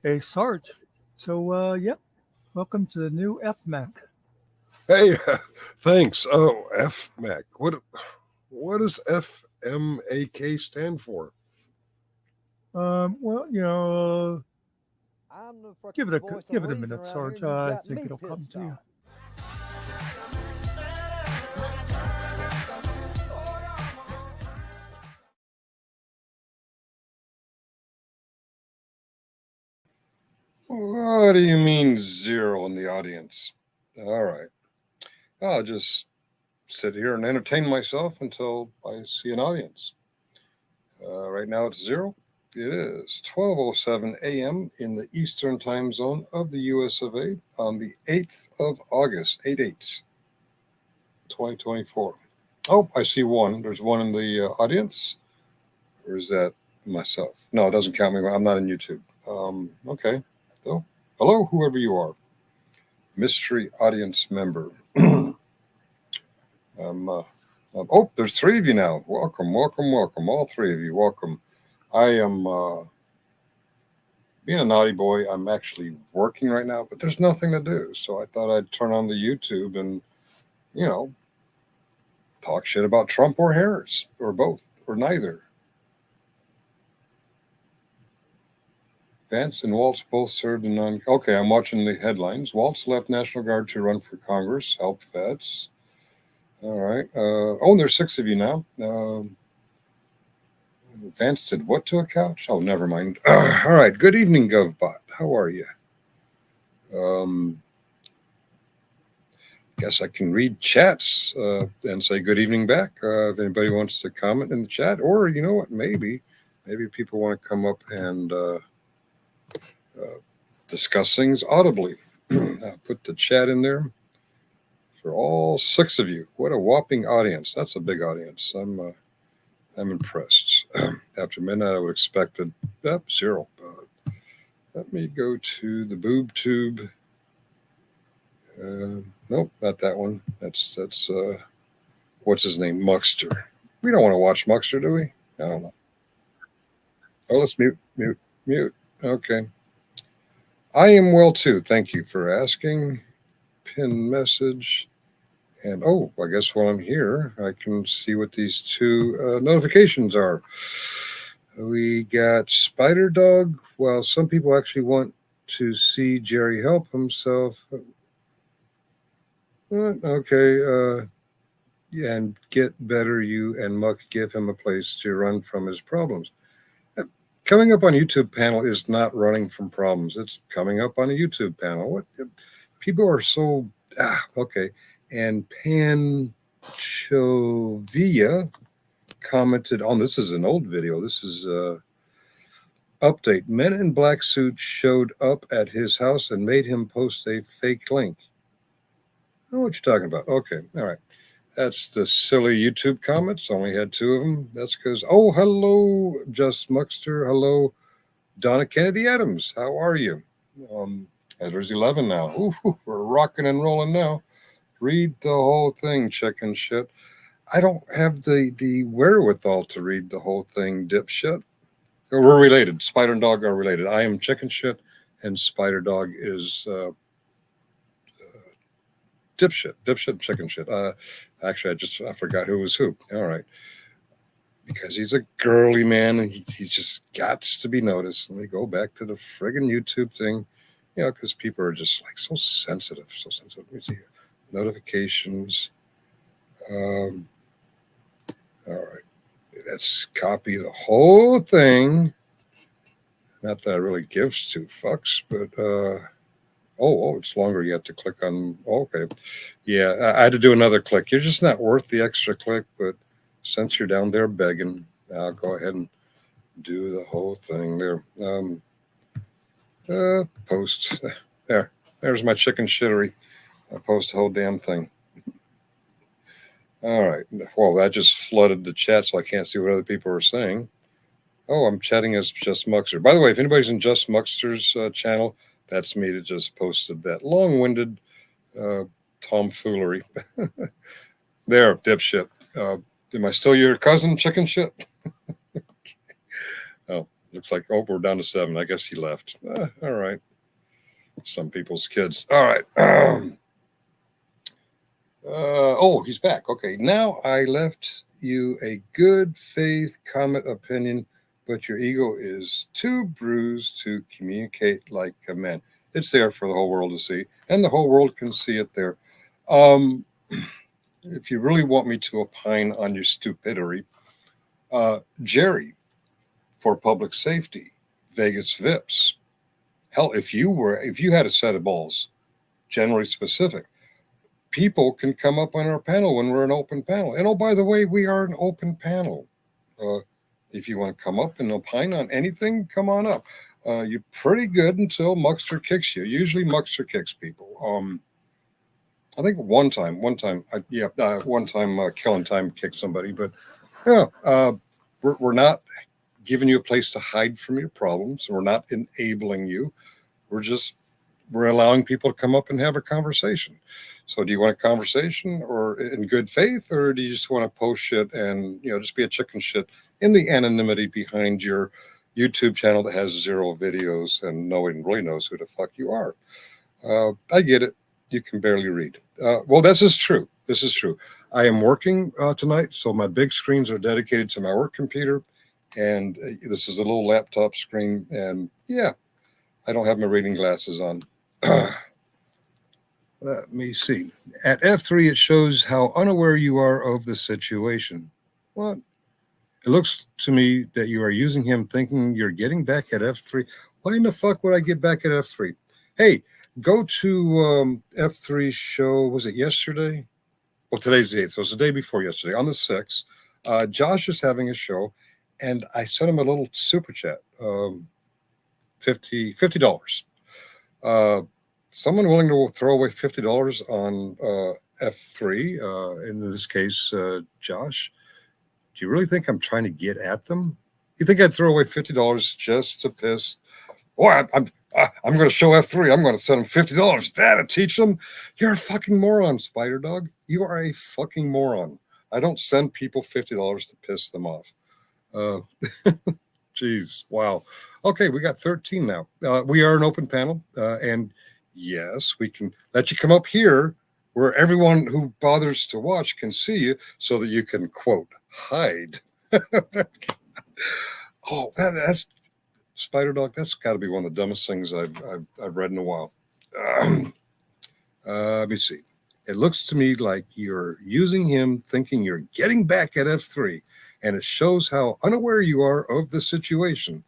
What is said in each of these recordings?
Hey, Sarge. So, yep, welcome to the new FMAC. Hey, thanks. Oh, FMAC. What does FMAK stand for? Well, you know, I'm the give fucking it a voice of give it a reason minute, around here, Sarge. and you've I got think me it'll come pissed to you. off. What do you mean zero in the audience? All right. I'll just sit here and entertain myself until I see an audience. Right now it's zero. It is 12:07 a.m. in the Eastern Time Zone of the U.S. of A. on the 8th of August, 8/8, 2024. Oh, I see one. There's one in the audience. Or is that myself? No, it doesn't count me. I'm not in YouTube. Okay. So, hello, whoever you are, mystery audience member. Oh, there's three of you now. Welcome, welcome, welcome. All three of you, welcome. I am being a naughty boy. I'm actually working right now, but there's nothing to do. So I thought I'd turn on the YouTube and, you know, talk shit about Trump or Harris or both or neither. Vance and Waltz both served in non. Okay, I'm watching the headlines. Waltz left National Guard to run for Congress, help vets. All right. Oh, there's six of you now. Vance did what to a couch? Oh, never mind. All right. Good evening, GovBot. How are you? Um, guess I can read chats and say good evening back. If anybody wants to comment in the chat, or you know what, maybe people want to come up and discuss things audibly. I'll put the chat in there for all six of you. What a whopping audience! That's a big audience. I'm impressed. After midnight, I would expect zero. Let me go to the boob tube. Nope, not that one. That's what's his name, Muckster. We don't want to watch Muckster, do we? I don't know. Oh, let's mute. Okay. I am well too. Thank you for asking. Pin message. And oh, I guess while I'm here, I can see what these two notifications are. We got Spider Dog. Well, some people actually want to see Jerry help himself. Okay. And get better. You and Muck give him a place to run from his problems. Coming up on YouTube panel is not running from problems. It's coming up on a YouTube panel. What people are so okay. And Panchovia commented on this is an old video. This is update. Men in black suits showed up at his house and made him post a fake link. I know what you're talking about. Okay, all right. That's the silly YouTube comments. Only had two of them. That's because hello, Just Muckster. Hello, Donna Kennedy Adams. How are you? There's 11 now. Ooh, we're rocking and rolling now. Read the whole thing, chicken shit. I don't have the wherewithal to read the whole thing, dipshit. We're related. Spider and dog are related. I am chicken shit, and Spider Dog is dipshit. Dipshit, chicken shit. Actually, I forgot who was who. All right. Because he's a girly man and he's just got to be noticed. Let me go back to the friggin' YouTube thing. Because people are just like so sensitive. Let me see here. Notifications. All right. Let's copy the whole thing. Not that I really gives two fucks, but it's longer. You have to click on. Okay. Yeah, I had to do another click. You're just not worth the extra click, but since you're down there begging, I'll go ahead and do the whole thing there. Post. There's my chicken shittery. I post the whole damn thing. All right. Well, that just flooded the chat, so I can't see what other people are saying. Oh, I'm chatting as Just Muckster. By the way, if anybody's in Just Muckster's channel, that's me that just posted that long-winded tomfoolery. There, dipshit. Am I still your cousin, chicken shit? Oh, Looks like, oh, we're down to 7. I guess he left. All right. Some people's kids. All right. Oh, he's back. Okay. Now I left you a good faith comment opinion, but your ego is too bruised to communicate like a man. It's there for the whole world to see, and the whole world can see it there. Um, if you really want me to opine on your stupidity, Jerry for public safety, Vegas VIPs. Hell, if you had a set of balls, generally specific, people can come up on our panel when we're an open panel. And oh, by the way, we are an open panel. Uh, if you want to come up and opine on anything, come on up. You're pretty good until Muckster kicks you. Usually Muckster kicks people. I think one time, Killing Time kicked somebody, but yeah, we're not giving you a place to hide from your problems. We're not enabling you. We're allowing people to come up and have a conversation. So do you want a conversation or in good faith, or do you just want to post shit and just be a chicken shit in the anonymity behind your YouTube channel that has 0 videos and no one really knows who the fuck you are? I get it. You can barely read. Well, this is true. This is true. I am working tonight, so my big screens are dedicated to my work computer, and this is a little laptop screen, and yeah, I don't have my reading glasses on. Let me see. At F3, it shows how unaware you are of the situation. What? It looks to me that you are using him thinking you're getting back at F3. Why in the fuck would I get back at F3? Hey, go to F3 show. Was it yesterday? Well, today's the 8th, so it's the day before yesterday. On the 6th, Josh is having a show, and I sent him a little super chat, $50. Someone willing to throw away $50 on F3, in this case, Josh, do you really think I'm trying to get at them? You think I'd throw away $50 just to piss? Oh, I'm going to show F3. I'm going to send them $50. That'll teach them. You're a fucking moron, Spider Dog. You are a fucking moron. I don't send people $50 to piss them off. Jeez, wow. Okay, we got 13 now. We are an open panel, and yes, we can let you come up here where everyone who bothers to watch can see you so that you can, quote, hide. Oh, that's Spider Dog. That's got to be one of the dumbest things I've read in a while. Let me see. It looks to me like you're using him thinking you're getting back at F3, and it shows how unaware you are of the situation.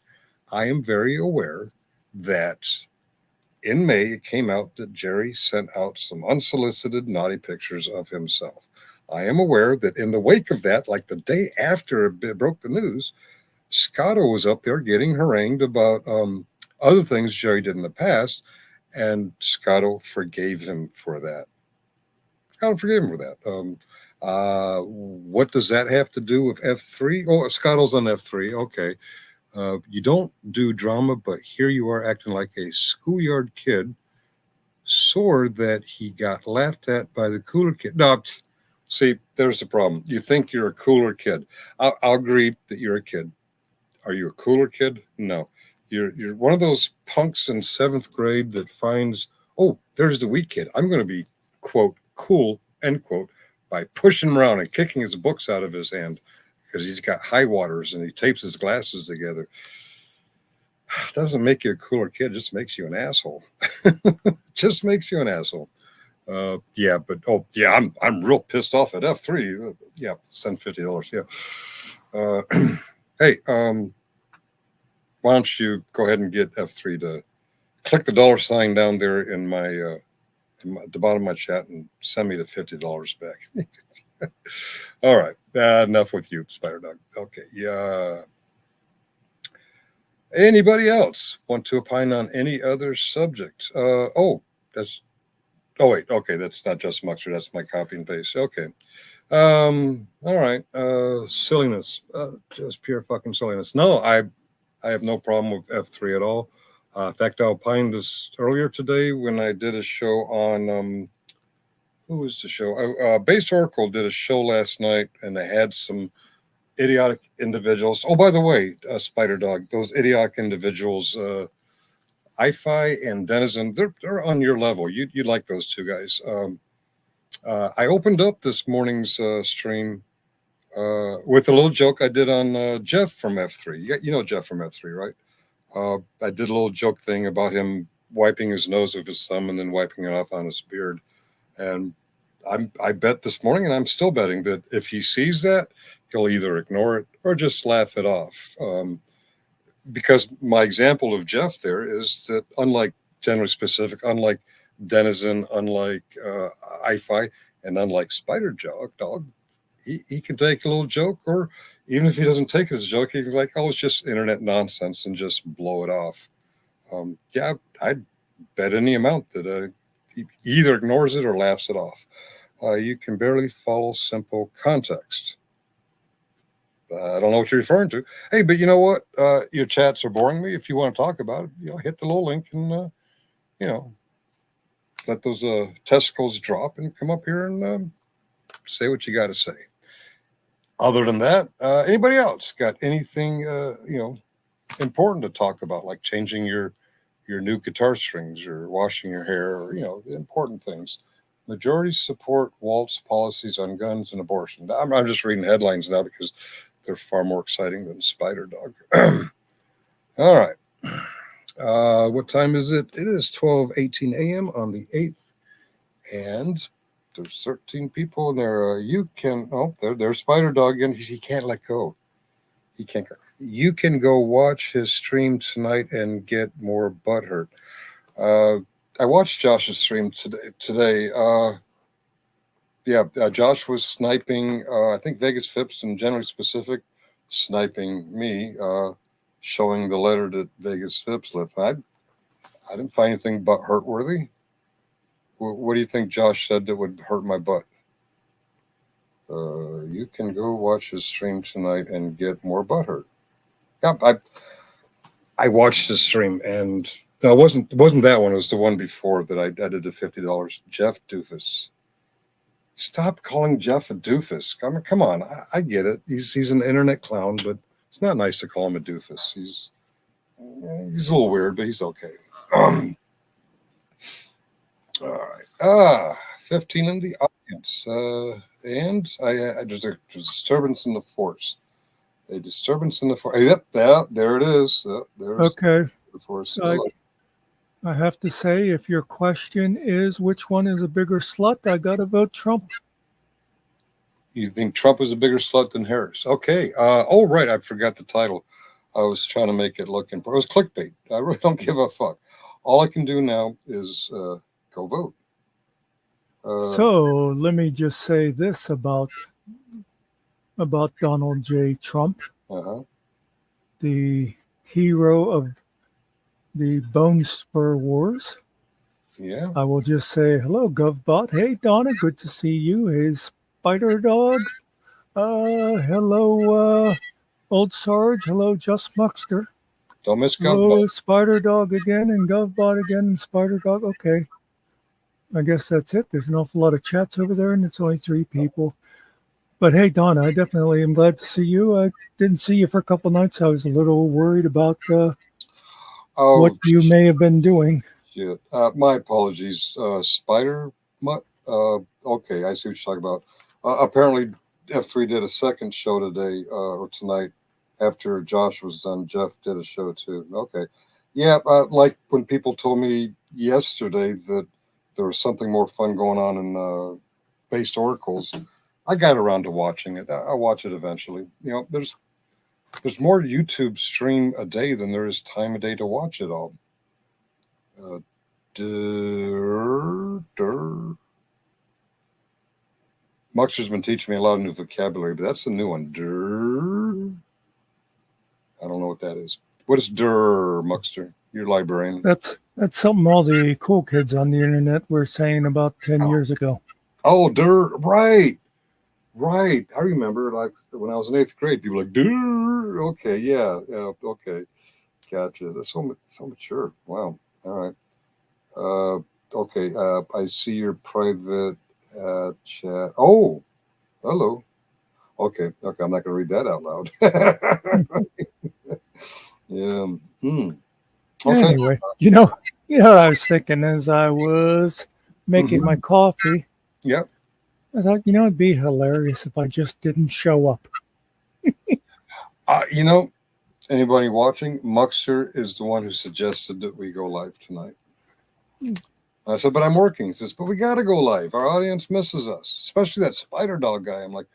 I am very aware that in May, it came out that Jerry sent out some unsolicited naughty pictures of himself. I am aware that in the wake of that, like the day after it broke the news, Scotto was up there getting harangued about other things Jerry did in the past, and Scotto forgave him for that. Scotto forgave him for that. What does that have to do with F3? Oh, Scotto's on F3. Okay. You don't do drama, but here you are acting like a schoolyard kid, sore that he got laughed at by the cooler kid. No, see, there's the problem. You think you're a cooler kid. I'll agree that you're a kid. Are you a cooler kid? No. You're one of those punks in 7th grade that finds, oh, there's the weak kid. I'm going to be, quote, cool, end quote, by pushing him around and kicking his books out of his hand because he's got high waters and he tapes his glasses together. Doesn't make you a cooler kid, just makes you an asshole. Just makes you an asshole. Yeah, but I'm real pissed off at F3. Yeah, send $50. Yeah. Hey, why don't you go ahead and get F3 to click the $ down there in my at the bottom of my chat and send me the $50 back. All right, enough with you, Spider Dog. Okay, yeah. Anybody else want to opine on any other subject? Oh, wait, okay, that's not just Muckster, that's my copy and paste. Okay. All right. Silliness. Just pure fucking silliness. No, I have no problem with F3 at all. In fact, I opined this earlier today when I did a show on who was the show? Base Oracle did a show last night, and they had some idiotic individuals. Oh, by the way, Spider Dog, those idiotic individuals, iFi and Denizen, they're on your level. You like those two guys. I opened up this morning's stream with a little joke I did on Jeff from F3. You know Jeff from F3, right? I did a little joke thing about him wiping his nose with his thumb and then wiping it off on his beard. And I bet this morning, and I'm still betting, that if he sees that, he'll either ignore it or just laugh it off. Because my example of Jeff there is that unlike Generally Specific, unlike Denizen, unlike iFi, and unlike Spider Dog, he can take a little joke, or even if he doesn't take it as a joke, he can be like, oh, it's just internet nonsense and just blow it off. Yeah, I'd bet any amount that he either ignores it or laughs it off. You can barely follow simple context. I don't know what you're referring to. Hey, but you know what? Your chats are boring me. If you want to talk about it, hit the little link and let those testicles drop and come up here and say what you got to say. Other than that, anybody else got anything important to talk about, like changing your new guitar strings or washing your hair, or important things? Majority support Walt's policies on guns and abortion. I'm just reading headlines now because they're far more exciting than Spider Dog. All right. What time is it? It is 12:18 a.m. on the 8th, and there's 13 people in there. There's Spider Dog again. He can't let go. He can't go. You can go watch his stream tonight and get more butthurt. I watched Josh's stream today. Josh was sniping, I think Vegas Phipps and Generally Specific sniping me, showing the letter that Vegas Phipps left. I didn't find anything but hurt worthy. What do you think Josh said that would hurt my butt? You can go watch his stream tonight and get more butthurt. Yeah, I watched his stream, and no, it wasn't that one. It was the one before that I did the $50. Jeff Doofus. Stop calling Jeff a doofus. Come on. I get it. He's an internet clown, but it's not nice to call him a doofus. He's a little weird, but he's okay. All right. 15 in the audience. And there's a disturbance in the force. A disturbance in the force. Yep, there it is. There's Okay. the force. I have to say, if your question is which one is a bigger slut, I got to vote Trump. You think Trump is a bigger slut than Harris? Okay. Right. I forgot the title. I was trying to make it look important. It was clickbait. I really don't give a fuck. All I can do now is go vote. So let me just say this about Donald J. Trump, the hero of the Bone Spur Wars. Yeah. I will just say hello, GovBot. Hey, Donna, good to see you. Hey, Spider Dog. Hello, Old Sarge. Hello, Just Muckster. Don't miss Hello, GovBot. Spider Dog again, and GovBot again, and Spider Dog. Okay. I guess that's it. There's an awful lot of chats over there, and it's only 3 people. But hey, Donna, I definitely am glad to see you. I didn't see you for a couple nights. I was a little worried about what you may have been doing. Shit. My apologies. Spider Mutt. Okay, I see what you're talking about. Apparently, F3 did a second show today or tonight after Josh was done. Jeff did a show too. Okay. Yeah, like when people told me yesterday that there was something more fun going on in Based Oracles, I got around to watching it. I'll watch it eventually. There's more YouTube stream a day than there is time a day to watch it all. Muckster's been teaching me a lot of new vocabulary, but that's a new one. I don't know what that is. What is Muckster? You're a librarian. That's something all the cool kids on the internet were saying about 10 years ago. Oh, right. I remember, like, when I was in 8th grade, people were like, okay, yeah, okay. Gotcha. That's so mature. Wow. All right. Okay. I see your private chat. Oh, hello. Okay. I'm not going to read that out loud. Yeah. Okay. Anyway, what I was thinking as I was making my Hmm. coffee. Yep. I thought, it'd be hilarious if I just didn't show up. You know, anybody watching, Muckster is the one who suggested that we go live tonight. I said, but I'm working. He says, but we got to go live. Our audience misses us, especially that Spider Dog guy. I'm like,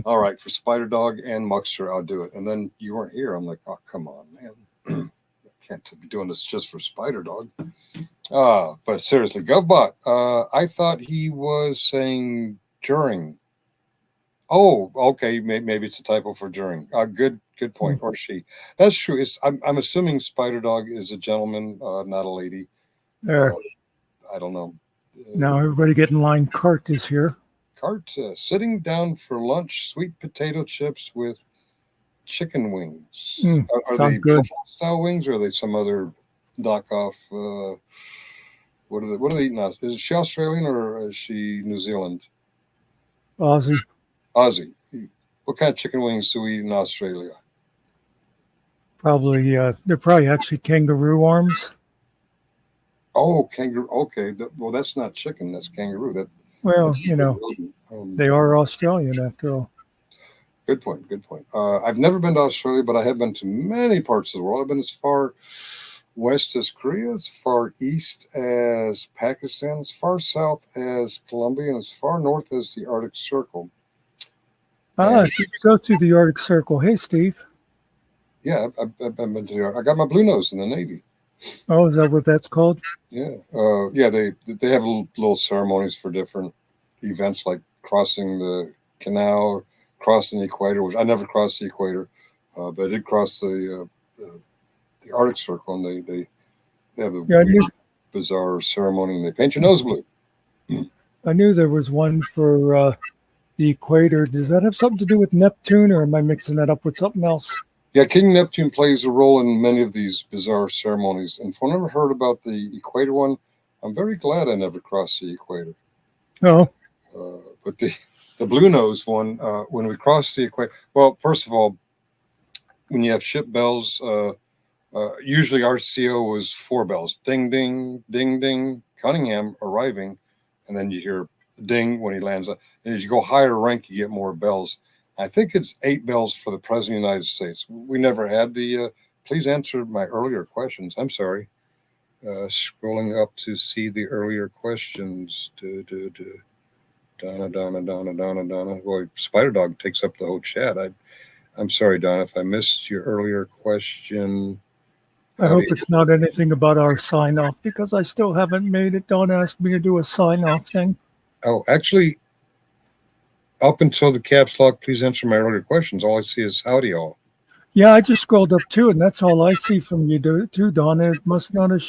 all right, for Spider Dog and Muckster, I'll do it. And then you weren't here. I'm like, oh, come on, man. I can't be doing this just for Spider Dog. But seriously, GovBot, I thought he was saying during. Oh, okay. Maybe it's a typo for during. Good Hmm. point. Or she. That's true. I'm assuming Spider Dog is a gentleman, not a lady. Uh, There. I don't know. Now everybody get in line. Cart is here. Cart sitting down for lunch, sweet potato chips with chicken wings. Are Sounds they good. buffalo style wings or are they some other knockoff? What are they eating now? Is she Australian or is she New Zealand? Aussie. Aussie. What kind of chicken wings do we eat in Australia? Probably, they're probably actually kangaroo arms. Oh, kangaroo. Okay. Well, that's not chicken. That's kangaroo. Well, That's rodent. they are Australian after all. Good point. Good point. I've never been to Australia, but I have been to many parts of the world. I've been as far west as Korea, as far east as Pakistan, as far south as Colombia, and as far north as the Arctic Circle. And If you go through the Arctic Circle. Hey, Steve. yeah, I've been to the. I got my blue nose in the Navy. Oh, is that what that's called? Yeah, yeah. They have little ceremonies for different events, like crossing the canal, crossing the equator. Which I never crossed the equator, but I did cross the Arctic Circle, and they have a Yeah, weird, bizarre ceremony, and they paint your nose blue. I knew there was one for the equator. Does that have something to do with Neptune, or am I mixing that up with something else? Yeah, King Neptune plays a role in many of these bizarre ceremonies. And if I never heard about the equator one, I'm very glad I never crossed the equator. Oh, But the blue nose one, when we crossed the equator, well, first of all, when you have ship bells, usually our CO was 4 bells: ding, ding, ding, ding, Cunningham arriving, and then you hear ding when he lands. And as you go higher rank, you get more bells. I think it's 8 bells for the President of the United States. We never had the. Please answer my earlier questions. I'm sorry. Scrolling up to see the earlier questions. Donna. Boy, Spider Dog takes up the whole chat. I'm sorry, Donna, if I missed your earlier question. I hope it's not anything about our sign off because I still haven't made it. Don't ask me to do a sign off thing. Oh, actually, up until the caps lock, please answer my earlier questions. All I see is howdy all. Yeah, I just scrolled up too, and that's all I see from you too, Donna. It must not have.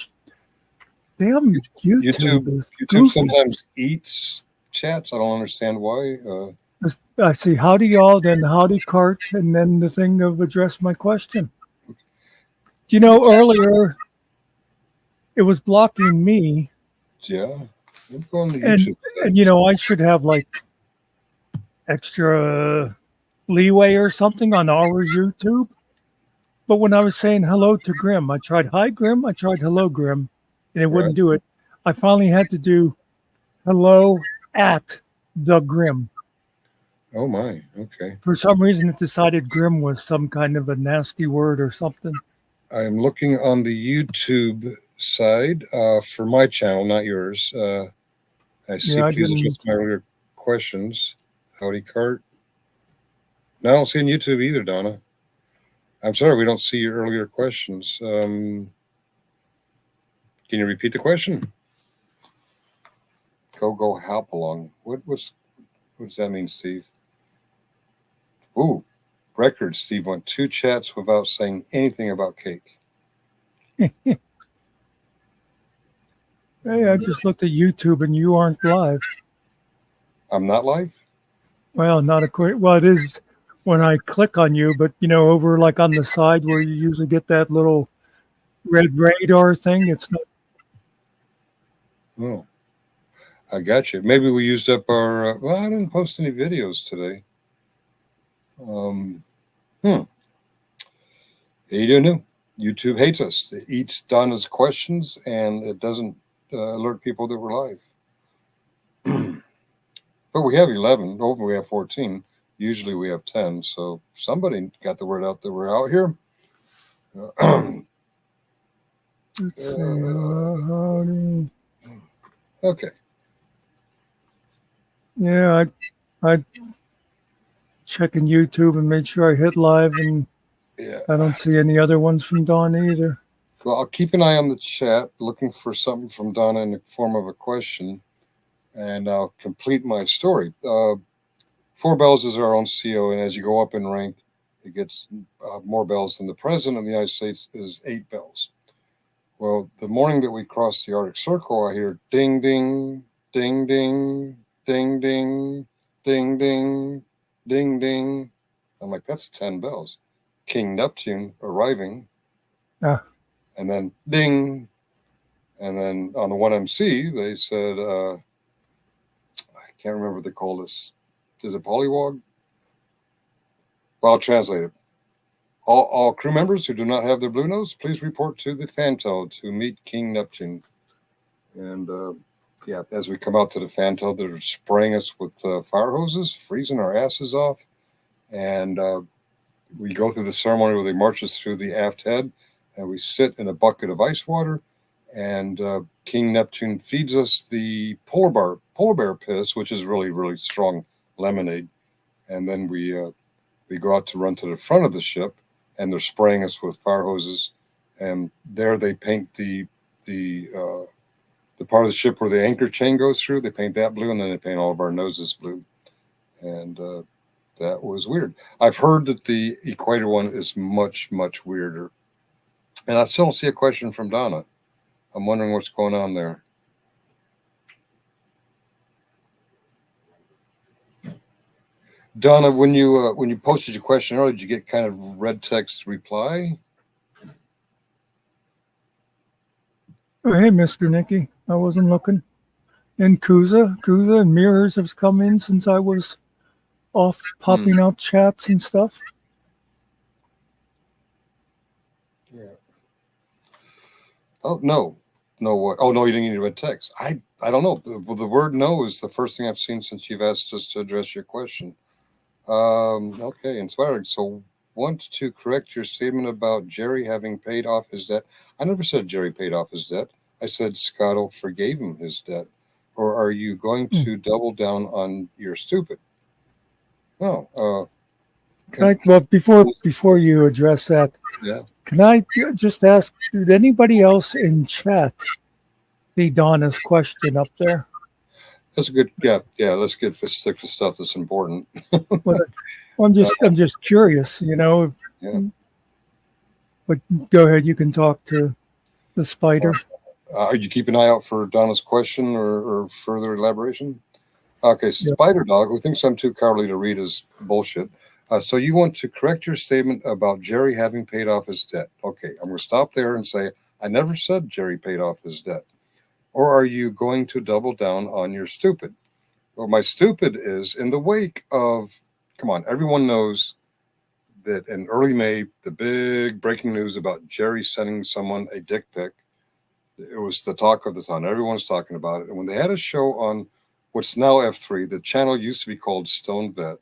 Damn, YouTube is YouTube goofy. sometimes eats chats. I don't understand why. I see howdy y'all, then howdy cart, and then the thing of address my question. Earlier it was blocking me, Yeah, I'm going to and YouTube. I should have like extra leeway or something on our YouTube. But when I was saying hello to Grim, I tried hi Grim, I tried hello Grim, and it Right. wouldn't do it. I finally had to do hello at the Grim. Oh my. Okay. For some reason, it decided Grim was some kind of a nasty word or something. I'm looking on the YouTube side for my channel, not yours. I see. Yeah, I Please address didn't. my earlier questions. Howdy cart. No, I don't see on YouTube either, Donna. I'm sorry, we don't see your earlier questions. Can you repeat the question? Go help along. What does that mean, Steve? Ooh, record. Steve went 2 chats without saying anything about cake. Hey, I just looked at YouTube and you aren't live. I'm not live? Well, not a quick. Well, it is when I click on you, but over like on the side where you usually get that little red radar thing. It's not. Oh, I got you. Maybe we used up our. Well, I didn't post any videos today. Um, hmm. You don't know. YouTube hates us. It eats Donna's questions and it doesn't alert people that we're live. But we have 11. Hopefully we have 14. Usually we have 10. So somebody got the word out that we're out here. Let's see. Howdy. Okay. Yeah, I checking YouTube and made sure I hit live, and Yeah. I don't see any other ones from Dawn either. Well, I'll keep an eye on the chat, looking for something from Donna in the form of a question, and I'll complete my story. 4 bells is our own CO, and as you go up in rank, it gets more bells than the President of the United States is 8 bells. Well, the morning that we crossed the Arctic Circle, I hear ding, ding, ding, ding, ding, ding, ding, ding, ding, ding. I'm like, that's 10 bells. King Neptune arriving, Ah, and then ding. And then on the 1MC, they said, I can't remember what they call this. Is it polywog? Well, I'll translate it. All crew members who do not have their blue nose, please report to the Fantail to meet King Neptune. And yeah, as we come out to the Fantail, they're spraying us with fire hoses, freezing our asses off. And we go through the ceremony where they march us through the aft head, and we sit in a bucket of ice water. And King Neptune feeds us the polar bear piss, which is really, really strong lemonade. And then we go out to run to the front of the ship, and they're spraying us with fire hoses. And there they paint the part of the ship where the anchor chain goes through. They paint that blue, and then they paint all of our noses blue. And that was weird. I've heard that the equator one is much, much weirder. And I still don't see a question from Donna. I'm wondering what's going on there. Donna, when you posted your question earlier, did you get kind of red text reply? oh, hey, Mr. Nicky. I wasn't looking. And Kuza and Mirrors have come in since I was off popping out chats and stuff. Yeah. Oh no, what? Oh no, you didn't get any red text. I don't know. The word "no" is the first thing I've seen since you've asked us to address your question. Okay, inspiring. So, want to correct your statement about Jerry having paid off his debt. I never said Jerry paid off his debt. I said Scotto forgave him his debt. Or are you going to double down on your stupid? No. Well, before you address that, Yeah. can I just ask, did anybody else in chat see Donna's question up there? That's a good. Yeah. Let's stick to stuff that's important. Well, I'm just curious, Yeah. But go ahead, you can talk to the spider. Are you keeping an eye out for Donna's question or further elaboration? Okay, Spider Dog, who thinks I'm too cowardly to read his bullshit. So you want to correct your statement about Jerry having paid off his debt. Okay, I'm going to stop there and say, I never said Jerry paid off his debt. Or are you going to double down on your stupid? Well, my stupid is in the wake of, come on, everyone knows that in early May, the big breaking news about Jerry sending someone a dick pic, it was the talk of the town. Everyone's talking about it. And when they had a show on what's now F3, the channel used to be called Stone Vet,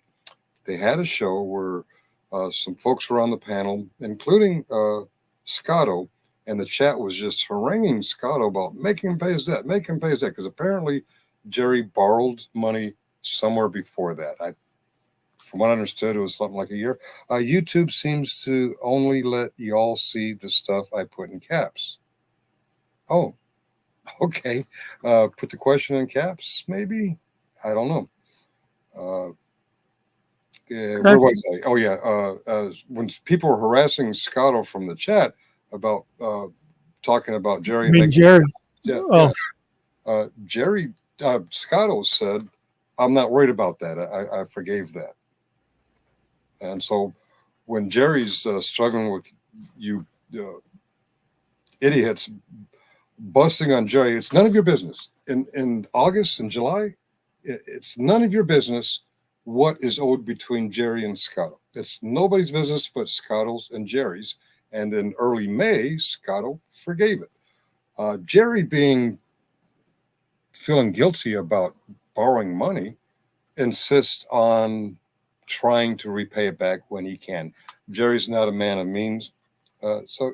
they had a show where some folks were on the panel, including Scotto, and the chat was just haranguing Scotto about make him pay his debt, because apparently Jerry borrowed money somewhere before that. From what I understood, it was something like a year. YouTube seems to only let y'all see the stuff I put in caps. Oh, okay. Put the question in caps, maybe? I don't know. Where was I? Oh, yeah. When people were harassing Scotto from the chat about talking about Jerry. Jerry. Jerry, Scotto said, I'm not worried about that. I forgave that. And so when Jerry's struggling with you idiots busting on Jerry, it's none of your business. In August and July, it's none of your business what is owed between Jerry and Scotto. It's nobody's business but Scottle's and Jerry's. And in early May, Scotto forgave it. Jerry, being feeling guilty about borrowing money, insists on trying to repay it back when he can. Jerry's not a man of means, so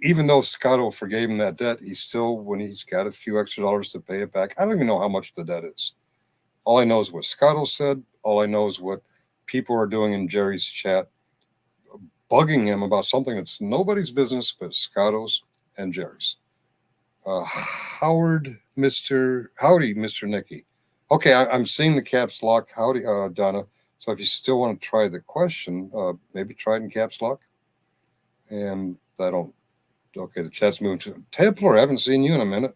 even though Scotto forgave him that debt, he still, when he's got a few extra dollars to pay it back, I don't even know how much the debt is. All I know is what Scotto said. All I know is what people are doing in Jerry's chat, bugging him about something that's nobody's business but Scotto's and Jerry's. Howdy, Mr. Nicky. Okay, I'm seeing the caps lock. Howdy, Donna. So if you still want to try the question, maybe try it in caps lock. And I don't. Okay, the chat's moving to Templar. I haven't seen you in a minute.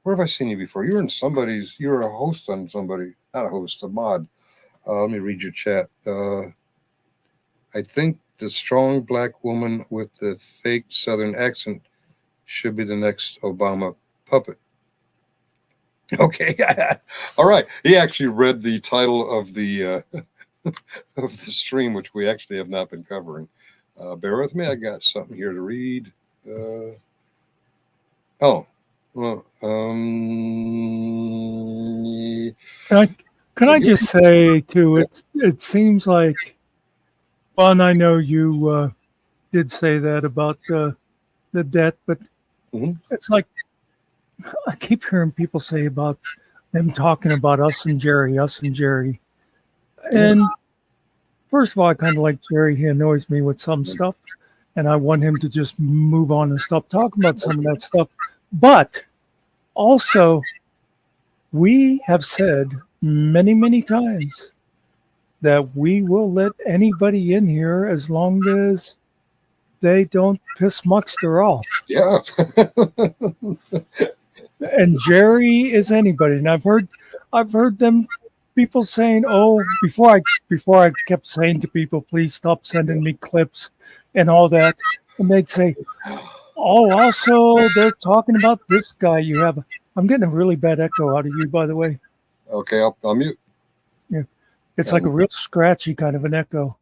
Where have I seen you before? You were in somebody's. You were a host on somebody, not a host, a mod. Let me read your chat. I think the strong black woman with the fake Southern accent should be the next Obama puppet. Okay, all right. He actually read the title of the of the stream, which we actually have not been covering. Bear with me. I got something here to read. Oh, well, Can I just say too? It seems like, well, and I know you did say that about the debt, but it's like I keep hearing people say about them talking about us and Jerry, and first of all, I kind of like Jerry. He annoys me with some stuff, and I want him to just move on and stop talking about some of that stuff. But also, we have said many, many times that we will let anybody in here as long as they don't piss Muckster off. Yeah. And Jerry is anybody. And I've heard them people saying, "Oh, before I kept saying to people, please stop sending me clips and all that," and they'd say, "Oh, also they're talking about this guy you have." I'm getting a really bad echo out of you, by the way. Okay, I'll mute. Yeah, it's like a real scratchy kind of an echo.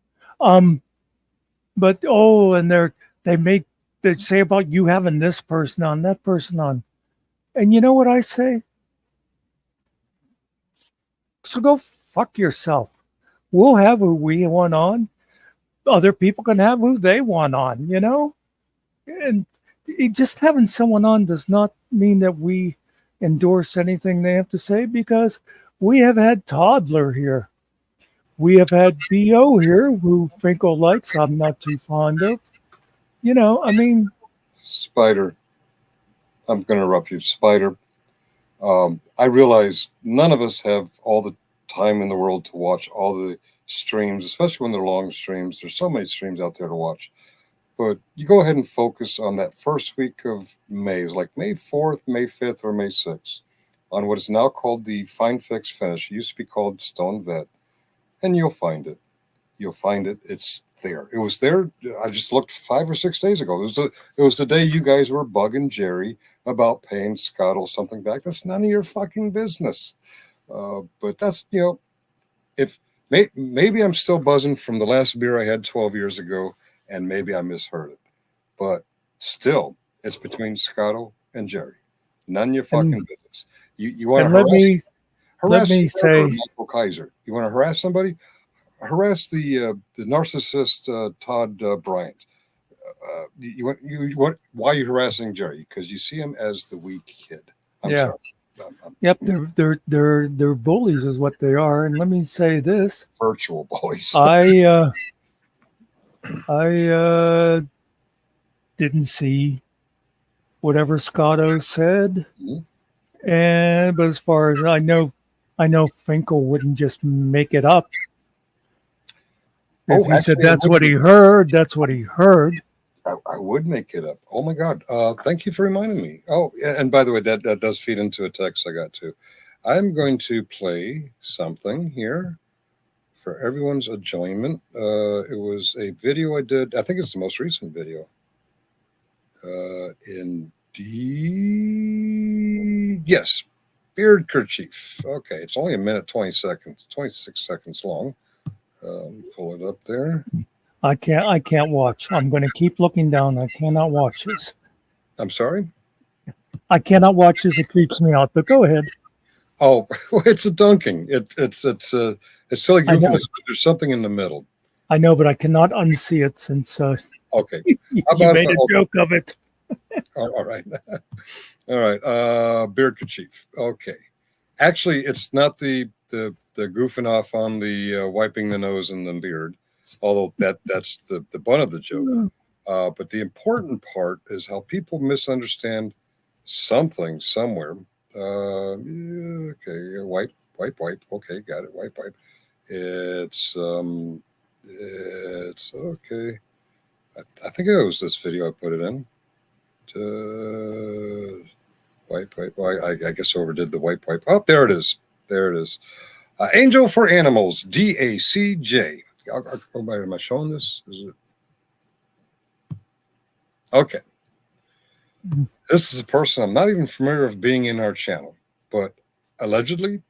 But and they say about you having this person on, that person on, and you know what I say? So go fuck yourself. We'll have who we want on. Other people can have who they want on, you know? And just having someone on does not mean that we endorse anything they have to say, because we have had Toddler here. We have had B.O. here, who Finko likes. I'm not too fond of. You know, I mean. Spider. I'm going to interrupt you. Spider. I realize none of us have all the time in the world to watch all the streams, especially when they're long streams. There's so many streams out there to watch. But you go ahead and focus on that first week of May. It's like May 4th, May 5th, or May 6th, on what is now called the Fine Fix Finish. It used to be called Stone Vet. And you'll find it. You'll find it. It's there. It was there. I just looked 5 or 6 days ago. It was the day you guys were bugging Jerry about paying Scottle something back. That's none of your fucking business. But that's, if maybe I'm still buzzing from the last beer I had 12 years ago, and maybe I misheard it. But still, it's between Scottle and Jerry. None of your fucking business. You want to harass say Michael Kaiser. You want to harass somebody? Harass the narcissist Todd Bryant. Why are you harassing Jerry? Because you see him as the weak kid. I'm sorry. Yep, they're bullies is what they are. And let me say this: virtual bullies. I didn't see whatever Scotto said, but as far as I know Finkel wouldn't just make it up. If he said that's what he heard, that's what he heard. I would make it up. Oh my God! Thank you for reminding me. Oh, and by the way, that does feed into a text I got too. I'm going to play something here for everyone's enjoyment. It was a video I did. I think it's the most recent video. Indeed, yes. Beard kerchief. Okay, it's only a minute 20 seconds, 26 seconds long. Let me pull it up there. I can't watch. I'm going to keep looking down. I cannot watch this. I'm sorry. I cannot watch this. It creeps me out. But go ahead. Oh, it's a dunking. It's a silly I know, goofiness, but there's something in the middle. I know, but I cannot unsee it since Okay. you How about if made a joke of it. all right. All right. Beard kerchief. Okay. Actually, it's not the goofing off on the wiping the nose and the beard, although that's the butt of the joke. But the important part is how people misunderstand something somewhere. Yeah, okay, wipe. Okay, got it. Wipe. It's it's okay. I think it was this video I put it in. Wipe. Well, I guess I overdid the wipe. Oh, there it is. There it is. Angel for Animals, DACJ. Am I showing this? Is it? Okay. This is a person I'm not even familiar with being in our channel, but allegedly,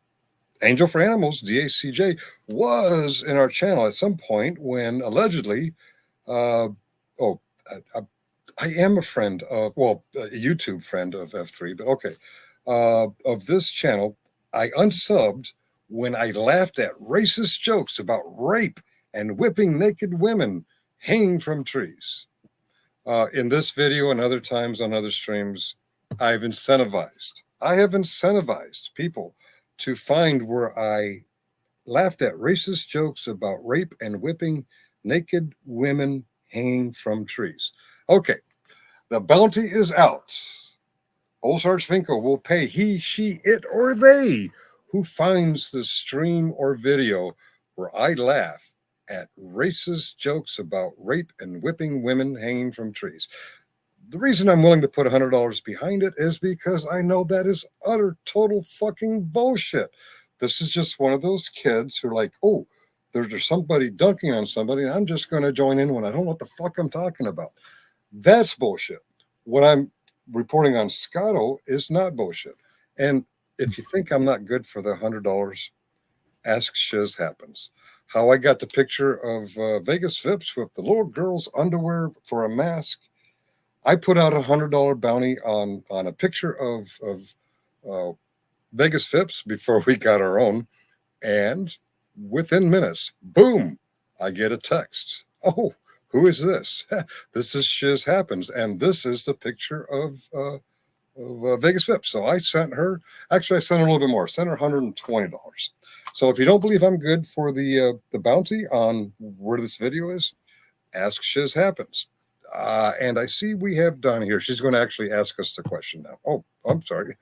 Angel for Animals, DACJ, was in our channel at some point when allegedly, uh, oh, I am a friend of, well, a YouTube friend of F3, but okay, of this channel. I unsubbed when I laughed at racist jokes about rape and whipping naked women hanging from trees. In this video and other times on other streams, I have incentivized people to find where I laughed at racist jokes about rape and whipping naked women hanging from trees. Okay, the bounty is out. Old Sarge Finkel will pay he, she, it, or they who finds the stream or video where I laugh at racist jokes about rape and whipping women hanging from trees. The reason I'm willing to put $100 behind it is because I know that is utter total fucking bullshit. This is just one of those kids who are like, oh, there's somebody dunking on somebody, and I'm just going to join in when I don't know what the fuck I'm talking about. That's bullshit. What I'm reporting on Scotto is not bullshit. And if you think I'm not good for the $100, ask Shiz Happens. How I got the picture of Vegas Vips with the little girl's underwear for a mask. I put out $100 bounty on a picture of Vegas Vips before we got our own, and within minutes, boom, I get a text. Oh, who is this? This is Shiz Happens, and this is the picture of Vegas Vips. So I sent her. Actually, I sent her a little bit more. I sent her $120. So if you don't believe I'm good for the bounty on where this video is, ask Shiz Happens. And I see we have Donna here. She's going to actually ask us the question now. Oh, I'm sorry.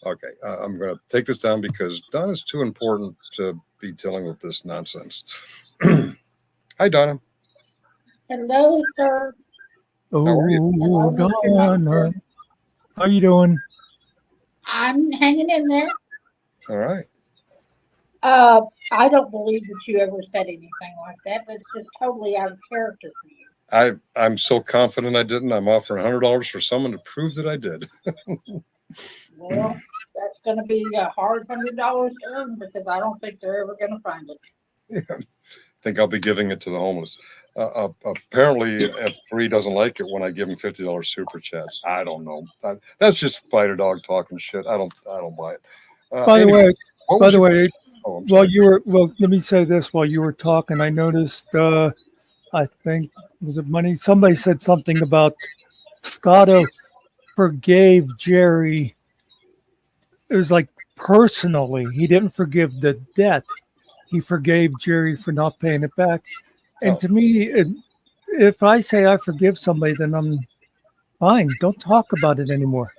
Okay, I'm going to take this down because Donna's too important to be dealing with this nonsense. Hi, Donna. Hello, sir. How are you? Oh, Hello, Mr. Donna. Muckster. How you doing? I'm hanging in there. All right. I don't believe that you ever said anything like that. That's just totally out of character for you. I'm so confident I didn't. I'm offering $100 for someone to prove that I did. Well, that's going to be a hard $100 to earn because I don't think they're ever going to find it. Yeah. I think I'll be giving it to the homeless. Apparently, F3 doesn't like it when I give him $50 super chats. I don't know. That's just spider dog talking shit. I don't buy it. By the way, oh, let me say this. While you were talking, I noticed. I think was it money? Somebody said something about Scotto forgave Jerry. It was like personally, he didn't forgive the debt. He forgave Jerry for not paying it back. And to me, if I say I forgive somebody, then I'm fine. Don't talk about it anymore.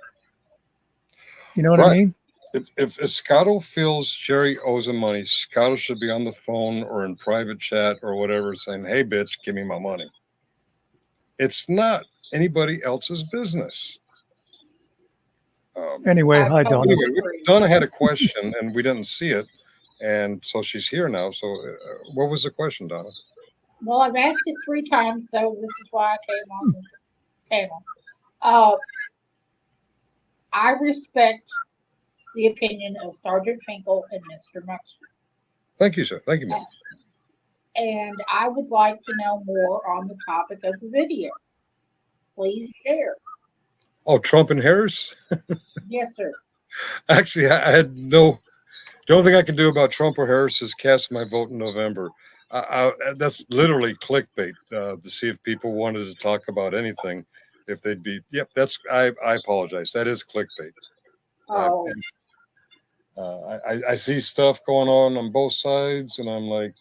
You know what I mean? If Scotto feels Jerry owes him money, Scotto should be on the phone or in private chat or whatever saying, hey, bitch, give me my money. It's not anybody else's business. Anyway, hi, Donna. Donna had a question and we didn't see it. And so she's here now. So what was the question, Donna? Well, I've asked it 3 times, so this is why I came on the panel. I respect the opinion of Sergeant Finkel and Mr. Muckster. Thank you, sir. Thank you, ma'am. And I would like to know more on the topic of the video. Please share. Oh, Trump and Harris? Yes, sir. Actually, I had no. The only thing I can do about Trump or Harris is cast my vote in November. That's literally clickbait to see if people wanted to talk about anything. If they'd be, yep, that's. I apologize. That is clickbait. Oh, I see stuff going on both sides, and I'm like,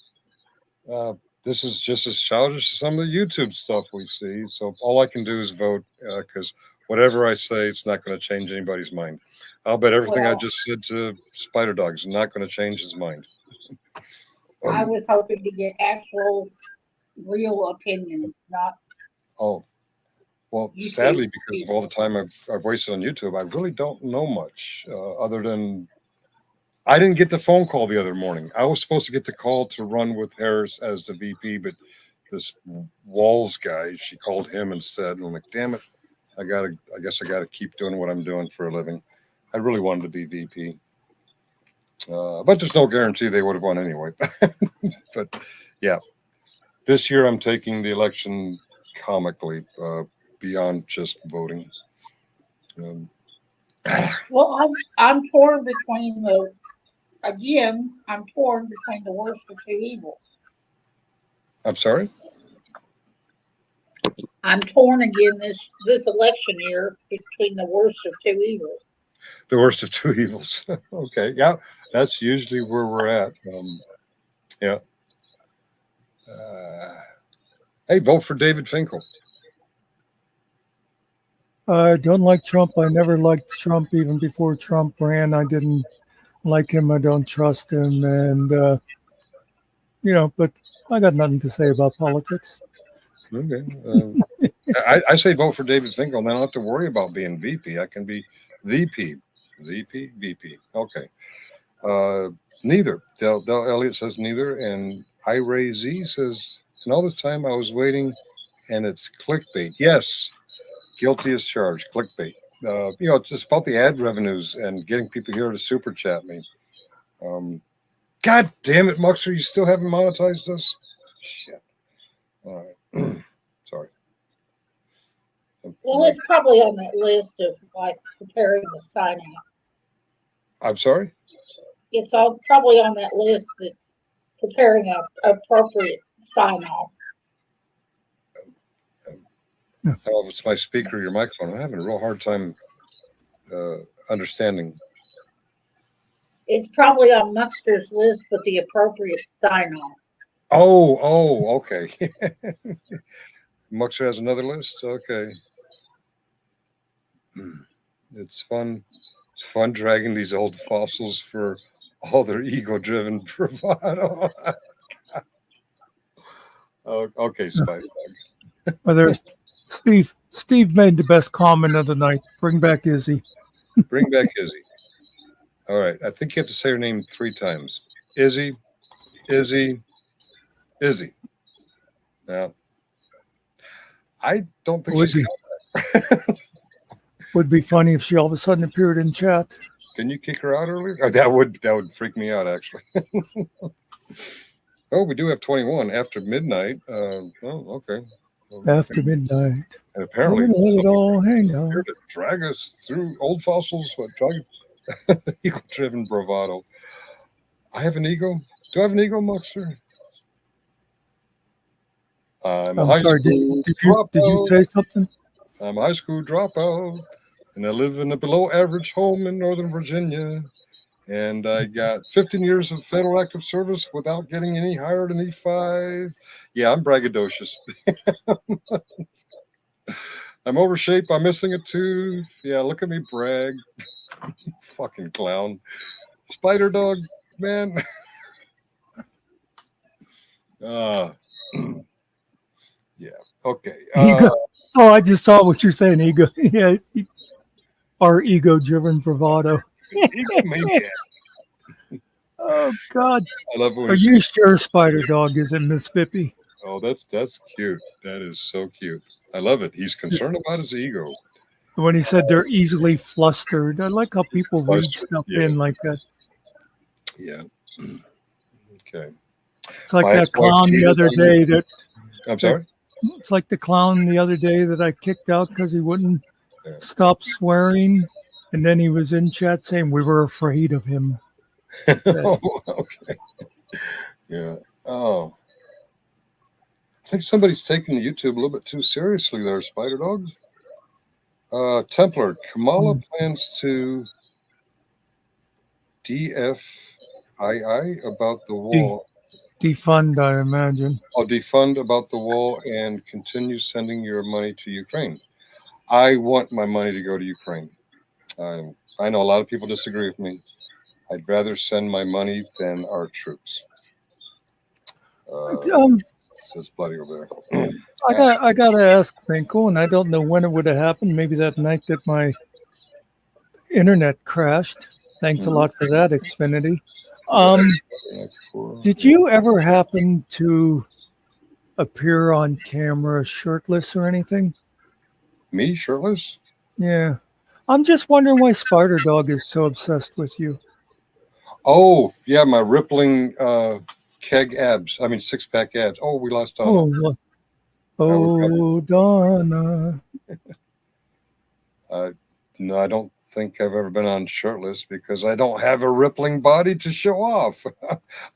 uh, this is just as childish as some of the YouTube stuff we see. So all I can do is vote because whatever I say, it's not going to change anybody's mind. I'll bet everything I well, just said to Spider Dog is not going to change his mind. I was hoping to get actual, real opinions, not Oh, well, YouTube sadly, because of all people. the time I've wasted on YouTube, I really don't know much other than I didn't get the phone call the other morning. I was supposed to get the call to run with Harris as the VP, but this Walls guy, she called him instead. And I'm like, damn it, I guess I gotta keep doing what I'm doing for a living. I really wanted to be VP, but there's no guarantee they would have won anyway. But yeah, this year I'm taking the election comically beyond just voting. Um, Well, I'm torn between the again. I'm torn between the worst of two evils. I'm sorry. I'm torn again this election year between the worst of two evils. The worst of two evils. Okay, yeah, that's usually where we're at. Yeah. Uh, hey, vote for David Finkel. I don't like Trump. I never liked Trump even before Trump ran. I didn't like him. I don't trust him. And, but I got nothing to say about politics. Okay. I say vote for David Finkel, and then I don't have to worry about being VP. I can be VP, VP. Okay. Neither. Del Elliott says neither, and Ray Z says, and all this time I was waiting, and it's clickbait. Yes, guilty as charged. Clickbait. It's just about the ad revenues and getting people here to super chat me. God damn it, Muckster, you still haven't monetized us? Shit. All right. Sorry. Well, it's probably on that list of like preparing the sign off. I'm sorry? It's all probably on that list that preparing a appropriate sign off. I don't know if it's my speaker or your microphone. I'm having a real hard time understanding. It's probably on Muckster's list with the appropriate sign off. Oh, okay. Muckster has another list? Okay. It's fun. It's fun dragging these old fossils for all their ego-driven bravado. Oh, okay, Spider Dog. Well, there's Steve. Steve made the best comment of the night. Bring back Izzy. Bring back Izzy. All right. I think you have to say her name 3 times. Izzy, Izzy, Izzy. Now, I don't think she's coming. Would be funny if she all of a sudden appeared in chat. Can you kick her out earlier? Oh, that would freak me out, actually. Oh, we do have 21 after midnight. Okay. After midnight. And apparently, let it all hang out. here to drag us through old fossils, drag ego-driven bravado. I have an ego. Do I have an ego, Muckster? I'm sorry. Did you say something? I'm a high school dropout, and I live in a below-average home in Northern Virginia. And I got 15 years of federal active service without getting any higher than E5. Yeah, I'm braggadocious. I'm overshaped. I'm missing a tooth. Yeah, look at me brag. Fucking clown. Spider Dog, man. Yeah. Okay. I just saw what you're saying, ego. Yeah, our ego-driven bravado. Egomaniac. Oh God! I love when Are you sure Spider Dog isn't Miss Fippy? Oh, that's cute. That is so cute. I love it. He's concerned about his ego. When he said they're easily flustered, I like how people read Flustered, stuff yeah. in like that. Yeah. Okay. It's like My that ex-wife clown the cheated other on me. day that I'm sorry? it's like the clown the other day that I kicked out because he wouldn't Yeah. stop swearing, and then he was in chat saying we were afraid of him. Oh, okay. Yeah. Oh. I think somebody's taking the YouTube a little bit too seriously there, Spider Dog. Templar, Kamala plans to DFII about the wall. Defund, I imagine. I'll defund about the wall and continue sending your money to Ukraine. I want my money to go to Ukraine. I know a lot of people disagree with me. I'd rather send my money than our troops. Says Bloody over there. I gotta ask Finkel, and I don't know when it would have happened. Maybe that night that my internet crashed. Thanks a lot for that, Xfinity. Did you ever happen to appear on camera shirtless or anything? Me shirtless? Yeah. I'm just wondering why Spider Dog is so obsessed with you. Oh, yeah, my rippling keg abs. I mean, six-pack abs. Oh, we lost Donna. Donna. No, I don't think I've ever been on shirtless because I don't have a rippling body to show off.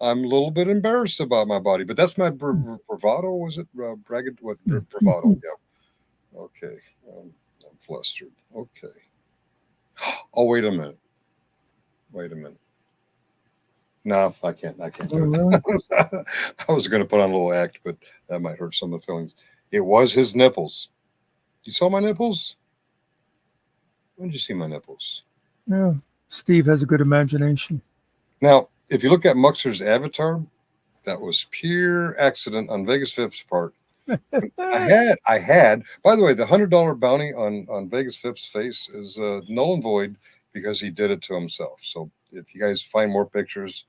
I'm a little bit embarrassed about my body, but that's my bravado. Was it bragged? What bravado? Yeah. Okay. I'm flustered. Okay. Oh, wait a minute. No, I can't do it. I was going to put on a little act, but that might hurt some of the feelings. It was his nipples. You saw my nipples? When did you see my nipples? Yeah. Steve has a good imagination. Now, if you look at Muckster's avatar, that was pure accident on Vegas Fifth's part. I had. By the way, the $100 bounty on Vegas Fifth's face is null and void because he did it to himself. So if you guys find more pictures,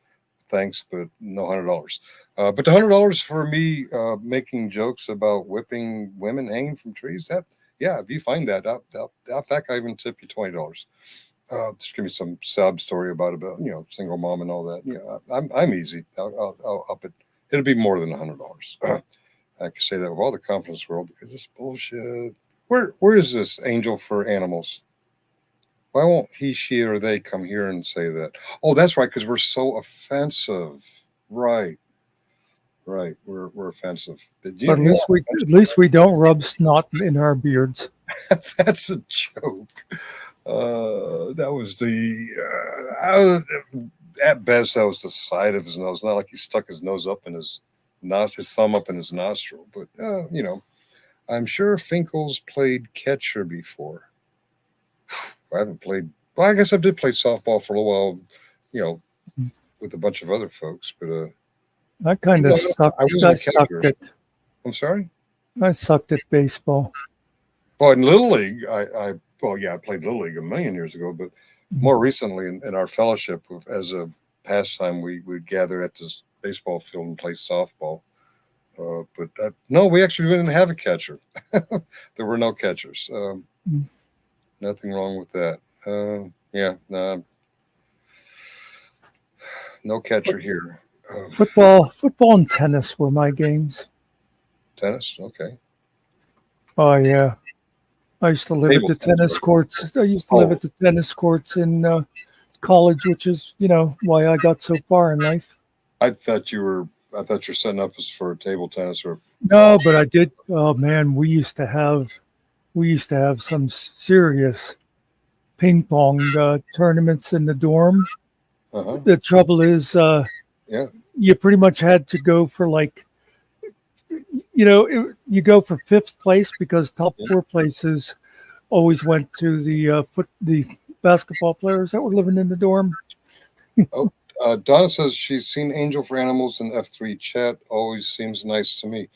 thanks, but no $100. But the $100 for me making jokes about whipping women hanging from trees. If you find that, in fact, I even tip you $20. Just give me some sob story about single mom and all that. Yeah, I'm easy. I'll up it. It'll be more than $100. I can say that with all the confidence in the world because it's bullshit. Where is this angel for animals? Why won't he, she, or they come here and say that? Oh, that's right, because we're so offensive. Right. We're offensive. But at least we don't rub snot in our beards. That's a joke. That was at best that was the side of his nose. Not like he stuck his nose up in his thumb up in his nostril. But I'm sure Finkel's played catcher before. I haven't played. Well, I guess I did play softball for a little while, with a bunch of other folks. But I kind of sucked. I sucked it. I'm sorry. I sucked at baseball. Well, in Little League, I played Little League a million years ago, but more recently in our fellowship, as a pastime, we'd gather at this baseball field and play softball. But no, we actually didn't have a catcher. There were no catchers. Nothing wrong with that. No catcher here. Football and tennis were my games. Tennis, okay. Oh yeah, I used to live at the tennis courts. I used to live at the tennis courts in college, which is why I got so far in life. I thought you're setting up for table tennis or no, but I did. Oh man, we used to have some serious ping pong tournaments in the dorm. Uh-huh. The trouble is, you pretty much had to go for you go for fifth place because top four places always went to the basketball players that were living in the dorm. Donna says she's seen Angel for Animals in F3 chat. Always seems nice to me.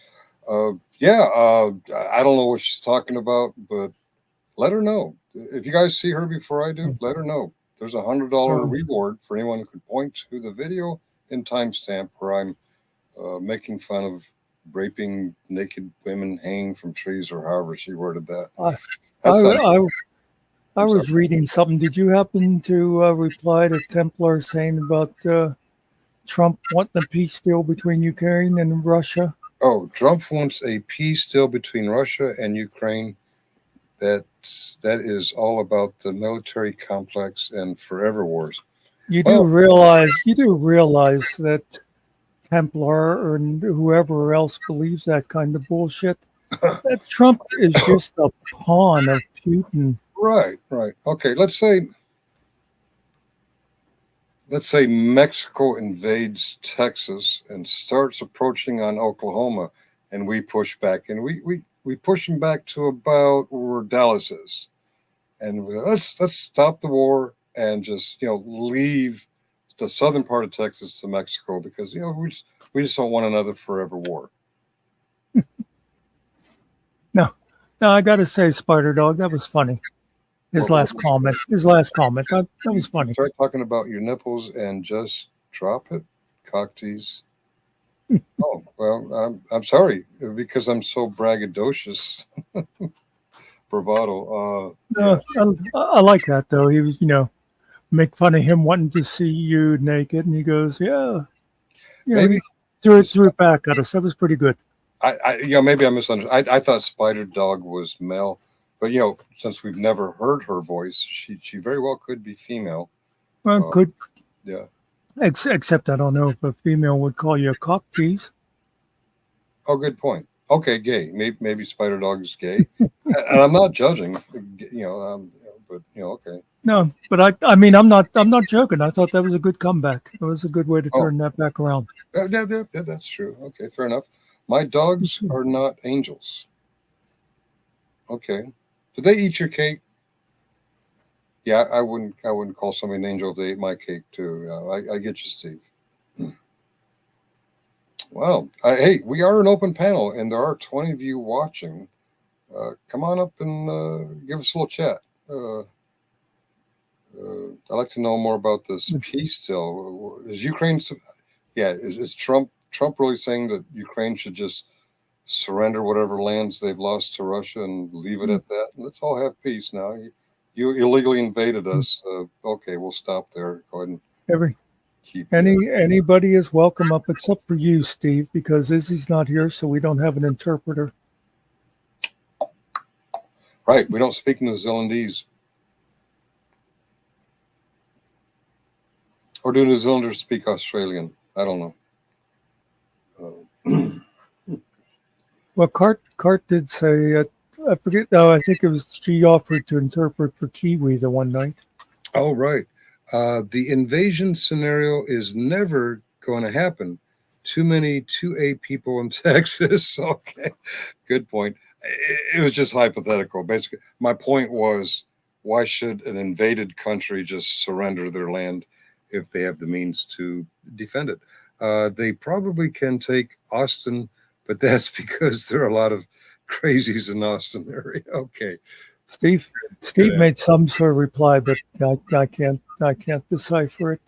I don't know what she's talking about, but let her know. If you guys see her before I do, let her know. There's a $100 reward for anyone who could point to the video and timestamp where I'm making fun of raping naked women hanging from trees, or however she worded that. I was reading something. Did you happen to reply to Templar saying about Trump wanting a peace deal between Ukraine and Russia? Oh, Trump wants a peace deal between Russia and Ukraine. That is all about the military complex and forever wars. You Well, do realize that Templar and whoever else believes that kind of bullshit. That Trump is just a pawn of Putin. right. Okay, let's say Mexico invades Texas and starts approaching on Oklahoma, and we push back, and we push them back to about where Dallas is, and let's stop the war and just leave the southern part of Texas to Mexico because we just don't want another forever war. No, I got to say, Spider Dog, that was funny. His last comment. That was funny. Start talking about your nipples and just drop it, cock tease. Oh well, I'm sorry because I'm so braggadocious, bravado. No, I like that though. He was, make fun of him wanting to see you naked, and he goes, "Yeah, Maybe threw it back at us. That was pretty good." Maybe I misunderstood. I thought Spider Dog was male, but since we've never heard her voice, she very well could be female. Well, could. Yeah. Except I don't know if a female would call you a cock tease. Oh, good point. Okay, gay. Maybe Spider Dog is gay, and I'm not judging. But okay. No, but I mean, I'm not joking. I thought that was a good comeback. It was a good way to turn that back around. Yeah, that's true. Okay, fair enough. My dogs are not angels. Okay. Did they eat your cake? Yeah, I wouldn't call somebody an angel if they ate my cake too. I get you, Steve. Well, hey, we are an open panel, and there are 20 of you watching. Come on up and give us a little chat. I'd like to know more about this peace deal. Is Ukraine? Yeah, is Trump really saying that Ukraine should just surrender whatever lands they've lost to Russia and leave it at that? Let's all have peace now. You illegally invaded us. Okay, we'll stop there. Go ahead and keep anybody is welcome up except for you, Steve, because Izzy's not here, so we don't have an interpreter. Right, we don't speak New Zealandese. Or do New Zealanders speak Australian? I don't know. Well, Cart did say, I forget. No, I think it was she offered to interpret for Kiwi the one night. Oh, right. The invasion scenario is never going to happen. Too many 2A people in Texas. Okay, good point. It was just hypothetical. Basically, my point was, why should an invaded country just surrender their land if they have the means to defend it? They probably can take Austin, but that's because there are a lot of crazies in Austin area. Okay. Steve made some sort of reply, but I can't decipher it.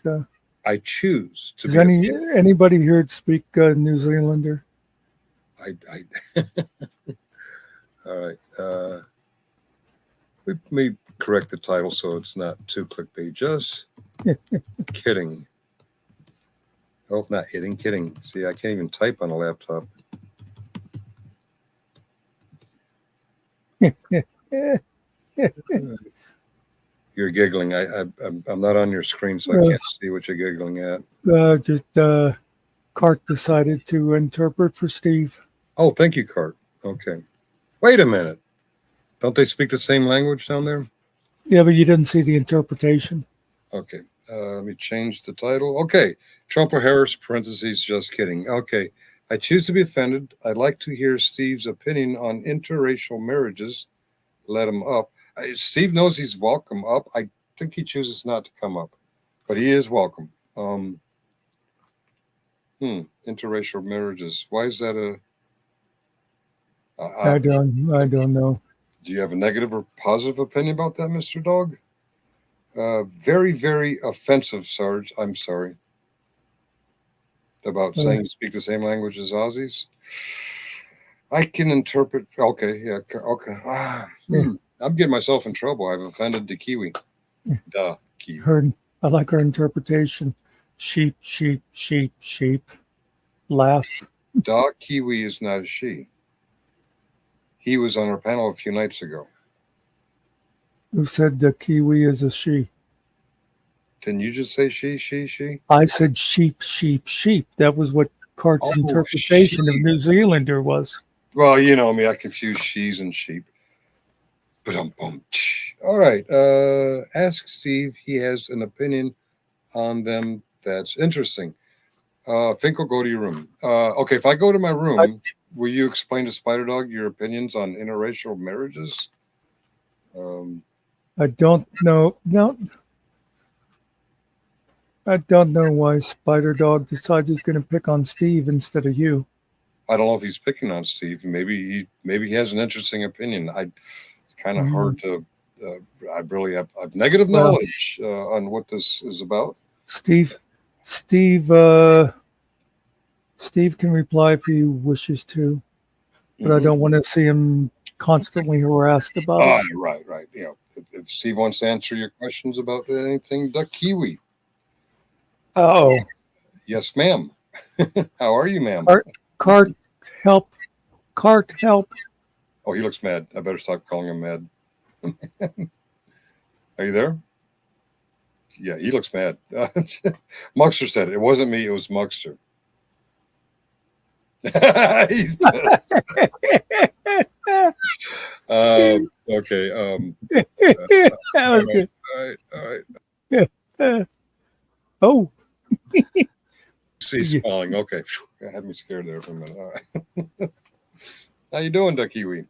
I choose to. Does anybody here speak New Zealander? I all right. We may correct the title so it's not too clickbait. Just kidding. Oh, not kidding. See, I can't even type on a laptop. You're giggling. I'm not on your screen, so I can't see what you're giggling at. Cart decided to interpret for Steve. Oh, thank you, Cart. Okay. Wait a minute. Don't they speak the same language down there? Yeah, but you didn't see the interpretation. Okay. Let me change the title. Okay. Trump or Harris, parentheses, just kidding. Okay. I choose to be offended. I'd like to hear Steve's opinion on interracial marriages. Let him up. Steve knows he's welcome up. I think he chooses not to come up, but he is welcome. Interracial marriages. Why is that I don't know. Do you have a negative or positive opinion about that, Mr. Dog? Very, very offensive, Sarge. I'm sorry. About saying you speak the same language as Aussies. I can interpret. Okay, yeah, okay. I'm getting myself in trouble. I've offended the Kiwi. Duh, Kiwi. I like her interpretation. Sheep, sheep, sheep, sheep. Laugh. Duh, Kiwi is not a she. He was on our panel a few nights ago. Who said the kiwi is a she? Didn't you just say she? I said sheep, sheep, sheep. That was what Cart's Oh, interpretation of sheep. New Zealander was. Well, you know me. I confuse she's and sheep. All right. Ask Steve. He has an opinion on them that's interesting. Fink will go to your room. Okay, if I go to my room, will you explain to Spider Dog your opinions on interracial marriages? I don't know. No, I don't know why Spider Dog decides he's going to pick on Steve instead of you. I don't know if he's picking on Steve. Maybe he has an interesting opinion. It's kind of hard to. I really have negative knowledge on what this is about. Steve can reply if he wishes to, but I don't want to see him constantly harassed about it. Right. You know, if Steve wants to answer your questions about anything, the Kiwi. Oh, yes, ma'am. How are you, ma'am? Cart, help. Oh, he looks mad. I better stop calling him mad. Are you there? Yeah, he looks mad. Muckster said it. It wasn't me. It was Muckster. He's okay. That was good. All right. Oh. See, smiling. Okay. That had me scared there for a minute. All right. How you doing, Duckiwi?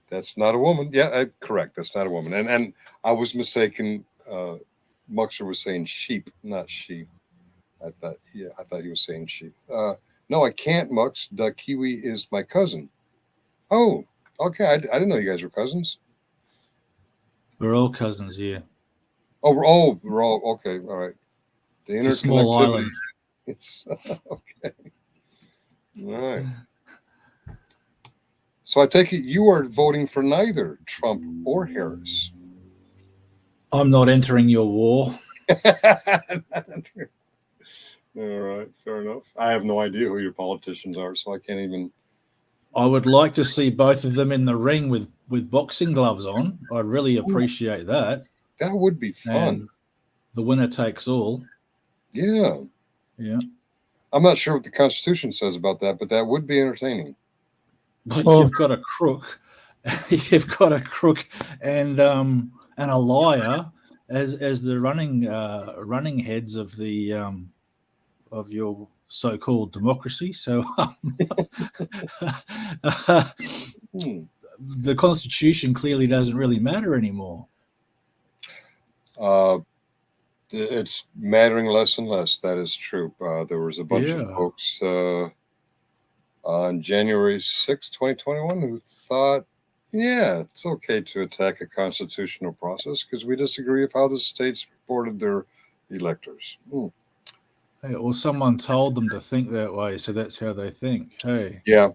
That's not a woman. Yeah, correct. That's not a woman. And I was mistaken. Muckster was saying sheep, not she. I thought he was saying sheep. No, I can't, Mux. The Kiwi is my cousin. Oh, okay. I didn't know you guys were cousins. We're all cousins here. Oh, we're all okay. All right. The It's a small island. It's okay. All right. So I take it you are voting for neither Trump or Harris. I'm not entering your war. All right, fair enough. I have no idea who your politicians are, so I can't even. I would like to see both of them in the ring with boxing gloves on. I'd really appreciate that. That would be fun. And the winner takes all. Yeah. I'm not sure what the Constitution says about that, but that would be entertaining. But you've got a crook. You've got a crook and a liar as the running heads of the of your so-called democracy. So the Constitution clearly doesn't really matter anymore. It's mattering less and less. That is true. There was a bunch of folks on January 6, 2021 who thought, yeah, it's okay to attack a constitutional process because we disagree with how the states reported their electors. Hey, or someone told them to think that way, so that's how they think. Hey. Yeah.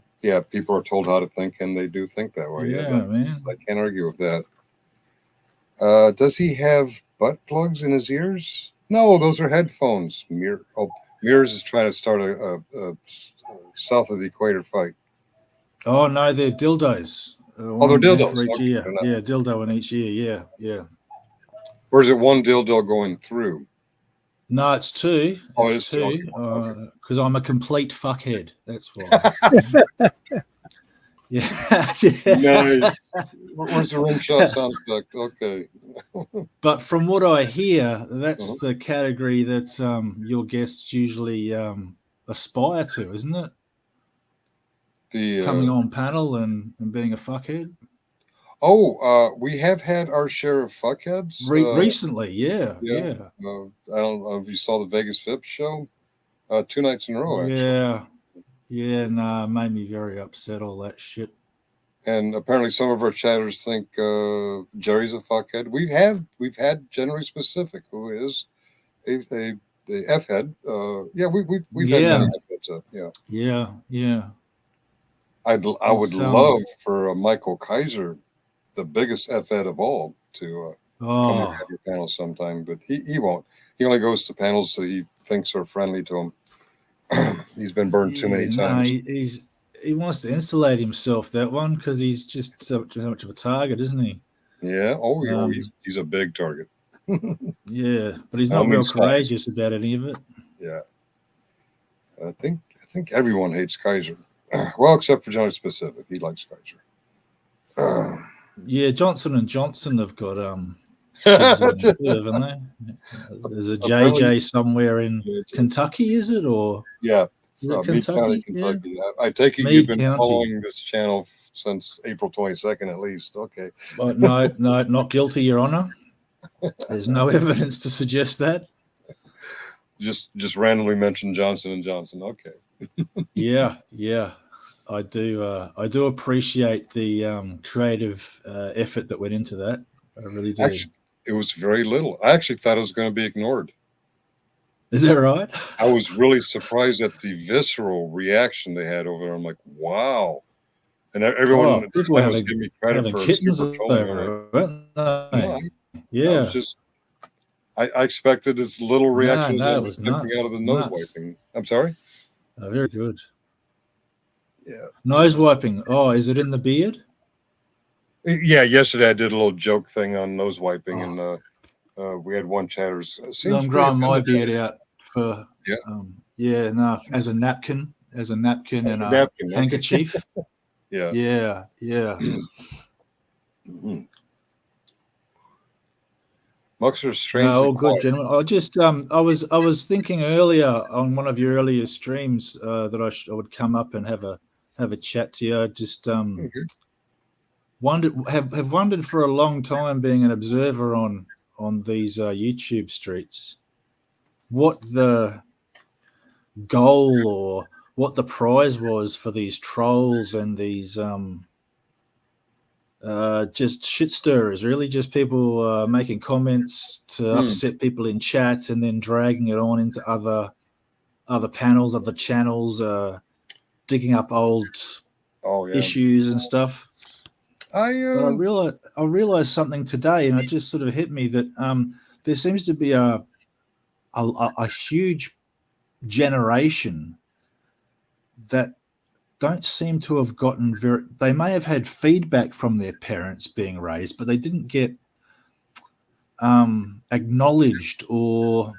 People are told how to think, and they do think that way. Yeah, man. I can't argue with that. Does he have butt plugs in his ears? No, those are headphones. Mears is trying to start a south of the equator fight. Oh no, they're dildos. They're dildos for each ear. Yeah, dildo in each ear. Yeah. Or is it one dildo going through? No, it's two. It's two. Because I'm a complete fuckhead. That's why. Yeah. Nice. Where's the rim shot sound effect? Okay. But from what I hear, that's the category that your guests usually aspire to, isn't it? Coming on panel and being a fuckhead. We have had our share of fuckheads recently. Yeah. I don't know if you saw the Vegas Vips show 2 nights in a row. Actually. Yeah. Made me very upset. All that shit. And apparently, some of our chatters think Jerry's a fuckhead. We've had January Specific, who is a the F head. Yeah, we've had Yeah, many F heads up. Yeah, yeah. I would It's love for Michael Kaiser, the biggest F head of all, to come look oh at your panels sometime, but he won't. He only goes to panels that he thinks are friendly to him. He's been burned too many yeah, no, times. he wants to insulate himself, that one, because he's just so much of a target, isn't he? Yeah. Oh, Um, he's a big target. yeah, but he's not Only real size. courageous about any of it. Yeah. I think everyone hates Kaiser. Well, except for Johnny Specific. He likes Kaiser. Yeah, Johnson and Johnson have got digs on him too, haven't they? There's a JJ somewhere in Kentucky, is it, or Yeah, is it Meade County, Kentucky? Yeah, Kentucky. I take it you've Meade been County. following this channel since April 22nd at least. Okay. But no, not guilty, Your Honor. There's no evidence to suggest that. Just randomly mention Johnson and Johnson. Okay. Yeah. I do appreciate the creative effort that went into that. I really do. Actually, it was very little. I actually thought it was going to be ignored. Is that right? I was really surprised at the visceral reaction they had over there. I'm like, wow. And everyone People was giving me credit having for kittens super trolling. over it, weren't they? No, Yeah. I was just, I expected as little reaction as I it was was expecting nuts. out of the nose Nuts. wiping. I'm sorry? Very good. Yeah. Nose wiping. Oh, is it in the beard? Yeah, yesterday I did a little joke thing on nose wiping, and we had one chatter. I'm growing my beard out for yeah, as a napkin and a napkin, handkerchief. Yeah. Mm-hmm. Muckster's strangely all good, quiet. gentlemen. I just I was thinking earlier on one of your earlier streams that I would come up and have a chat to you. I just have wondered for a long time, being an observer on these YouTube streets, what the goal or what the prize was for these trolls and these just shit stirrers, really, just people making comments to upset people in chat and then dragging it on into other panels, other channels, digging up old issues and stuff. But I realized something today, and it just sort of hit me that there seems to be a huge generation that don't seem to have gotten they may have had feedback from their parents being raised, but they didn't get acknowledged, or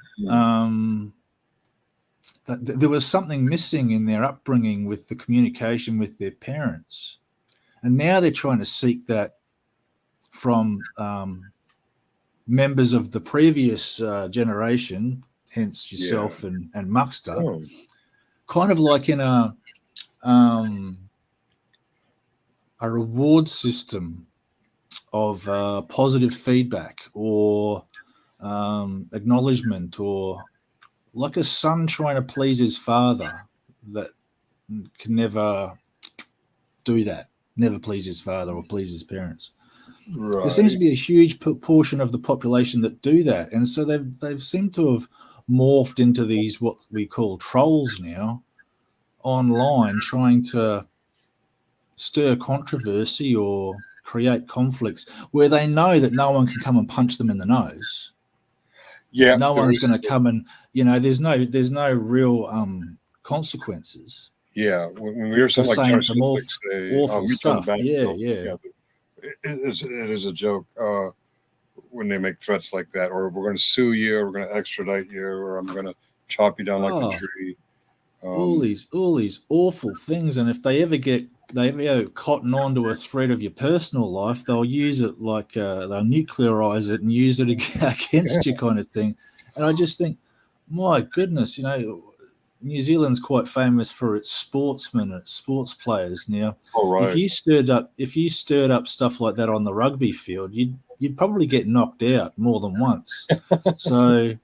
there was something missing in their upbringing with the communication with their parents. And now they're trying to seek that from members of the previous generation, hence yourself and Muckster, kind of like in a reward system of positive feedback or acknowledgement, or like a son trying to please his father that can never do that, never please his father or please his parents. Right. There seems to be a huge portion of the population that do that, and so they've seemed to have morphed into these what we call trolls now online, trying to stir controversy or create conflicts where they know that no one can come and punch them in the nose. Yeah, no one's going to come and there's no real consequences. Yeah, when we hear something like some awful stuff. Yeah. It is a joke when they make threats like that, or we're going to sue you, or we're going to extradite you, or I'm going to chop you down like a tree. All these awful things, and if they ever cotton on to a thread of your personal life, they'll use it like they'll nuclearize it and use it against you, kind of thing. And I just think, my goodness, New Zealand's quite famous for its sportsmen and its sports players. Now, if you stirred up stuff like that on the rugby field, you'd probably get knocked out more than once. So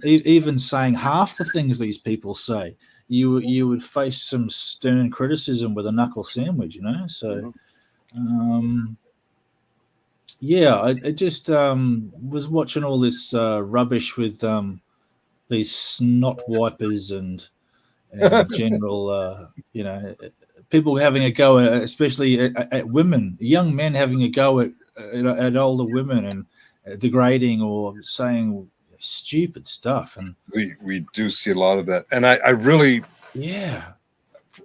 even saying half the things these people say, you would face some stern criticism with a knuckle sandwich. So I just was watching all this rubbish with these snot wipers and general, people having a go, especially at women, young men having a go at older women and degrading or saying stupid stuff. And we do see a lot of that, and I really, yeah,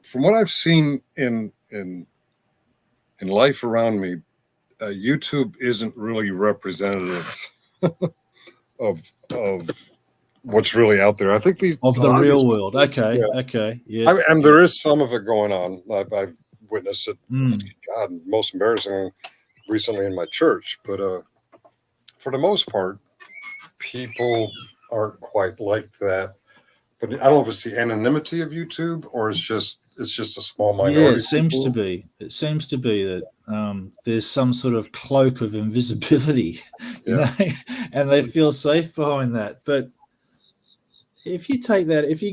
from what I've seen in life around me, YouTube isn't really representative of what's really out there. I think of the real world. Okay, yeah. And there is some of it going on. I've witnessed it. Mm. God, most embarrassing recently in my church, but for the most part, people aren't quite like that. But I don't know if it's the anonymity of YouTube or it's just a small minority. Yeah, it seems to be. It seems to be that there's some sort of cloak of invisibility, you know, and they feel safe behind that. But if you take that, if you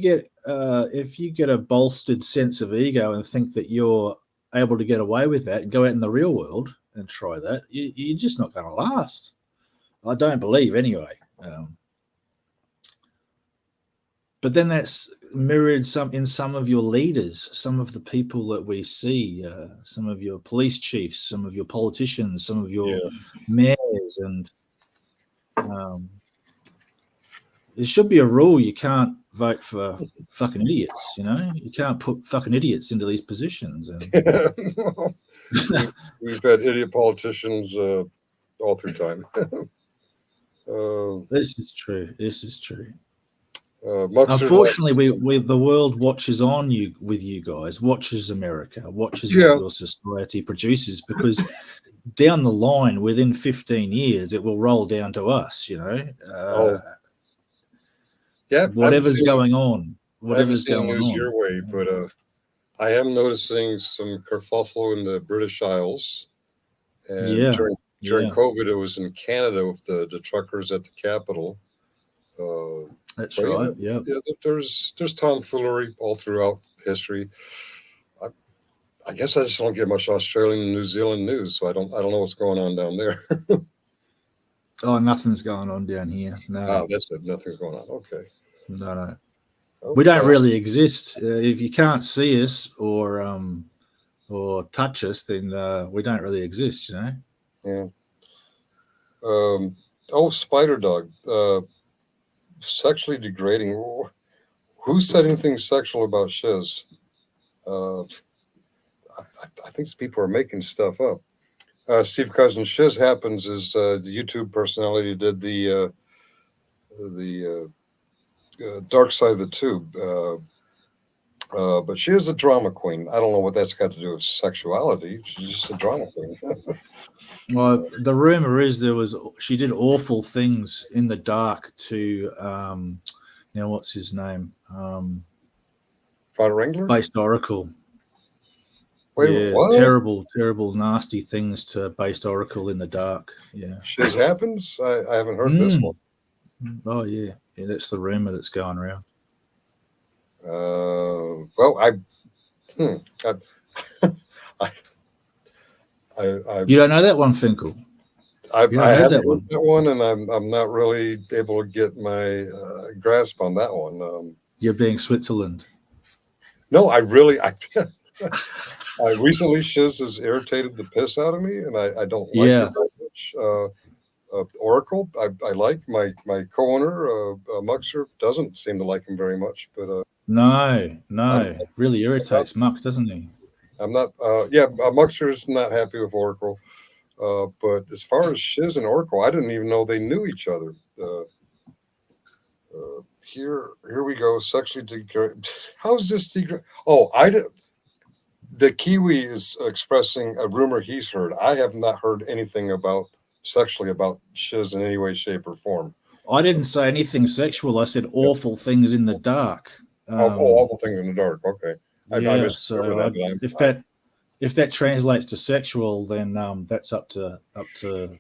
get a bolstered sense of ego and think that you're able to get away with that and go out in the real world and try that, you're just not going to last. I don't believe anyway. But then that's mirrored in some of your leaders, some of the people that we see, some of your police chiefs, some of your politicians, some of your mayors, and there should be a rule: you can't vote for fucking idiots. You know, you can't put fucking idiots into these positions. And we've had idiot politicians all through time. This is true. This is true. Muckster, unfortunately, the world watches on you with you guys, watches America, watches what your society produces, because down the line, within 15 years, it will roll down to us, you know. Whatever's going on, whatever's going on. Your way, but I am noticing some kerfuffle in the British Isles, and during COVID, it was in Canada with the truckers at the Capitol. That's right. Yeah. There's tomfoolery all throughout history. I guess I just don't get much Australian and New Zealand news, so I don't know what's going on down there. Oh, nothing's going on down here. No. Oh, that's it. Nothing's going on. Okay. No. Okay. We don't really exist. If you can't see us or touch us, then we don't really exist. You know. Yeah. Spider Dog. Sexually degrading. Who said anything sexual about shiz? I think people are making stuff up. Steve Cousins, shiz happens is the YouTube personality did the dark side of the tube. But she is a drama queen. I don't know what that's got to do with sexuality. She's just a drama queen. Well, the rumor is she did awful things in the dark to what's his name? Father Wrangler? Based Oracle. Wait, what? Terrible, nasty things to Based Oracle in the dark. Yeah. Shiz happens? I haven't heard this one. Oh yeah. Yeah, that's the rumor that's going around. You don't know that one, Finkel? I haven't heard that one, and I'm not really able to get my grasp on that one. You're being Switzerland. No, I recently shiz has irritated the piss out of me, and I don't like it very much. Oracle, I like my co-owner, Muckster, doesn't seem to like him very much, but no, really irritates Muck, doesn't he? I'm not. Muckster is not happy with Oracle, but as far as shiz and Oracle, I didn't even know they knew each other. Here we go. Sexually degrade. How's this degrade? Oh, the Kiwi is expressing a rumor he's heard. I have not heard anything sexually about shiz in any way, shape, or form. I didn't say anything sexual. I said awful things in the dark. Awful things in the dark. Okay. If that translates to sexual, then that's up to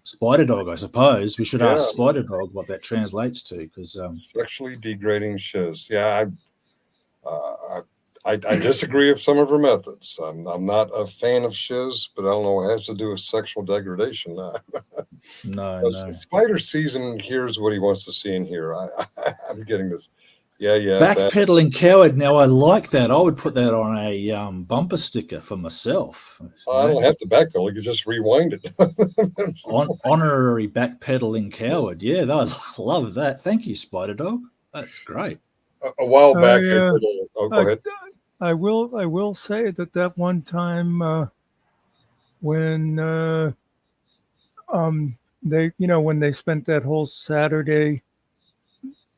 Spider Dog, I suppose. We should ask Spider Dog what that translates to, because sexually degrading shiz. Yeah, I disagree with some of her methods. I'm not a fan of shiz, but I don't know what it has to do with sexual degradation. No. Spider sees and hears what he wants to see and hear. I'm getting this. Yeah. Bad. Backpedaling coward. Now I like that. I would put that on a bumper sticker for myself. I don't have to backpedal. You can just rewind it. Honorary backpedaling coward. Yeah, I love that. Thank you, Spider Dog. That's great. A while back, yeah. go ahead. I will say that one time when they when they spent that whole Saturday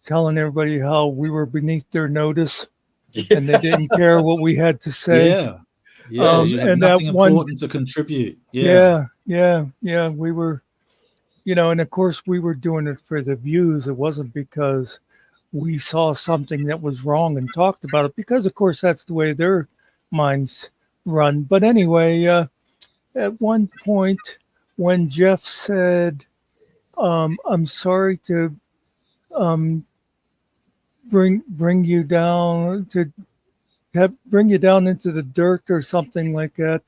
telling everybody how we were beneath their notice and they didn't care what we had to say. Yeah. You had and nothing that one important to contribute. Yeah. We were, and of course we were doing it for the views. It wasn't because we saw something that was wrong and talked about it, because of course that's the way their minds run. But anyway, at one point when Jeff said, I'm sorry to bring you down bring you down into the dirt or something like that,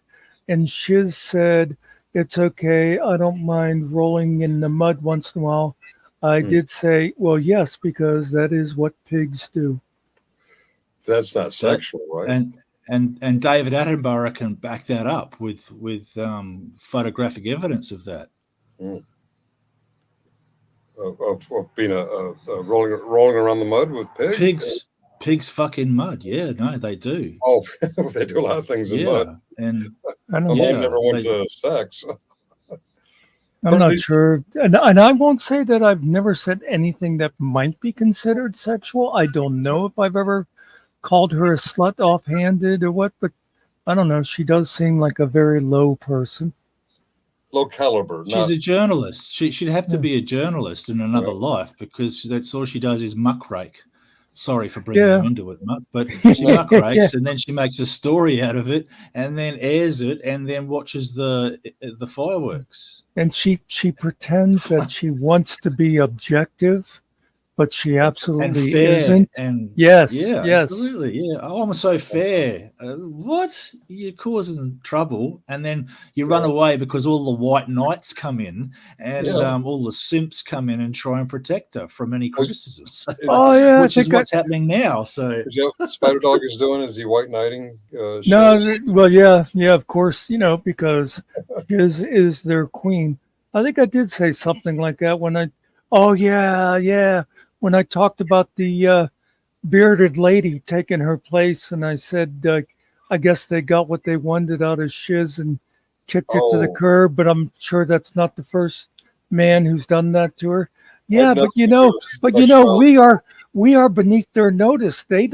and Shiz said, it's okay, I don't mind rolling in the mud once in a while. I did say, well, yes, because that is what pigs do. That's not sexual, right? And David Attenborough can back that up with photographic evidence of that. Of being rolling around the mud with pigs. Pigs fucking mud. Yeah, no, they do. Oh, they do a lot of things in mud. And I never went to sex. I'm not sure. And I won't say that I've never said anything that might be considered sexual. I don't know if I've ever called her a slut offhanded or what, but I don't know. She does seem like a very low person. Low caliber. She's a journalist. She'd have to be a journalist in another life, because that's all she does is muckrake. Sorry for bringing you into it, Muck, but she muckrakes and then she makes a story out of it and then airs it and then watches the fireworks. And she pretends that she wants to be objective, but she absolutely isn't. And yes, absolutely, yeah. Oh, I'm so fair. What? You're causing trouble, and then you run away because all the white knights come in and all the simps come in and try and protect her from any criticism. So, which is what's happening now. So, is that what Spider Dog is doing? Is he white knighting? No, well, yeah, of course, because his is their queen. I think I did say something like that when when I talked about the bearded lady taking her place, and I said, I guess they got what they wanted out of Shiz and kicked it to the curb, but I'm sure that's not the first man who's done that to her. Yeah, but we are beneath their notice. They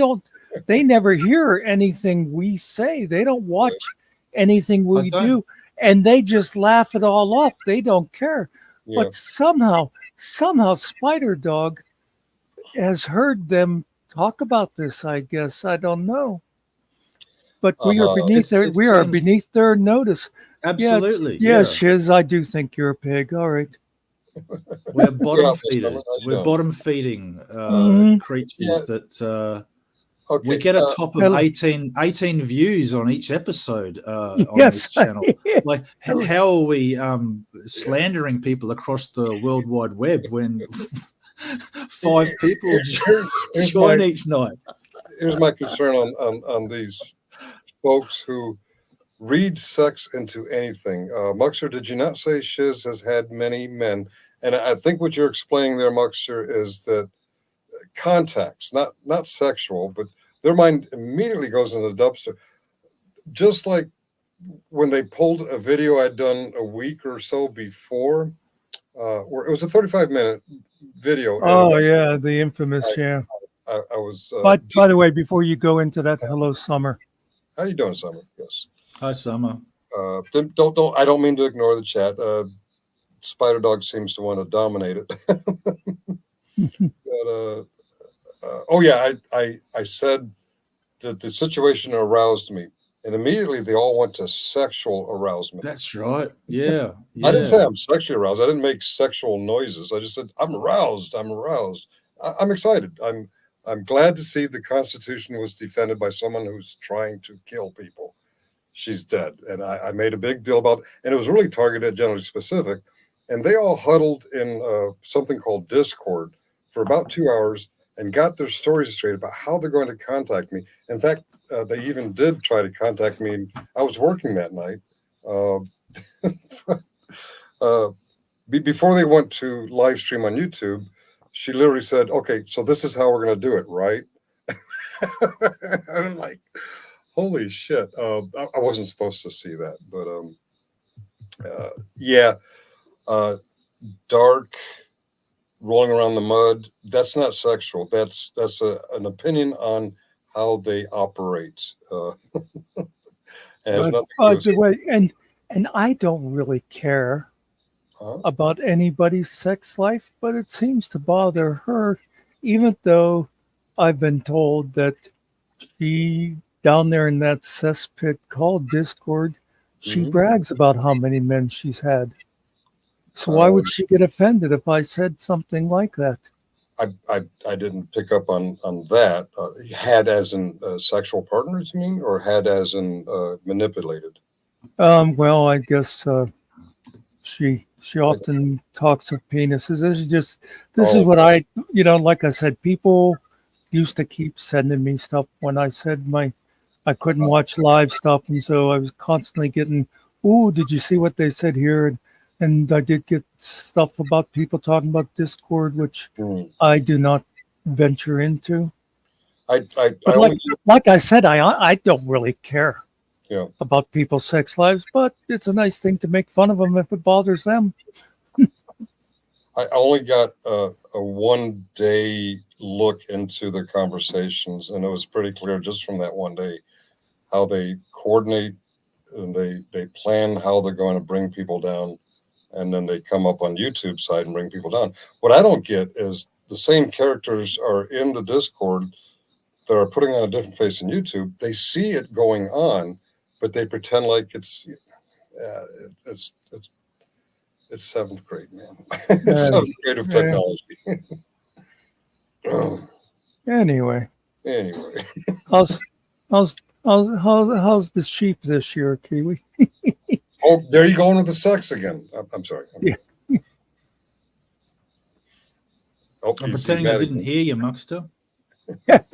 never hear anything we say. They don't watch anything we do, and they just laugh it all off. They don't care. Yeah. But somehow Spider Dog has heard them talk about this, I guess. I don't know. But we are beneath their notice. Absolutely. Yeah, Shiz, I do think you're a pig. All right. We're bottom feeders. We're bottom feeding creatures that we get a top of 18 views on each episode on this channel. Like, how are we slandering people across the World Wide Web when 5 people join each night? Here's my concern on these folks who read sex into anything. Muckster, did you not say Shiz has had many men? And I think what you're explaining there, Muckster, is that contacts, not sexual, but their mind immediately goes in the dumpster. Just like when they pulled a video I'd done a week or so before, where it was a 35-minute video. Oh, yeah, the infamous, I was. By the way, before you go into that, hello, Summer. How you doing, Summer? Yes. Hi, Summer. Don't. I don't mean to ignore the chat. Spider Dog seems to want to dominate it. But, I said that the situation aroused me, and immediately they all went to sexual arousement. That's right. Yeah. I didn't say I'm sexually aroused. I didn't make sexual noises. I just said I'm aroused. I'm excited. I'm glad to see the Constitution was defended by someone who's trying to kill people. She's dead, and I made a big deal about it, and it was really targeted, generally specific. and they all huddled in something called Discord for about 2 hours and got their stories straight about how they're going to contact me. In fact, they even did try to contact me. I was working that night. Before they went to live stream on YouTube, she literally said, "Okay, so this is how we're going to do it, right?" I'm like, "Holy shit!" I wasn't supposed to see that, but yeah, dark, rolling around the mud. That's not sexual. That's an opinion on how they operate. It has nothing to do the with. way, and I don't really care Huh? about anybody's sex life, but it seems to bother her, even though I've been told that she down there in that cesspit called Discord, she Mhm. brags about how many men she's had. So why would she get offended if I said something like that? I didn't pick up on that. Had as in sexual partners, you mean, or had as in manipulated? Well, I guess she often talks of penises. This is Oh, what like I said, people used to keep sending me stuff when I said I couldn't watch live stuff, and so I was constantly getting, "Ooh, did you see what they said here?" And I did get stuff about people talking about Discord, which hmm. I do not venture into. I But only like I said, I don't really care yeah. about people's sex lives, but it's a nice thing to make fun of them if it bothers them. I only got a 1 day look into their conversations, and it was pretty clear just from that 1 day how they coordinate and they plan how they're going to bring people down, and then they come up on YouTube side and bring people down. What I don't get is the same characters are in the Discord that are putting on a different face in YouTube. They see it going on, but they pretend like it's it's seventh grade, man. It's Uh, seventh grade of eh, technology. anyway, Anyway, how's how's the sheep this year, Kiwi? oh, there you go into the sex again. I'm sorry. Yeah. Oh, I'm he's pretending I mad didn't again. hear you, Muckster. Here,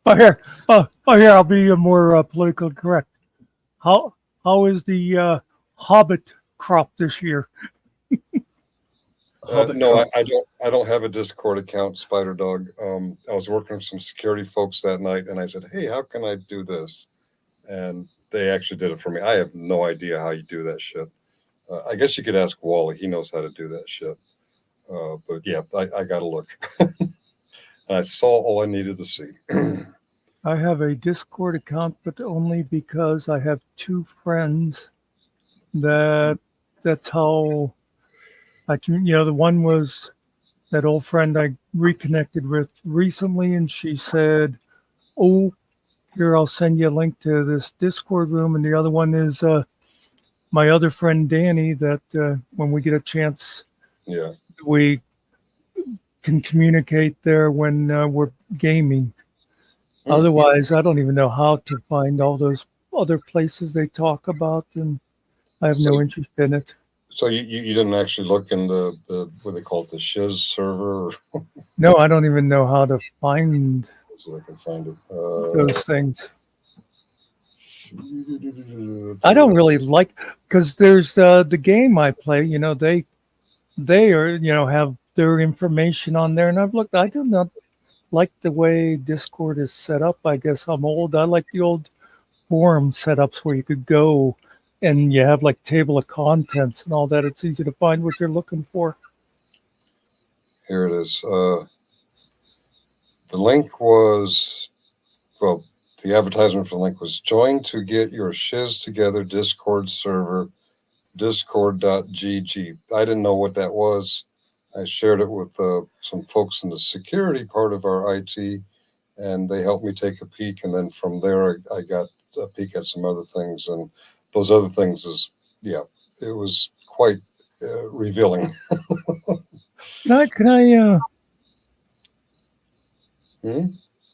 here. I'll be more politically correct. How is the Hobbit crop this year? Hobbit No, crop. I don't have a Discord account, Spider Dog. I was working with some security folks that night, and I said, "Hey, how can I do this?" And they actually did it for me. I have no idea how you do that shit. I guess you could ask Wally; he knows how to do that shit. But yeah, I got to look. And I saw all I needed to see. I have a Discord account, but only because I have two friends that that's how I can. The one was that old friend I reconnected with recently, and she said, "Oh, here, I'll send you a link to this Discord room." And the other one is my other friend Danny. That when we get a chance, Yeah. we can communicate there when we're gaming. Otherwise, I don't even know how to find all those other places they talk about, and I have So, no interest in it. so you didn't actually look in the what they call it, the Shiz server, or No, I don't even know how to find so I can find it. those things. I don't really like because there's the game I play. They are have their information on there, and I've looked. I do not like the way Discord is set up. I guess I'm old. I like the old forum setups where you could go and you have like table of contents and all that. It's easy to find what you're looking for. Here it is. The link was, well, the advertisement for the link was join to get your shiz together Discord server, discord.gg. I didn't know what that was. I shared it with some folks in the security part of our IT, and they helped me take a peek. And then from there, I got a peek at some other things. And those other things is, yeah, it was quite revealing. Can I Hmm?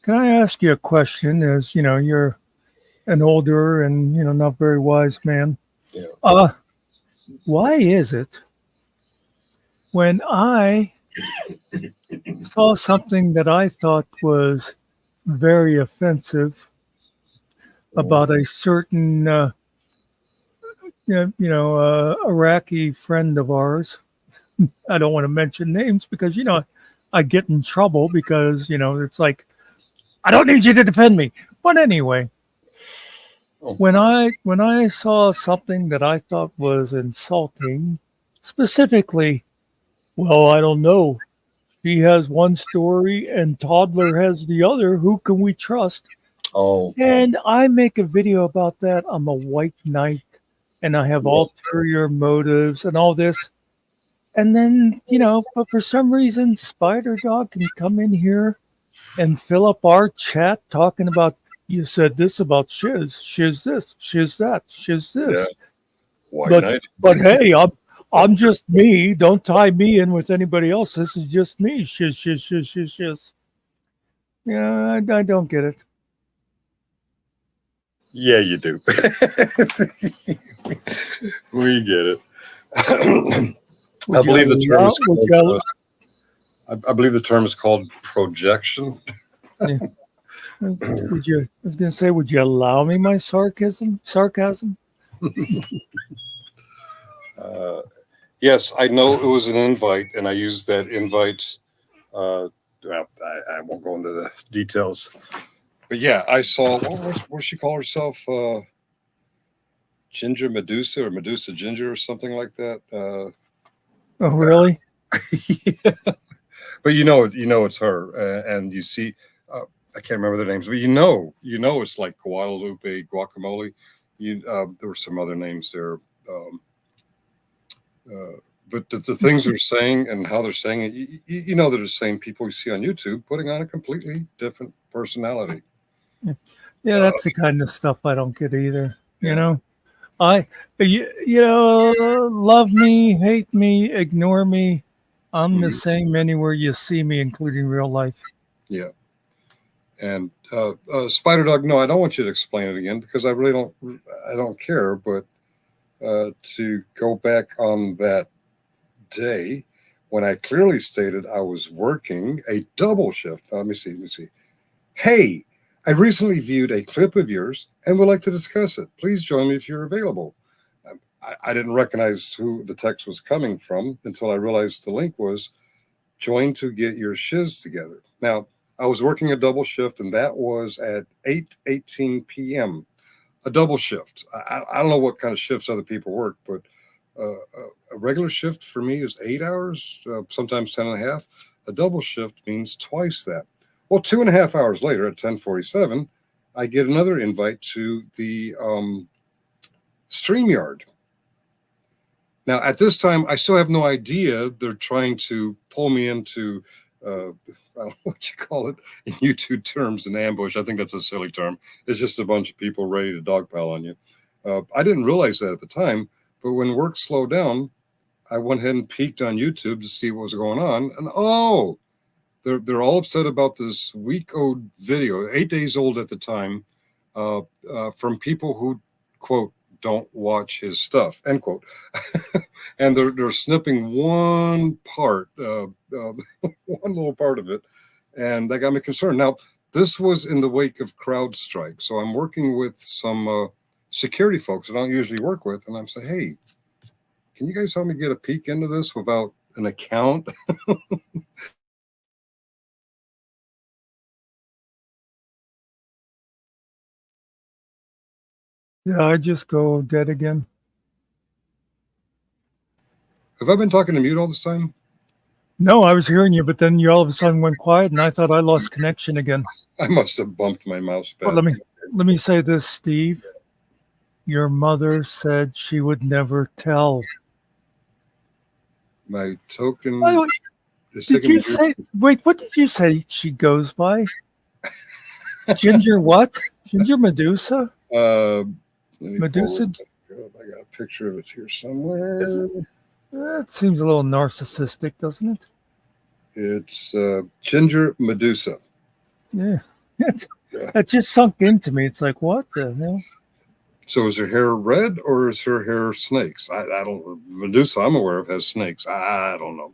can I ask you a question? As you know, you're an older and not very wise man. Yeah. Why is it when I saw something that I thought was very offensive about a certain Iraqi friend of ours? I don't want to mention names because I get in trouble because it's like I don't need you to defend me. But anyway, Oh. when I saw something that I thought was insulting, specifically, well, I don't know. He has one story and Toddler has the other. Who can we trust? Oh. And I make a video about that. I'm a white knight and I have ulterior motives and all this. And then, but for some reason, Spider Dog can come in here and fill up our chat talking about, you said this about shiz this, shiz that, shiz this. Yeah. White Knight. But hey, I'm just me. Don't tie me in with anybody else. This is just me. Shiz, shiz, shiz, shiz, shiz. Yeah, I don't get it. Yeah, you do. We get it. I believe the term is called, I believe the term is called projection. Yeah. I was going to say, would you allow me my sarcasm? Yes, I know it was an invite, and I used that invite. I won't go into the details, but yeah, I saw. What does she call herself? Ginger Medusa or Medusa Ginger or something like that. Oh, really? Yeah. But it's her, and you see. I can't remember their names, but it's like Guadalupe Guacamole. There were some other names there. But the things they're saying and how they're saying it, they're the same people you see on YouTube putting on a completely different personality. Yeah, that's the kind of stuff I don't get either. Yeah. Love me, hate me, ignore me. I'm the same anywhere you see me, including real life. Yeah. And Spider Dog, no, I don't want you to explain it again because I really don't care. But to go back on that day when I clearly stated I was working a double shift. Let me see. Hey, I recently viewed a clip of yours and would like to discuss it. Please join me if you're available. I didn't recognize who the text was coming from until I realized the link was join to get your shiz together. Now, I was working a double shift, and that was at 8:18 p.m. A double shift. I don't know what kind of shifts other people work, but a regular shift for me is 8 hours, sometimes 10 and a half. A double shift means twice that. Well, 2.5 hours later at 10:47, I get another invite to the StreamYard. Now, at this time, I still have no idea they're trying to pull me into, I don't know what you call it in YouTube terms, an ambush. I think that's a silly term. It's just a bunch of people ready to dogpile on you. I didn't realize that at the time, but when work slowed down, I went ahead and peeked on YouTube to see what was going on. And they're all upset about this week-old video, 8 days old at the time, from people who, quote, don't watch his stuff, end quote. And they're snipping one part, one little part of it, and that got me concerned. Now, this was in the wake of CrowdStrike, so I'm working with some security folks that I don't usually work with, and I'm saying, hey, can you guys help me get a peek into this without an account? Yeah, I just go dead again. Have I been talking to mute all this time? No, I was hearing you, but then you all of a sudden went quiet, and I thought I lost connection again. I must have bumped my mouse pad. Well, let me say this, Steve. Your mother said she would never tell. My token. Did you say? Wait, what did you say she goes by? Ginger what? Ginger Medusa? Medusa. I got a picture of it here somewhere. That seems a little narcissistic, doesn't it? It's Ginger Medusa. Yeah. That just sunk into me. It's like, what the hell? So is her hair red or is her hair snakes? I don't. Medusa, I'm aware of, has snakes. I don't know.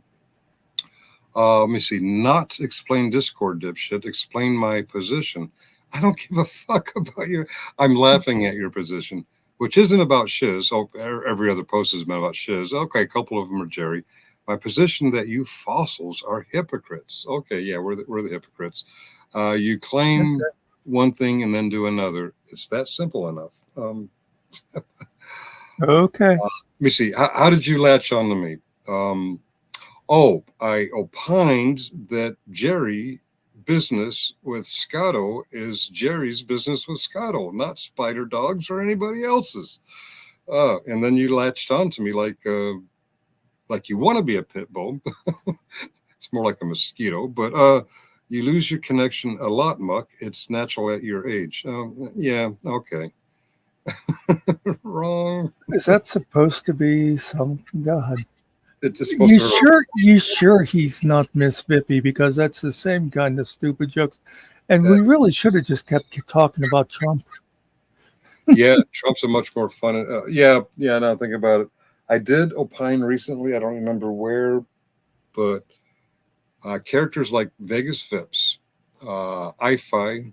Let me see. Not explain Discord, dipshit. Explain my position. I don't give a fuck about your. I'm laughing at your position, which isn't about shiz. Oh, every other post has been about shiz. Okay, a couple of them are Jerry. My position that you fossils are hypocrites. Okay, yeah, we're the hypocrites. You claim one thing and then do another. It's that simple enough. Okay. Let me see. How did you latch on to me? I opined that Jerry business with Scotto is Jerry's business with Scotto, not Spider Dogs or anybody else's. And then you latched on to me like you want to be a pit bull. It's more like a mosquito, but you lose your connection a lot, Muck. It's natural at your age. Yeah, okay. Wrong. Is that supposed to be some God? It's supposed to. You sure he's not Miss Vippy, because that's the same kind of stupid jokes. And we really should have just kept talking about Trump. Yeah, Trump's a much more fun. Yeah. Now think about it. I did opine recently. I don't remember where, but characters like Vegas Phipps, I-Fi,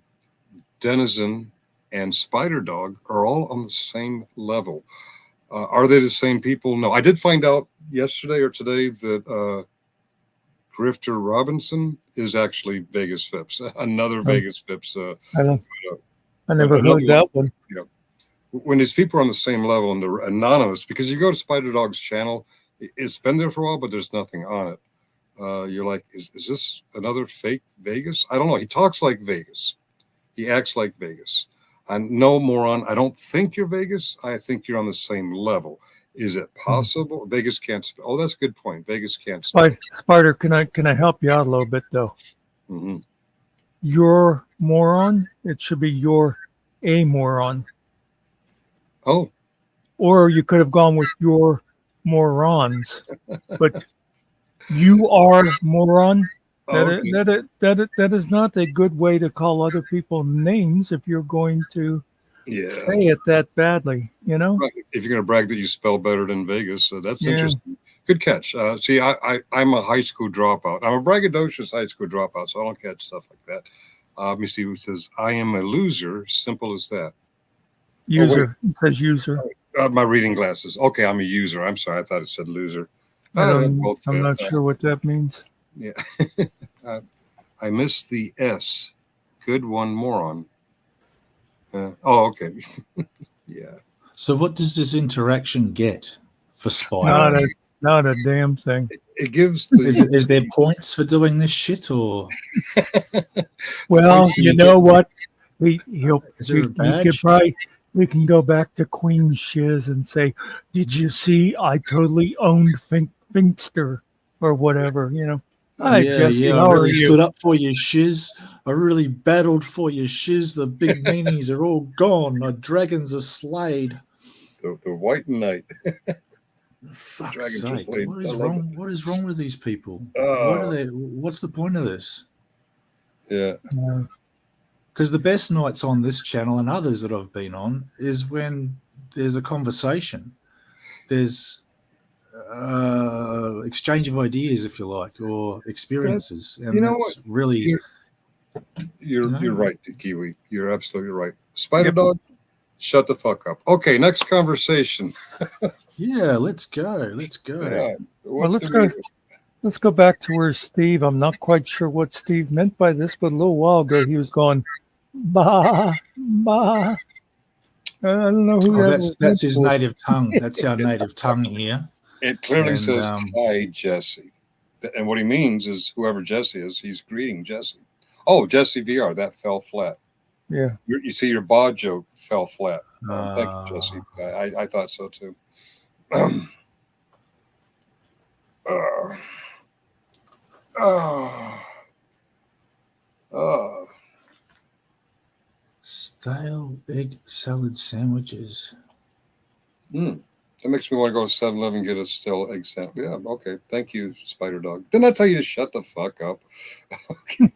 Denizen, and Spider Dog are all on the same level. Are they the same people? No. I did find out yesterday or today that Grifter Robinson is actually Vegas Phipps, another Vegas Phipps. I never heard that one. You know, when these people are on the same level and they're anonymous, because you go to Spider Dog's channel, it's been there for a while, but there's nothing on it. You're like, is this another fake Vegas? I don't know. He talks like Vegas. He acts like Vegas. I'm no moron. I don't think you're Vegas. I think you're on the same level. Is it possible? Vegas can't. Oh, that's a good point. Vegas can't. Spider, can I help you out a little bit though? Mm-hmm. Your moron. It should be your a moron. Oh. Or you could have gone with your morons, but you are moron. That is not a good way to call other people names if you're going to say it that badly, you know? Right. If you're going to brag that you spell better than Vegas, that's interesting. Good catch. See, I'm a high school dropout. I'm a braggadocious high school dropout, so I don't catch stuff like that. Let me see who says, I am a loser. Simple as that. User. It says user. My reading glasses. Okay, I'm a user. I'm sorry. I thought it said loser. I'm not sure what that means. Yeah. I missed the S. Good one, moron. Okay. Yeah. So what does this interaction get for Spider? Not a damn thing. It gives. Is there points for doing this shit, or? Well, you know what? We can go back to Queen Shiz and say, "Did you see? I totally owned Finkster or whatever." You know. Hi, Jesse. I really stood up for you, Shiz. I really battled for you, Shiz. The big meanies are all gone. My dragons are slayed. The White Knight. Fuck's sake! What is wrong? What is wrong with these people? What's the point of this? Yeah. Because the best nights on this channel and others that I've been on is when there's a conversation. There's exchange of ideas, if you like, or experiences. And you know what? Really, you're right, Kiwi. You're absolutely right. Spider Dog, shut the fuck up. Okay, next conversation. Yeah, let's go. Yeah. Well, let's go back to where Steve. I'm not quite sure what Steve meant by this, but a little while ago he was going, bah, bah. I don't know who that's his native tongue. That's our native tongue here. It clearly says, hi, Jesse. And what he means is whoever Jesse is, he's greeting Jesse. Oh, Jesse VR, that fell flat. Yeah. You see, your bod joke fell flat. Thank you, Jesse. I thought so, too. Stale egg salad sandwiches. That makes me want to go to 7-Eleven and get a stale egg sandwich. Yeah, okay. Thank you, Spider Dog. Didn't I tell you to shut the fuck up? Okay.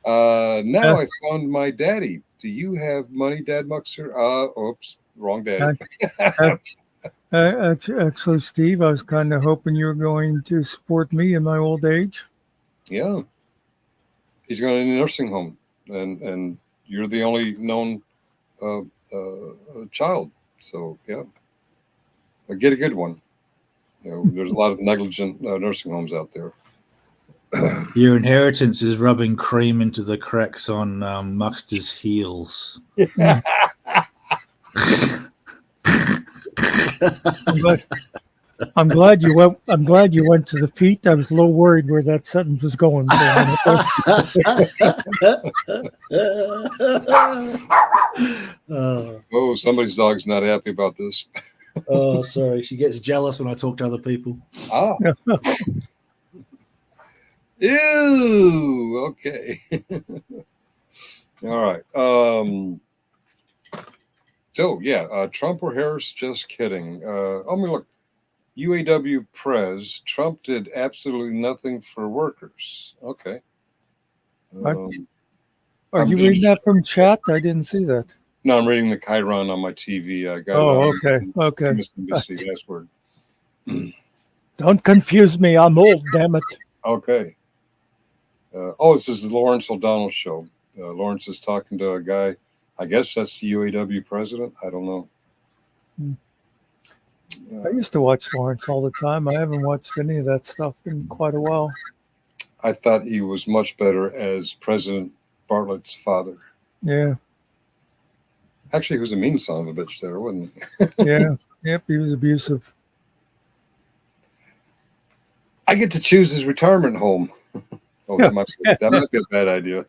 Now I found my daddy. Do you have money, Dad Muckster? Oops, wrong daddy. Actually, Steve, I was kind of hoping you were going to support me in my old age. Yeah. He's going to a nursing home, and you're the only known child. So, yeah. Get a good one. There's a lot of negligent nursing homes out there. Your inheritance is rubbing cream into the cracks on Muckster's heels. I'm glad you went. I'm glad you went to the feet. I was a little worried where that sentence was going. Oh, somebody's dog's not happy about this. Oh, sorry. She gets jealous when I talk to other people. Ah. Ew. Okay. All right. So yeah, Trump or Harris? Just kidding. Look. UAW Prez. Trump did absolutely nothing for workers. Okay. Are you reading that from chat? I didn't see that. No, I'm reading the Chiron on my TV. I got okay. MSNBC. Last word. Don't confuse me. I'm old, damn it. Okay. This is the Lawrence O'Donnell show. Lawrence is talking to a guy. I guess that's the UAW president. I don't know. I used to watch Lawrence all the time. I haven't watched any of that stuff in quite a while. I thought he was much better as President Bartlett's father. Yeah. Actually, he was a mean son of a bitch there, wasn't he? Yeah. Yep, he was abusive. I get to choose his retirement home. That might be a bad idea.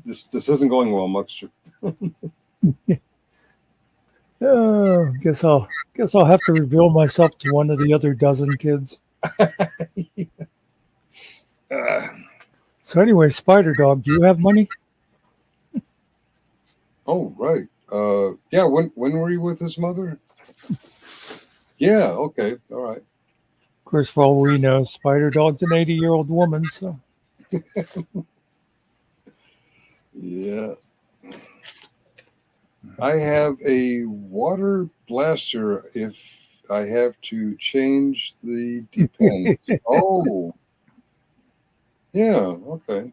This isn't going well, Muckster. Guess I'll have to reveal myself to one of the other dozen kids. So anyway, Spider Dog, do you have money? Oh, right. Yeah. When were you with his mother? Yeah. Okay. All right. Of course, for all we know, Spider Dog's an 80-year-old woman. So. Yeah. I have a water blaster if I have to change the depends. Oh. Yeah. Okay.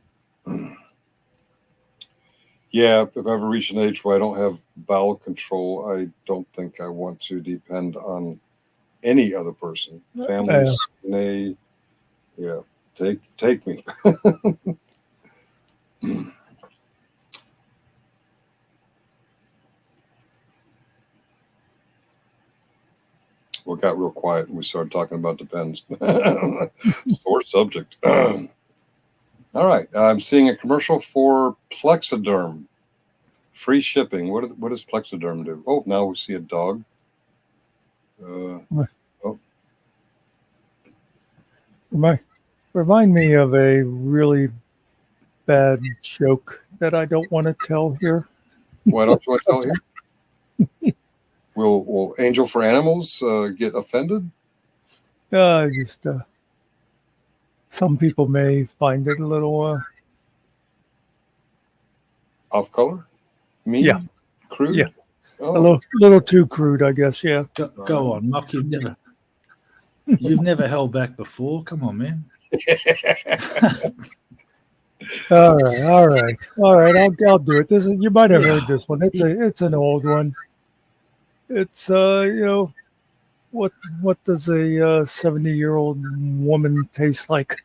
Yeah, if I've ever reached an age where I don't have bowel control, I don't think I want to depend on any other person. Families, take me. Well, it got real quiet and we started talking about depends. Sore subject. All right. I'm seeing a commercial for Plexiderm. Free shipping. What does Plexiderm do? Oh, now we see a dog. Remind me of a really bad joke that I don't want to tell here. Why don't you want to tell here? Will Angel for Animals get offended? Some people may find it a little off color. Mean? Yeah. Crude? Yeah. Oh. A little too crude, I guess, yeah. Go on, Muck. You've never held back before. Come on, man. All right. I'll do it. You might have heard this one. It's an old one. It's what does a 70-year-old woman taste like?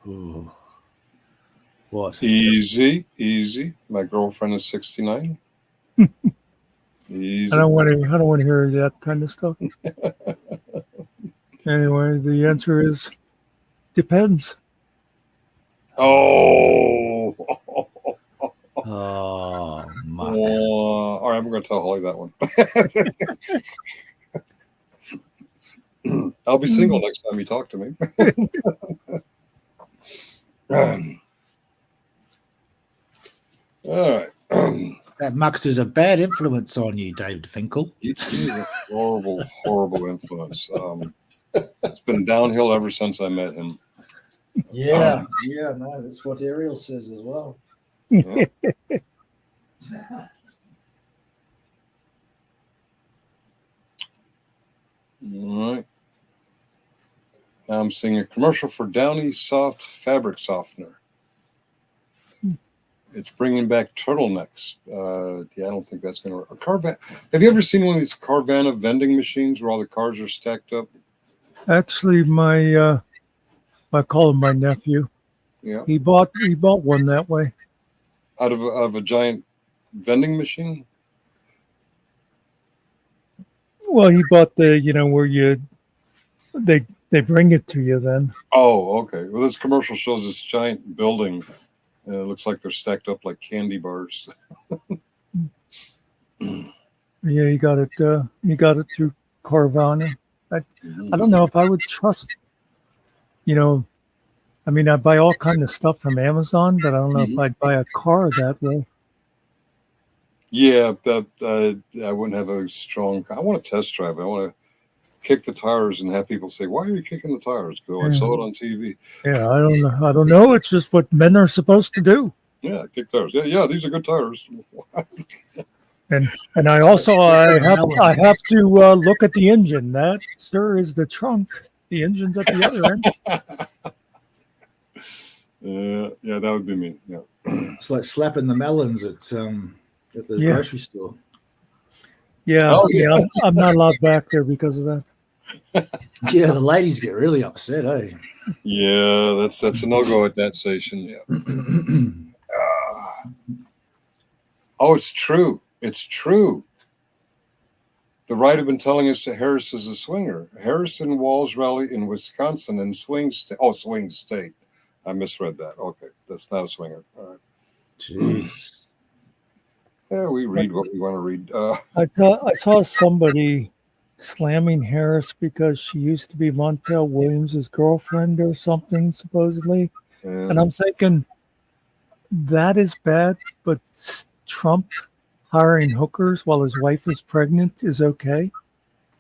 Ooh. What? Easy. My girlfriend is 69. Easy. I don't want to hear that kind of stuff. Anyway, the answer is depends. Oh. Oh, my. All right, I'm going to tell Holly that one. I'll be single next time you talk to me. All right. That Muckster's a bad influence on you, David Finkel. He's a horrible influence. It's been downhill ever since I met him. Yeah, no, that's what Ariel says as well. Yeah. All right. Now I'm seeing a commercial for Downy Soft Fabric Softener. It's bringing back turtlenecks. Yeah, I don't think that's going to work. A Carvana. Have you ever seen one of these Carvana vending machines where all the cars are stacked up? Actually, I call him my nephew. Yeah, He bought one that way. out of a giant vending machine. Well, he bought the where they bring it to you then. Oh, okay. Well, this commercial shows this giant building. And it looks like they're stacked up like candy bars. Yeah, you got it. You got it through Carvana. I don't know if I would trust. I mean, I buy all kind of stuff from Amazon, but I don't know if I'd buy a car that way. Yeah, that I wouldn't have a strong. I want to test drive it. I want to kick the tires and have people say, "Why are you kicking the tires?" Go, I saw it on TV. Yeah, I don't know. I don't know. It's just what men are supposed to do. Yeah, kick tires. Yeah, these are good tires. And I also I have to look at the engine. That, sir, is the trunk. The engine's at the other end. Yeah, that would be me. Yeah. It's like slapping the melons at the grocery store. Yeah, Oh, yeah. I'm not allowed back there because of that. Yeah, the ladies get really upset, eh? Yeah, that's a no-go at that station. Yeah. Oh, it's true. It's true. The right have been telling us that Harris is a swinger. Harrison Walls rally in Wisconsin and Swing State. Oh, Swing State. I misread that. Okay, that's not a swinger. All right. Jeez. Yeah, we read what we want to read. I saw somebody slamming Harris because she used to be Montel Williams' girlfriend or something, supposedly. And I'm thinking, that is bad, but Trump hiring hookers while his wife is pregnant is okay.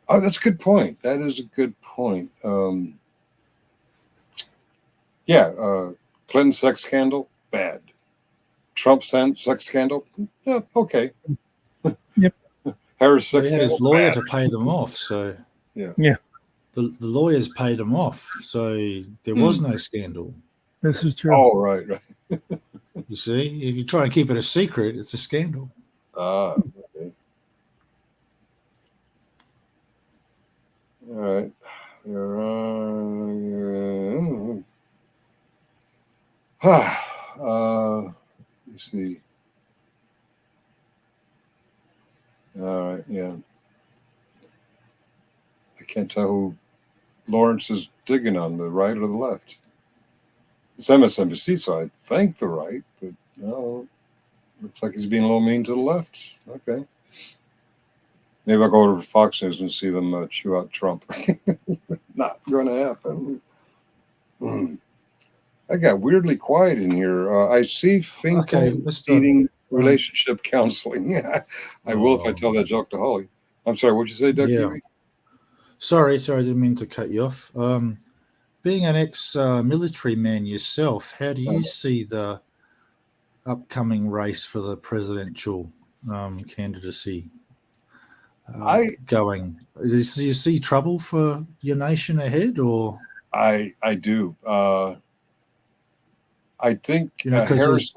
Oh, that's a good point. That is a good point. Clinton sex scandal, bad. Trump sex scandal, yeah, okay. Yep. Harris sex He had scandal, his lawyer bad. to pay them off, so Yeah. The lawyers paid them off, so there was no scandal. This is true. Oh, right. You see, if you try and keep it a secret, it's a scandal. Okay. All right. Let's see. All right, yeah. I can't tell who Lawrence is digging on, the right or the left. It's MSNBC, so I think the right, but no, looks like he's being a little mean to the left. Okay. Maybe I'll go over to Fox News and see them chew out Trump. Not going to happen. I got weirdly quiet in here. I see Finkel needing relationship counseling. I will if I tell that joke to Holly. I'm sorry, what'd you say, Doug? Yeah. Sorry, I didn't mean to cut you off. Being an ex-military man yourself, how do you see the upcoming race for the presidential candidacy going? Do you see trouble for your nation ahead, or? I do. I think because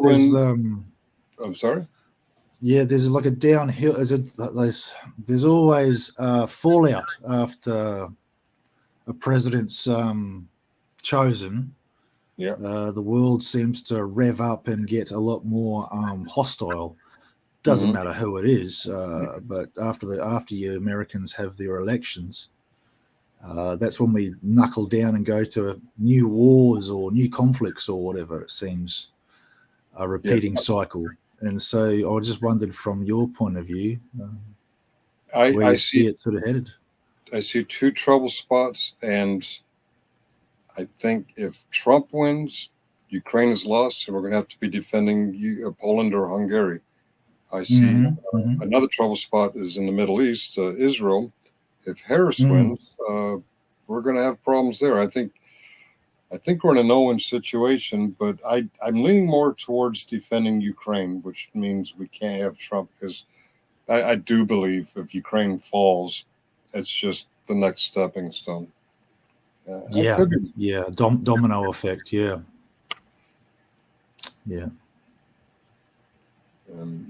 I'm sorry. Yeah, there's like a downhill. There's always fallout after a president's chosen. Yeah. The world seems to rev up and get a lot more hostile. Doesn't matter who it is, but after you Americans have their elections, that's when we knuckle down and go to new wars or new conflicts or whatever. It seems a repeating cycle. And so I just wondered, from your point of view, where you see it sort of headed. I see two trouble spots, and I think if Trump wins, Ukraine is lost, and we're going to have to be defending Poland or Hungary. I see another trouble spot is in the Middle East, Israel. If Harris wins, we're going to have problems there. I think I think we're in a no-win situation, but I'm leaning more towards defending Ukraine, which means we can't have Trump, because I do believe if Ukraine falls, it's just the next stepping stone. Yeah, domino effect. Yeah.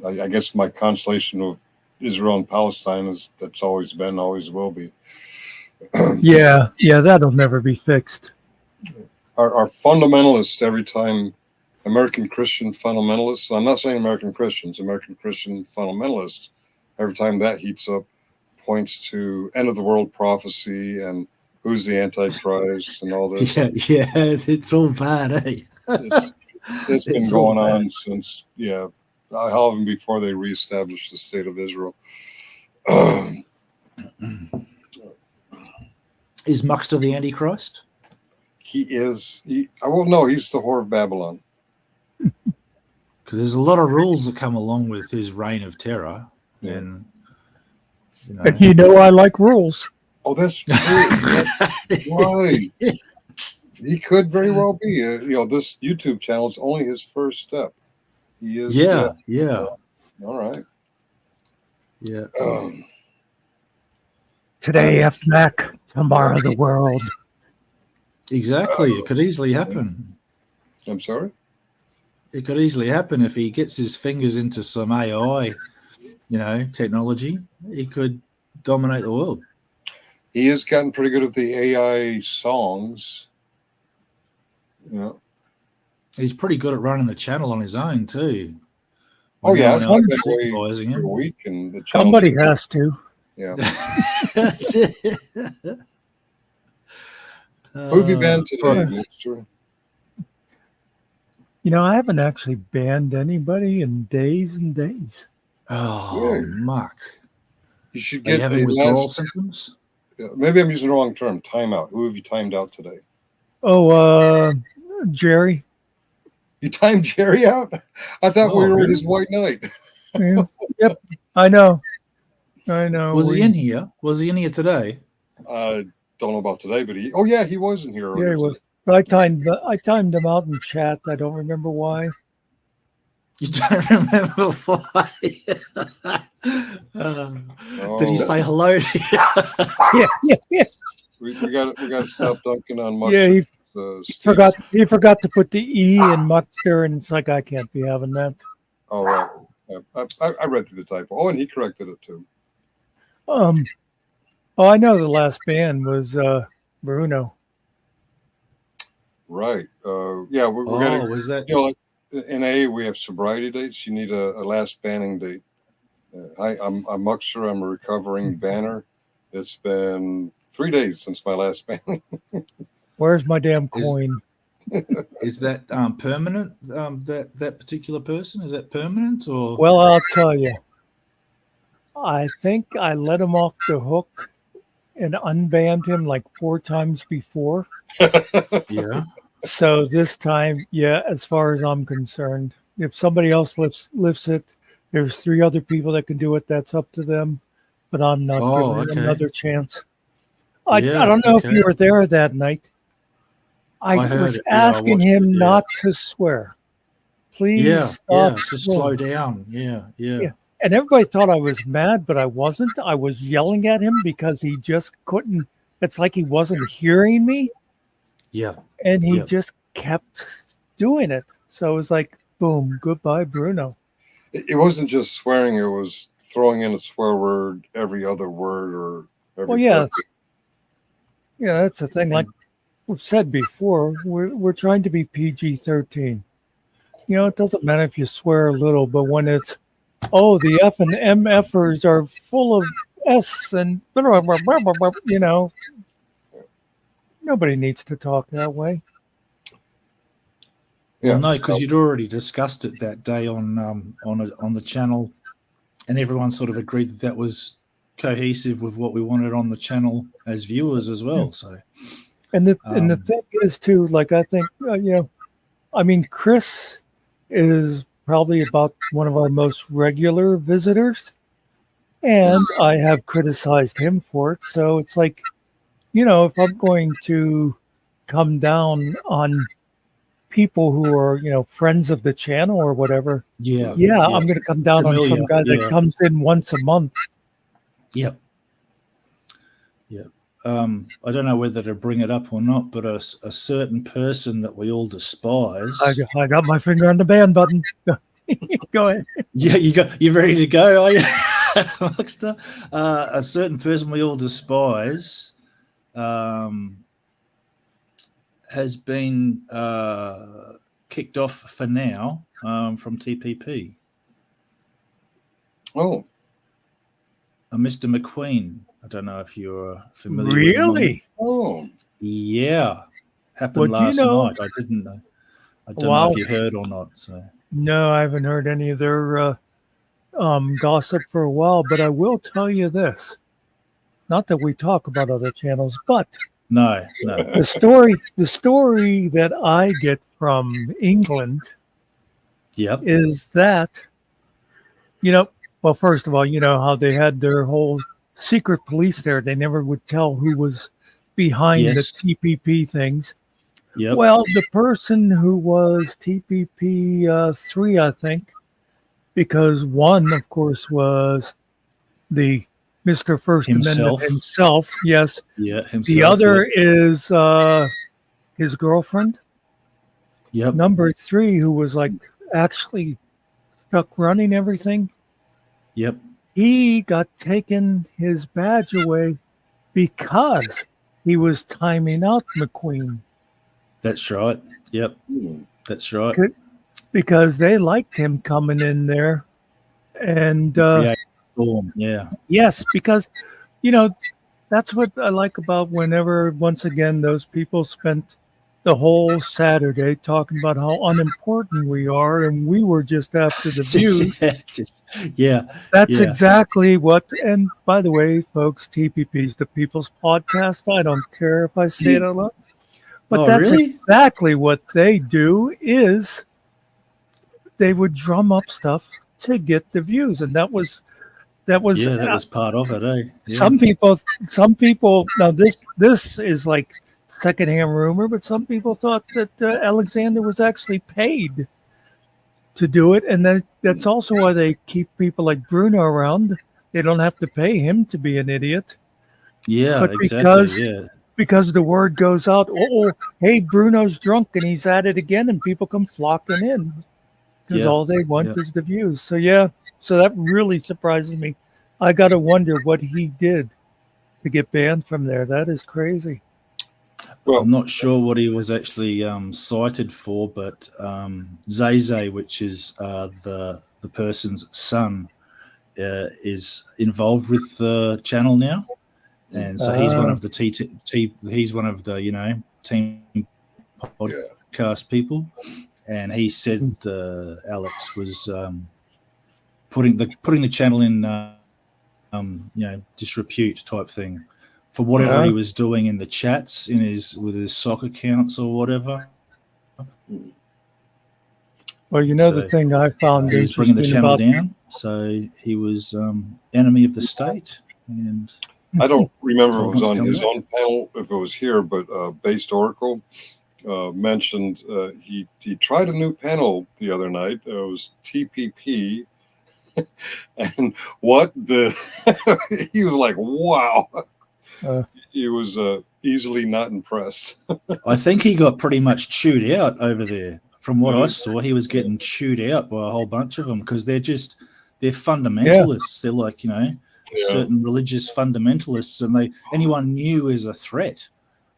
I guess my consolation with Israel and Palestine is that's always been, always will be. Yeah, that'll never be fixed. Our fundamentalists, every time American Christian fundamentalists, I'm not saying American Christians, American Christian fundamentalists, every time that heats up, points to end of the world prophecy and who's the Antichrist and all this. Yeah, it's all bad, eh? It's been going on since, how even before they reestablished the state of Israel. Is Muckster the Antichrist? He is. I won't know. He's the whore of Babylon. Because there's a lot of rules that come along with his reign of terror, and And I like rules. Oh, that's true. That's right. He could very well be. This YouTube channel is only his first step. He is. Yeah. All right. Yeah. Today, FNAC, tomorrow, the world. Exactly. It could easily happen. I'm sorry? It could easily happen if he gets his fingers into some AI, technology. He could dominate the world. He has gotten pretty good at the AI songs. Yeah. He's pretty good at running the channel on his own too. Oh yeah, no one that's else way a week, and the somebody has to. Yeah. That's it. Who have you banned today, Muckster? I haven't actually banned anybody in days and days. Oh, Muck. You should Are you get having withdrawal symptoms? Maybe I'm using the wrong term. Timeout. Who have you timed out today? Oh, Jerry. You timed Jerry out? I thought we were really? in his white knight. Yeah. Yep. I know. Was he in here? Was he in here today? I don't know about today, but he was in here. Yeah, he was. But I timed him out in chat. I don't remember why. You don't remember why? Did he say hello to you? Yeah. We got to stop dunking on Muckster. Yeah, he forgot to put the E in Muckster, and it's like I can't be having that. Oh, right. I read through the typo. Oh, and he corrected it too. I know the last ban was Bruno. Right. We're getting. Was that? Like in AA, we have sobriety dates. You need a last banning date. I'm Muckster. I'm a recovering banner. It's been 3 days since my last banning. Where's my damn coin? Is that permanent? That particular person, is that permanent or? Well, I'll tell you. I think I let him off the hook and unbanned him like 4 times before. Yeah. So this time, as far as I'm concerned, if somebody else lifts it, there's 3 other people that can do it. That's up to them. But I'm not giving him another chance. I don't know if you were there that night. I was asking him not to swear. Please stop. Just slow down. Yeah. And everybody thought I was mad, but I wasn't. I was yelling at him because he just couldn't. It's like he wasn't hearing me. Yeah. And he just kept doing it. So it was like, boom, goodbye, Bruno. It wasn't just swearing. It was throwing in a swear word every other word or every. Well, yeah, that's the thing. Like we've said before, we're trying to be PG-13. It doesn't matter if you swear a little, but when it's, the F and MFers are full of S and blah, blah, blah, blah, blah, nobody needs to talk that way. Yeah. Well, no, because you'd already discussed it that day on the channel, and everyone sort of agreed that was cohesive with what we wanted on the channel as viewers as well. So, and the thing is too, like I think Chris is probably about one of our most regular visitors, and I have criticized him for it. So it's like, if I'm going to come down on people who are, friends of the channel or whatever. Yeah. Yeah, I'm going to come down on some Familiar, guy that yeah. comes in once a month. Yep. Yep. I don't know whether to bring it up or not, but a certain person that we all despise. I got my finger on the ban button. Go ahead. Yeah, you're ready to go, are you, Muckster? A certain person we all despise has been kicked off for now from TPP. Oh, Mr. McQueen. I don't know if you're familiar with him. Really? oh, Yeah. Happened Well, last night. I didn't know. I don't know if you heard or not. So No, I haven't heard any of their gossip for a while, but I will tell you this. Not that we talk about other channels, but no. the story that I get from England Yep. is that, well, first of all, you know how they had their whole secret police there. They never would tell who was behind Yes. the TPP things. Yep. Well, the person who was TPP 3, I think, because one, of course, was the Mr. First Amendment himself. Yes. Yeah. Himself. The other is his girlfriend. Yep. Number 3, who was like actually stuck running everything. Yep. He got taken his badge away because he was timing out McQueen. That's right. Yep. That's right. Because they liked him coming in there. And storm. Yeah. yes, because, that's what I like about whenever, once again, those people spent the whole Saturday talking about how unimportant we are, and we were just after the views. That's exactly what, and by the way, folks, TPP's the People's Podcast. I don't care if I say it out loud. But that's really? exactly what they do is they would drum up stuff to get the views. And that was that was part of it, eh? Yeah. Some people now this is like secondhand rumor, but some people thought that Alexander was actually paid to do it. And that's also why they keep people like Bruno around. They don't have to pay him to be an idiot. Yeah, but exactly. Because the word goes out, hey, Bruno's drunk and he's at it again, and people come flocking in because all they want is the views. So that really surprises me. I got to wonder what he did to get banned from there. That is crazy. Well, I'm not sure what he was actually cited for, but Zay, which is the person's son, is involved with the channel now. And so he's one of the he's one of the team podcast people, and he said Alex was putting the channel in disrepute type thing for whatever he was doing in the chats with his soccer accounts or whatever. Well, the thing I found he was bringing the channel down, so he was enemy of the state. And I don't remember if it was on his own panel, if it was here, but Based Oracle mentioned he tried a new panel the other night. It was TPP, and he was like, wow. He was easily not impressed. I think he got pretty much chewed out over there. From what I saw, he was getting chewed out by a whole bunch of them because they're fundamentalists. They're like, certain religious fundamentalists, and anyone new is a threat.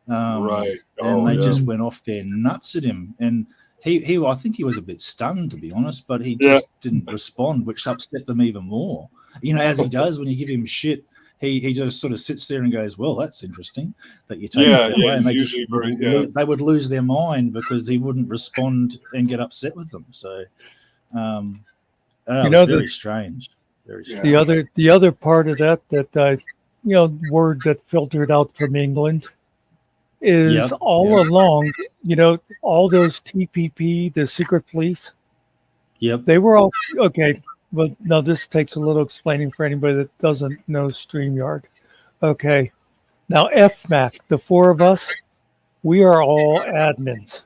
Right. And they just went off their nuts at him. And he I think he was a bit stunned, to be honest, but he just didn't respond, which upset them even more. As he does when you give him shit. He just sort of sits there and goes, well, that's interesting that you take it that way. And they would lose their mind because he wouldn't respond and get upset with them. So, it was very strange. Very strange. The other part of that word that filtered out from England is all along, all those TPP, the secret police. Yep. They were all okay. Well, now this takes a little explaining for anybody that doesn't know StreamYard. Okay. Now FMAC, the 4 of us, we are all admins.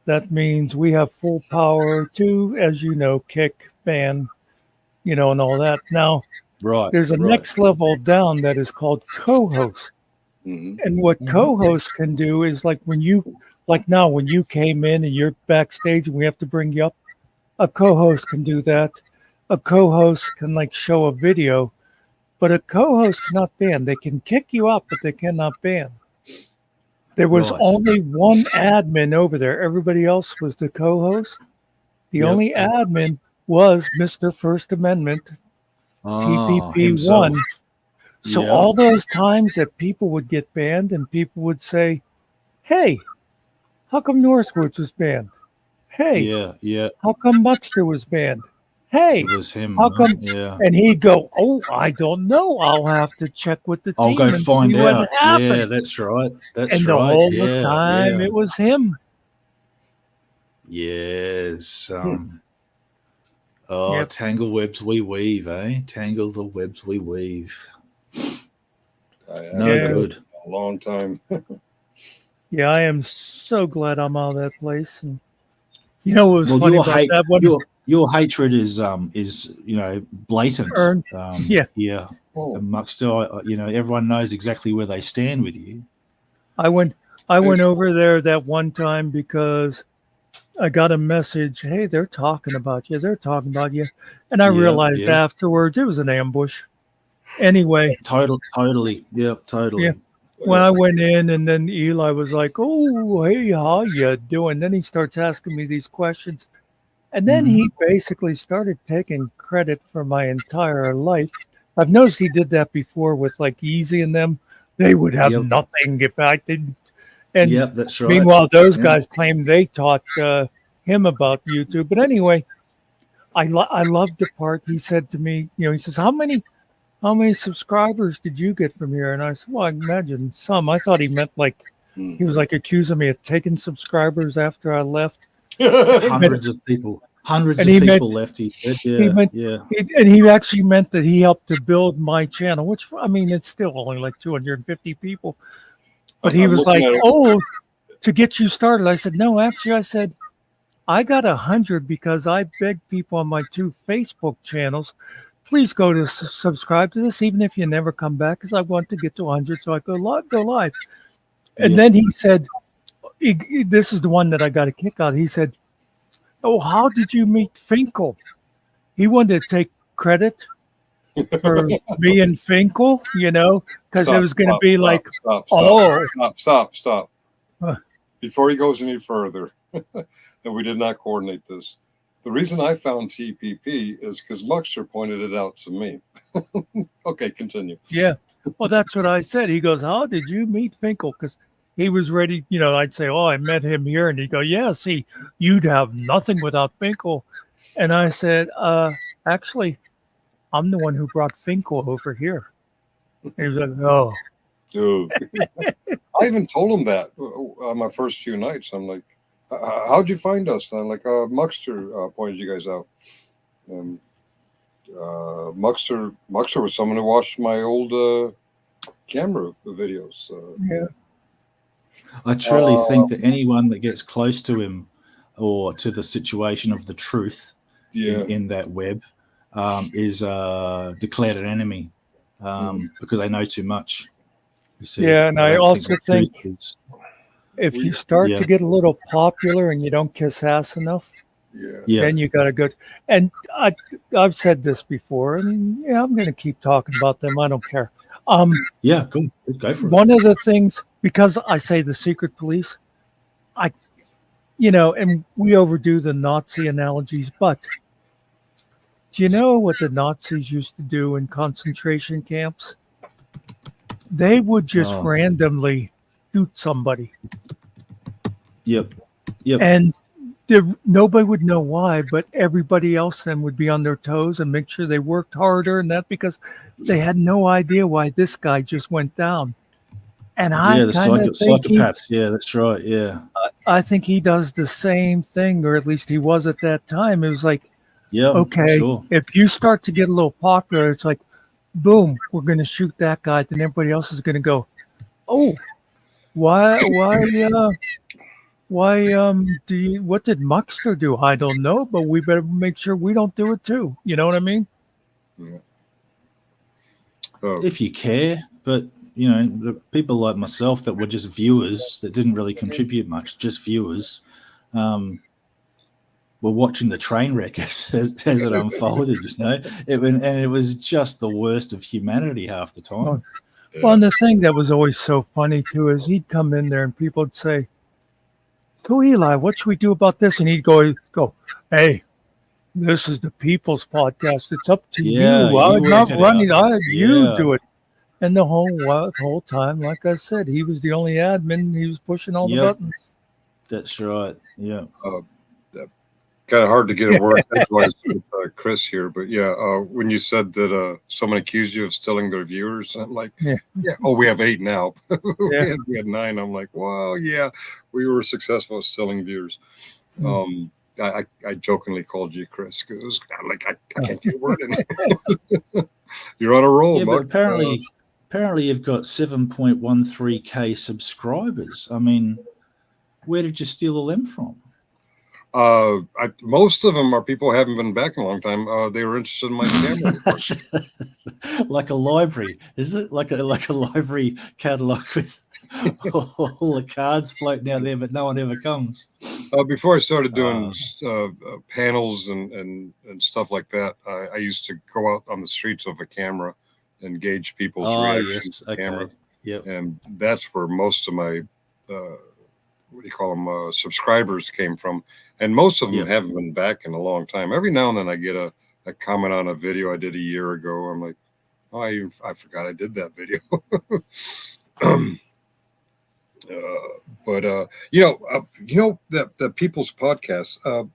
That means we have full power to, as you know, kick, ban, and all that. Now, Right. there's a Right. next level down that is called co-host. Mhm. And what Mhm. co-host can do is like now, when you came in and you're backstage and we have to bring you up, a co-host can do that. A co-host can like show a video, but a co-host cannot ban. They can kick you out, but they cannot ban. There was Right. only one admin over there. Everybody else was the co-host. The Yep. only admin was Mr. First Amendment, Ah, TPP1. himself. So Yeah. all those times that people would get banned and people would say, hey, how come Northwoods was banned? Hey, Yeah. Yeah. how come Muckster was banned? Hey, It was him. how Huh? come? Yeah. And he'd go, oh, I don't know. I'll have to check with the I'll go team and see find what out. happened. Yeah, that's right. That's And the right. whole Yeah. time Yeah. it was him. Yes. Yep. Tangle webs we weave, eh? Tangle the webs we weave. I No Yeah. good. a long time. Yeah, I am so glad I'm out of that place. And you know what was Well, funny about that one? your hatred is blatant. Earned. Yeah. Yeah. Oh, And Muckster, everyone knows exactly where they stand with you. I went over there that one time because I got a message, hey, they're talking about you. They're talking about you. And I Yeah, realized yeah. afterwards it was an ambush. Anyway, Totally. Yep, totally. Yeah. when I went in and then Eli was like, oh, hey, how you doing? Then he starts asking me these questions. And then he basically started taking credit for my entire life. I've noticed he did that before with like Easy and them. They would have Yep. nothing if I didn't. And Yep, that's right. meanwhile, those Yeah. guys claim they taught him about YouTube. But anyway, I loved the part he said to me. He says, "How many subscribers did you get from here?" And I said, "Well, I imagine some." I thought he meant like he was like accusing me of taking subscribers after I left. Hundreds of people. Hundreds And of he people meant- left, he said. he Yeah, meant- yeah. And he actually meant that he helped to build my channel, which I mean, it's still only like 250 people. But he I'm was looking like, at it. "Oh, to get you started." I said, "No, actually," I said, "I got 100 because I begged people on my 2 Facebook channels, please go to subscribe to this, even if you never come back, because I want to get to 100 so I go live." And Yeah. then he said, this is the one that I got a kick out. He said, "Oh, how did you meet Finkel?" He wanted to take credit for me and Finkel, because it was going to be like, Stop. Huh. Before he goes any further, and we did not coordinate this. The reason I found TPP is because Muckster pointed it out to me. Okay, continue. yeah. Well, that's what I said. He goes, "How did you meet Finkel?" Because he was ready, I'd say, "Oh, I met him here." And he'd go, "Yeah, see, you'd have nothing without Finkel." And I said, actually, I'm the one who brought Finkel over here." And he was like, "Oh." Dude. I even told him that my first few nights. I'm like, how'd you find us? And I'm like, Muckster pointed you guys out. Muckster was someone who watched my old camera videos. Yeah. I truly think that anyone that gets close to him or to the situation of the truth in that web is declared an enemy because they know too much. You see, Yeah, and I also think if you start Yeah. to get a little popular and you don't kiss ass enough, then you got to go. And I've said this before, and I'm going to keep talking about them. I don't care. Yeah, cool. Go for it. One of the things, because I say the secret police, and we overdo the Nazi analogies, but do you know what the Nazis used to do in concentration camps? They would just randomly shoot somebody. Yep. And nobody would know why, but everybody else then would be on their toes and make sure they worked harder and that, because they had no idea why this guy just went down. And I the kind of think psychopaths. Yeah, that's right. Yeah. I think he does the same thing, or at least he was at that time. It was like, Yeah. okay, Sure. if you start to get a little popular, it's like, boom, we're going to shoot that guy. Then everybody else is going to go, oh, Why what did Muckster do? I don't know, but we better make sure we don't do it too. You know what I mean? Yeah. If you care, but the people like myself that were just viewers that didn't really contribute much, just viewers, were watching the train wreck as it unfolded. It was just the worst of humanity half the time. Oh. Well, and the thing that was always so funny too is he'd come in there and people would say, "So Eli, what should we do about this?" And he'd go, "Hey, this is the people's podcast. It's up to Yeah, you. you I'm not work it running. out. You Yeah. do it." And the whole time, like I said, he was the only admin. He was pushing all the Yep. buttons. That's right. Yeah. Kind of hard to get a word edgewise with Chris here, but yeah, when you said that someone accused you of stealing their viewers, I'm like, Yeah. Oh, we have 8 now. Yeah. we had 9. I'm like, well, yeah, we were successful at stealing viewers. I jokingly called you Chris because I can't get a word in. You're on a roll, Yeah, Muck. but apparently you've got 7.13K subscribers. I mean, where did you steal all them from? Most of them are people who haven't been back in a long time. They were interested in my camera. Like a library, is it? Like a library catalog with all the cards floating out there, but no one ever comes. Before I started doing panels and stuff like that, I used to go out on the streets with a camera and gauge people's reactions to the camera. Yep. And that's where most of my subscribers came from. And most of them haven't been back in a long time. Every now and then I get a comment on a video I did a year ago. I'm like, oh, I forgot I did that video. But that People's Podcast,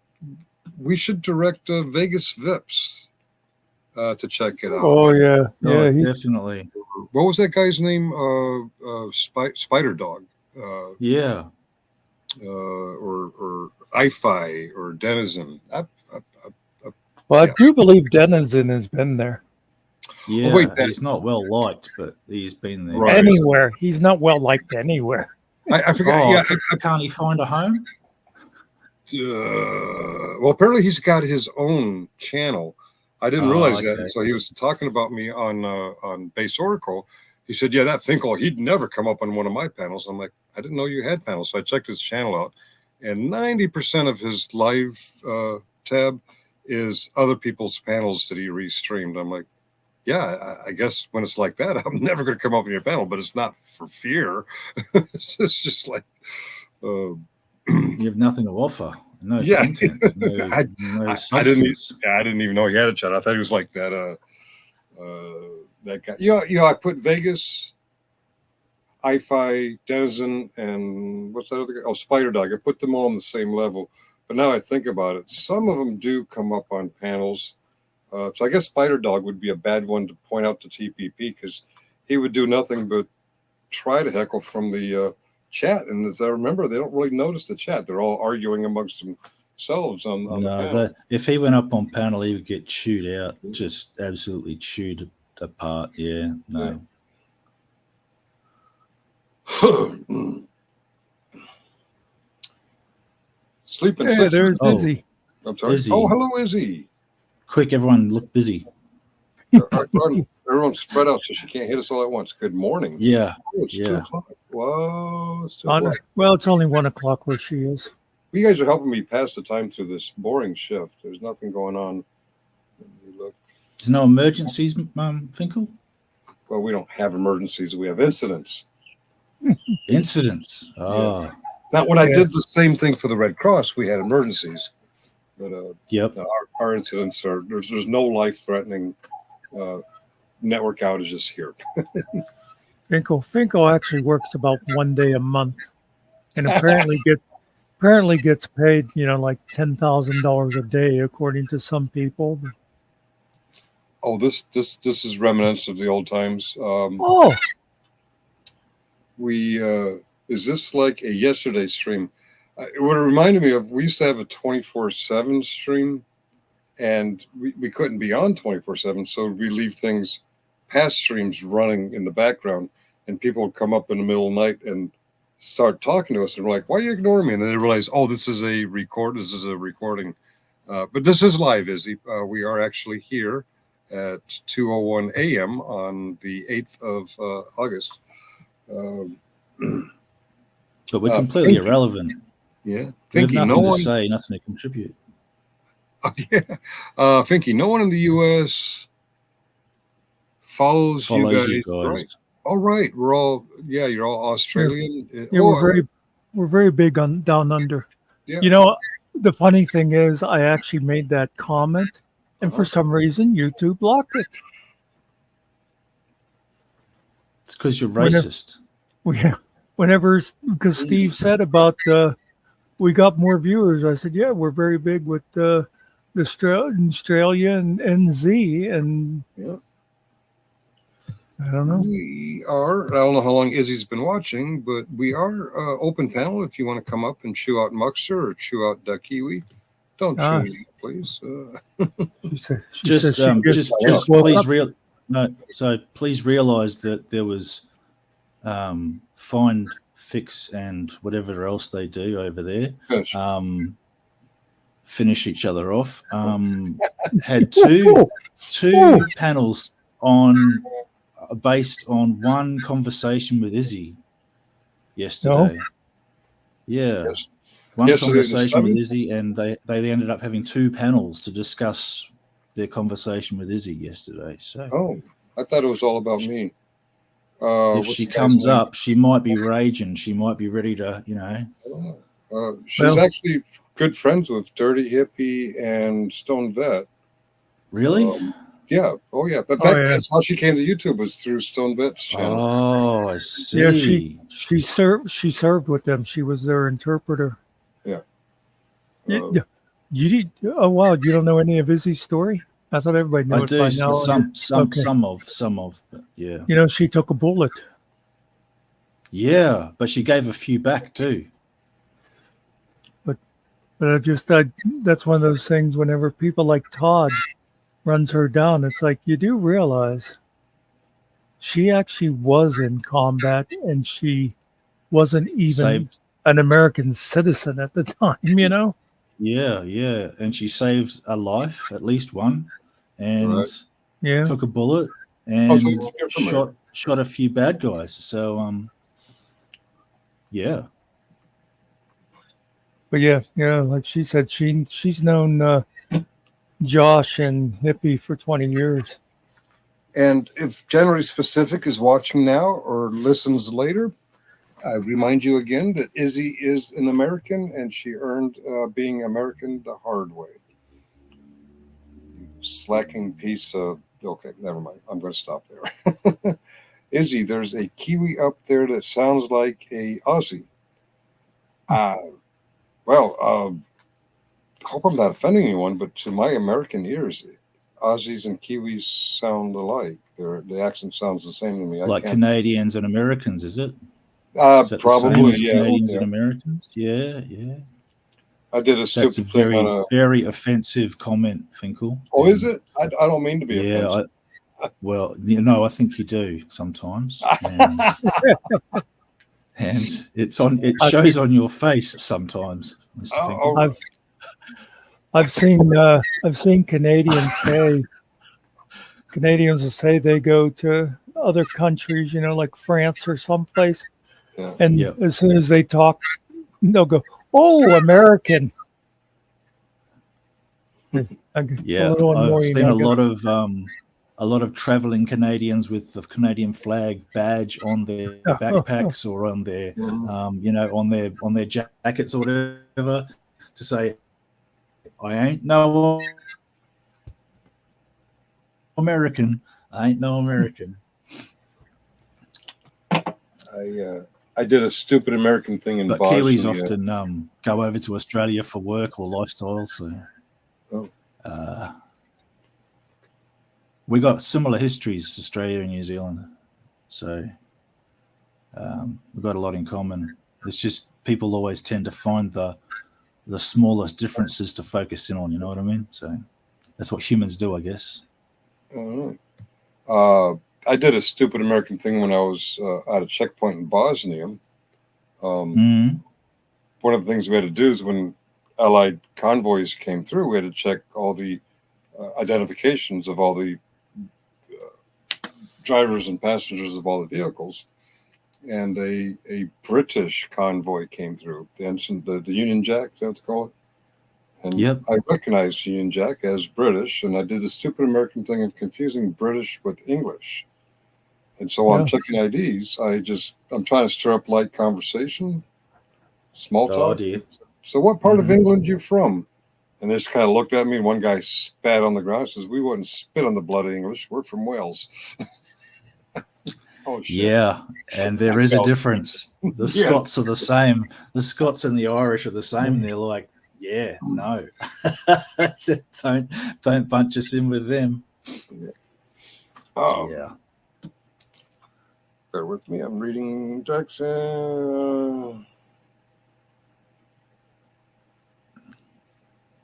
we should direct Vegas Vips to check it out. Oh yeah, yeah, definitely. What was that guy's name? Spider Dog. Yeah. Or I-Fi or Denizen. Well, I do believe Denizen has been there. Yeah, oh, wait, he's not well liked, but he's been there. Right. Anywhere. He's not well liked anywhere. I forgot. Oh, can't he find a home? Well, apparently he's got his own channel. I didn't realize that. Okay. So he was talking about me on Base Oracle. He said, yeah, that Finkel, he'd never come up on one of my panels. I'm like, I didn't know you had panels. So I checked his channel out, and 90% of his live tab is other people's panels that he restreamed. I'm like, yeah, I guess when it's like that, I'm never going to come up on your panel, but it's not for fear. It's just like... you have nothing to offer. No Yeah. content. No I didn't even know he had a channel. I thought he was like that that guy. I put Vegas, I-Fi, Denizen, and what's that other guy? Oh, Spider Dog. I put them all on the same level. But now I think about it, some of them do come up on panels. So I guess Spider Dog would be a bad one to point out to TPP because he would do nothing but try to heckle from the chat. And as I remember, they don't really notice the chat. They're all arguing amongst themselves on the panel. If he went up on panel, he would get chewed out, just absolutely chewed apart. Yeah, no. Sleeping. Hey, there's Izzy. I'm sorry. Izzy. Oh, hello, Izzy. Quick, everyone, look busy. Everyone's spread out so she can't hit us all at once. Good morning. Yeah. Oh, it's 2 o'clock. Whoa. It's 2 o'clock. Well, it's only 1 o'clock where she is. You guys are helping me pass the time through this boring shift. There's nothing going on. Look. There's no emergencies, Finkel? Well, we don't have emergencies. We have incidents. Incidents. Oh. Yeah. Now, when I did the same thing for the Red Cross, we had emergencies. But our incidents are, there's no life-threatening network outages here. Finkel actually works about 1 day a month, and apparently gets paid, like $10,000 a day, according to some people. Oh, this is reminiscent of the old times. Is this like a yesterday stream? It would have reminded me of, we used to have a 24/7 stream, and we couldn't be on 24/7, so we leave past streams running in the background, and people would come up in the middle of the night and start talking to us, and we're like, "Why are you ignoring me?" And then they realize, "Oh, this is a recording." But this is live, Izzy. We are actually here at 2:01 a.m. on the 8th of August. But we're completely irrelevant. Yeah, We have Finky, nothing to say, nothing to contribute. Yeah, Finky, no one in the U.S. follows you guys. Right. All right, we're all you're all Australian. Yeah, we're very big on down under. Yeah. You know, the funny thing is, I actually made that comment, and for some reason, YouTube blocked it. It's because you're racist. Whenever, because Steve said about we got more viewers. I said, yeah, we're very big with Australia and NZ, and I don't know. We are. I don't know how long Izzy's been watching, but we are open panel. If you want to come up and chew out Muckster or chew out Kiwi, don't chew me, please. Just please realize that there was find, fix, and whatever else they do over there. Finish each other off. Had two panels on. Based on one conversation with Izzy yesterday. No. Yeah. Yes. One conversation with Izzy, and they ended up having two panels to discuss their conversation with Izzy yesterday. So I thought it was all about me. If she comes up, she might be raging. She might be ready to, she's actually good friends with Dirty Hippie and Stone Vet. Really? Yeah. Oh, yeah. But that's how she came to YouTube, was through Stone Vet's channel. Oh, I see. Yeah, she served with them. She was their interpreter. Yeah. Oh wow! You don't know any of Izzy's story? I thought everybody knew it by now. Some of, but yeah. You know, she took a bullet. Yeah, but she gave a few back too. But that's one of those things. Whenever people like Todd runs her down, it's like, you do realize she actually was in combat, and she wasn't even an American citizen at the time, Yeah, and she saved a life, at least one, and took a bullet and shot a few bad guys. So But like she said, she's known Josh and Hippie for 20 years. And if January Specific is watching now or listens later, I remind you again that Izzy is an American, and she earned being American the hard way. Slacking piece of... Okay, never mind. I'm going to stop there. Izzy, there's a Kiwi up there that sounds like a Aussie. Hope I'm not offending anyone, but to my American ears, Aussies and Kiwis sound alike. The accent sounds the same to me. Like Canadians and Americans, is it? Probably, Canadians and Americans. Yeah. I did a stupid thing on a very offensive comment, Finkel. Oh, is it? I don't mean to be offensive. I think you do sometimes. And it shows on your face sometimes, Mr. Finkel. I've seen Canadians will say they go to other countries, like France or someplace, and as soon as they talk, they'll go, "Oh, American." I've seen a lot of traveling Canadians with the Canadian flag badge on their backpacks or on their on their jackets or whatever, to say, I ain't no American. I ain't no American. I did a stupid American thing in Bosnia. Kiwis often go over to Australia for work or lifestyle. So we got similar histories, Australia and New Zealand. So we've got a lot in common. It's just people always tend to find the smallest differences to focus in on, you know what I mean? So that's what humans do, I guess. I did a stupid American thing when I was at a checkpoint in Bosnia. Mm. One of the things we had to do is when Allied convoys came through, we had to check all the identifications of all the drivers and passengers of all the vehicles. And a British convoy came through, the ensign, the Union Jack, is that what they call it? And Yep. I recognized Union Jack as British, and I did the stupid American thing of confusing British with English. And so while I'm checking IDs, I'm trying to stir up light conversation, small talk. Oh dear. So what part of England you from? And they just kind of looked at me, and one guy spat on the ground and says, "We wouldn't spit on the blood of English. We're from Wales." Oh, shit. Yeah, and there is a difference. The Scots are the same. The Scots and the Irish are the same. And they're like, yeah, no, don't bunch us in with them. Yeah. Bear with me. I'm reading Jackson.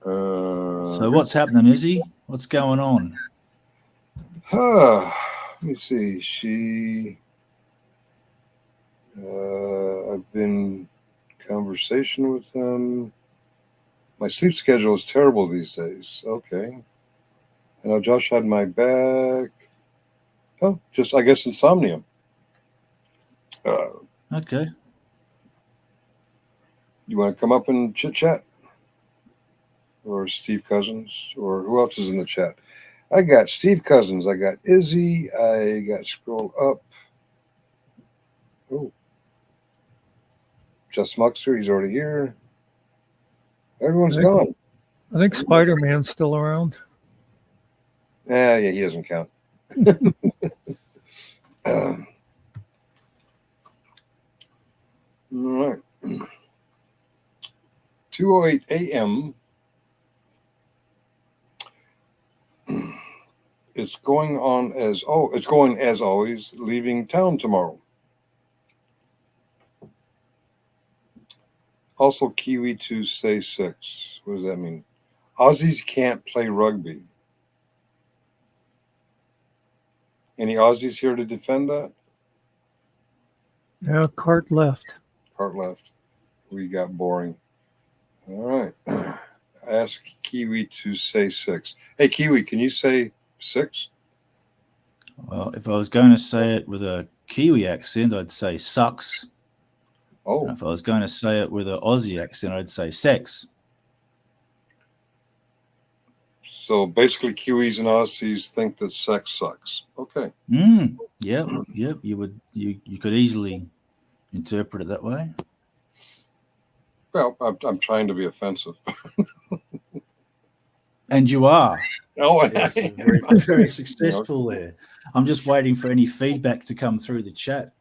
So what's happening, Izzy? What's going on? Let me see. I've been conversation with them. My sleep schedule is terrible these days. Okay. I know Josh had my back. Oh, just, I guess, insomnia. Okay. You want to come up and chit chat? Or Steve Cousins? Or who else is in the chat? I got Steve Cousins. I got Izzy. I got scroll up. Oh. Just Muckster. He's already here. Everyone's gone. I think Spider-Man's still around. Yeah, he doesn't count. All right. 2:08 a.m. It's going as always, leaving town tomorrow. Also, Kiwi to say 6. What does that mean? Aussies can't play rugby. Any Aussies here to defend that? Yeah, Cart left. Cart left. We got boring. All right. Ask Kiwi to say 6. Hey, Kiwi, can you say 6? Well, if I was going to say it with a Kiwi accent, I'd say sucks. Oh. And if I was going to say it with an Aussie accent, I'd say sex. So basically, Kiwis and Aussies think that sex sucks. Okay. Yep. You could easily interpret it that way. Well, I'm trying to be offensive. And you are. Oh, yes, very, very successful there. I'm just waiting for any feedback to come through the chat.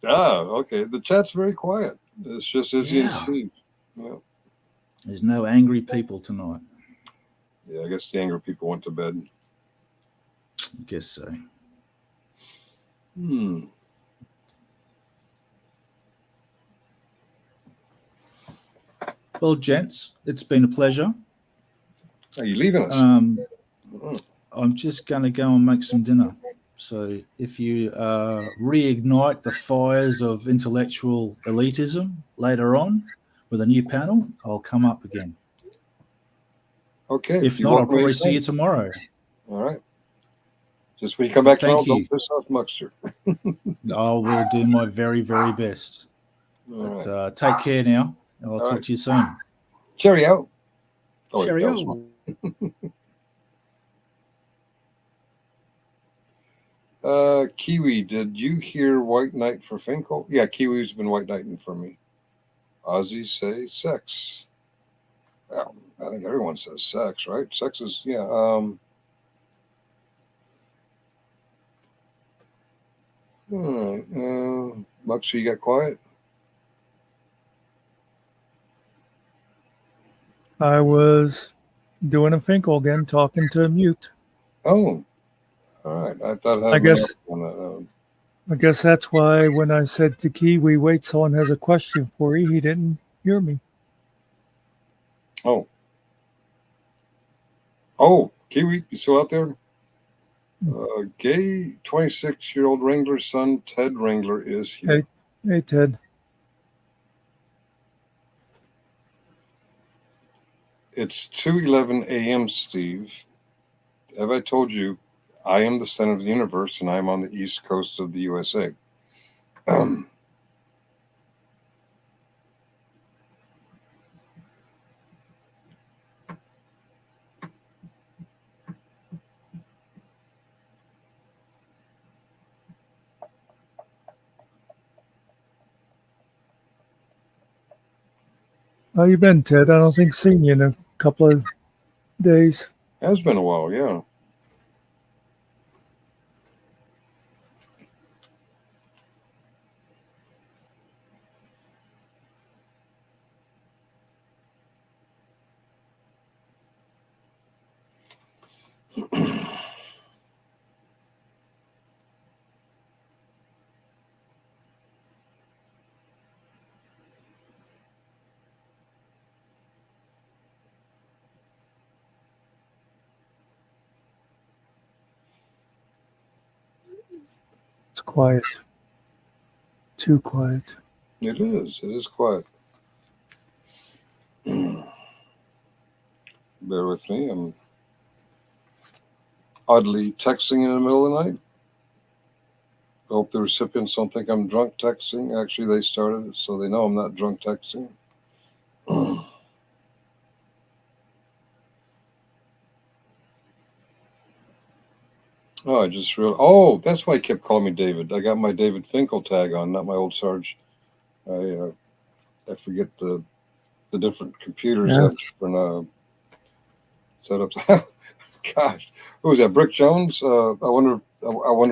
Okay. The chat's very quiet. It's just Izzy and Steve. Yeah. There's no angry people tonight. Yeah, I guess the angry people went to bed. I guess so. Well, gents, it's been a pleasure. Are you leaving us? I'm just going to go and make some dinner. So if you reignite the fires of intellectual elitism later on with a new panel, I'll come up again. Okay. If not, I'll probably see you tomorrow. All right. Just when you come back tomorrow, don't piss off Muckster. I will do my very, very best. But take care now. I'll talk to you soon. Cheerio. Oh, cheerio. Kiwi, did you hear White Knight for Finkel? Yeah, Kiwi's been White Knighting for me. Aussies say sex. Well, I think everyone says sex, right? Sex is, yeah. Muckster, you got quiet? I was doing a Finkel again, talking to mute. Oh, all right. I thought I guess that's why when I said to Kiwi, wait, someone has a question for you, he didn't hear me. Oh, Kiwi, you still out there? Gay 26-year-old Wrangler son, Ted Wrangler, is here. Hey, Ted. It's 2:11 a.m., Steve. Have I told you I am the center of the universe and I'm on the east coast of the USA? How you been, Ted? I don't think seen you in a couple of days. Has been a while, yeah. It's quiet. Too quiet. It is. It is quiet. Bear with me. I'm oddly texting in the middle of the night. I hope the recipients don't think I'm drunk texting. Actually, they started it, so they know I'm not drunk texting. Oh, I just realized. Oh, that's why he kept calling me David. I got my David Finkel tag on, not my old Sarge. I forget the different computers Yes. have different setups. Gosh, who was that? Brick Jones. I wonder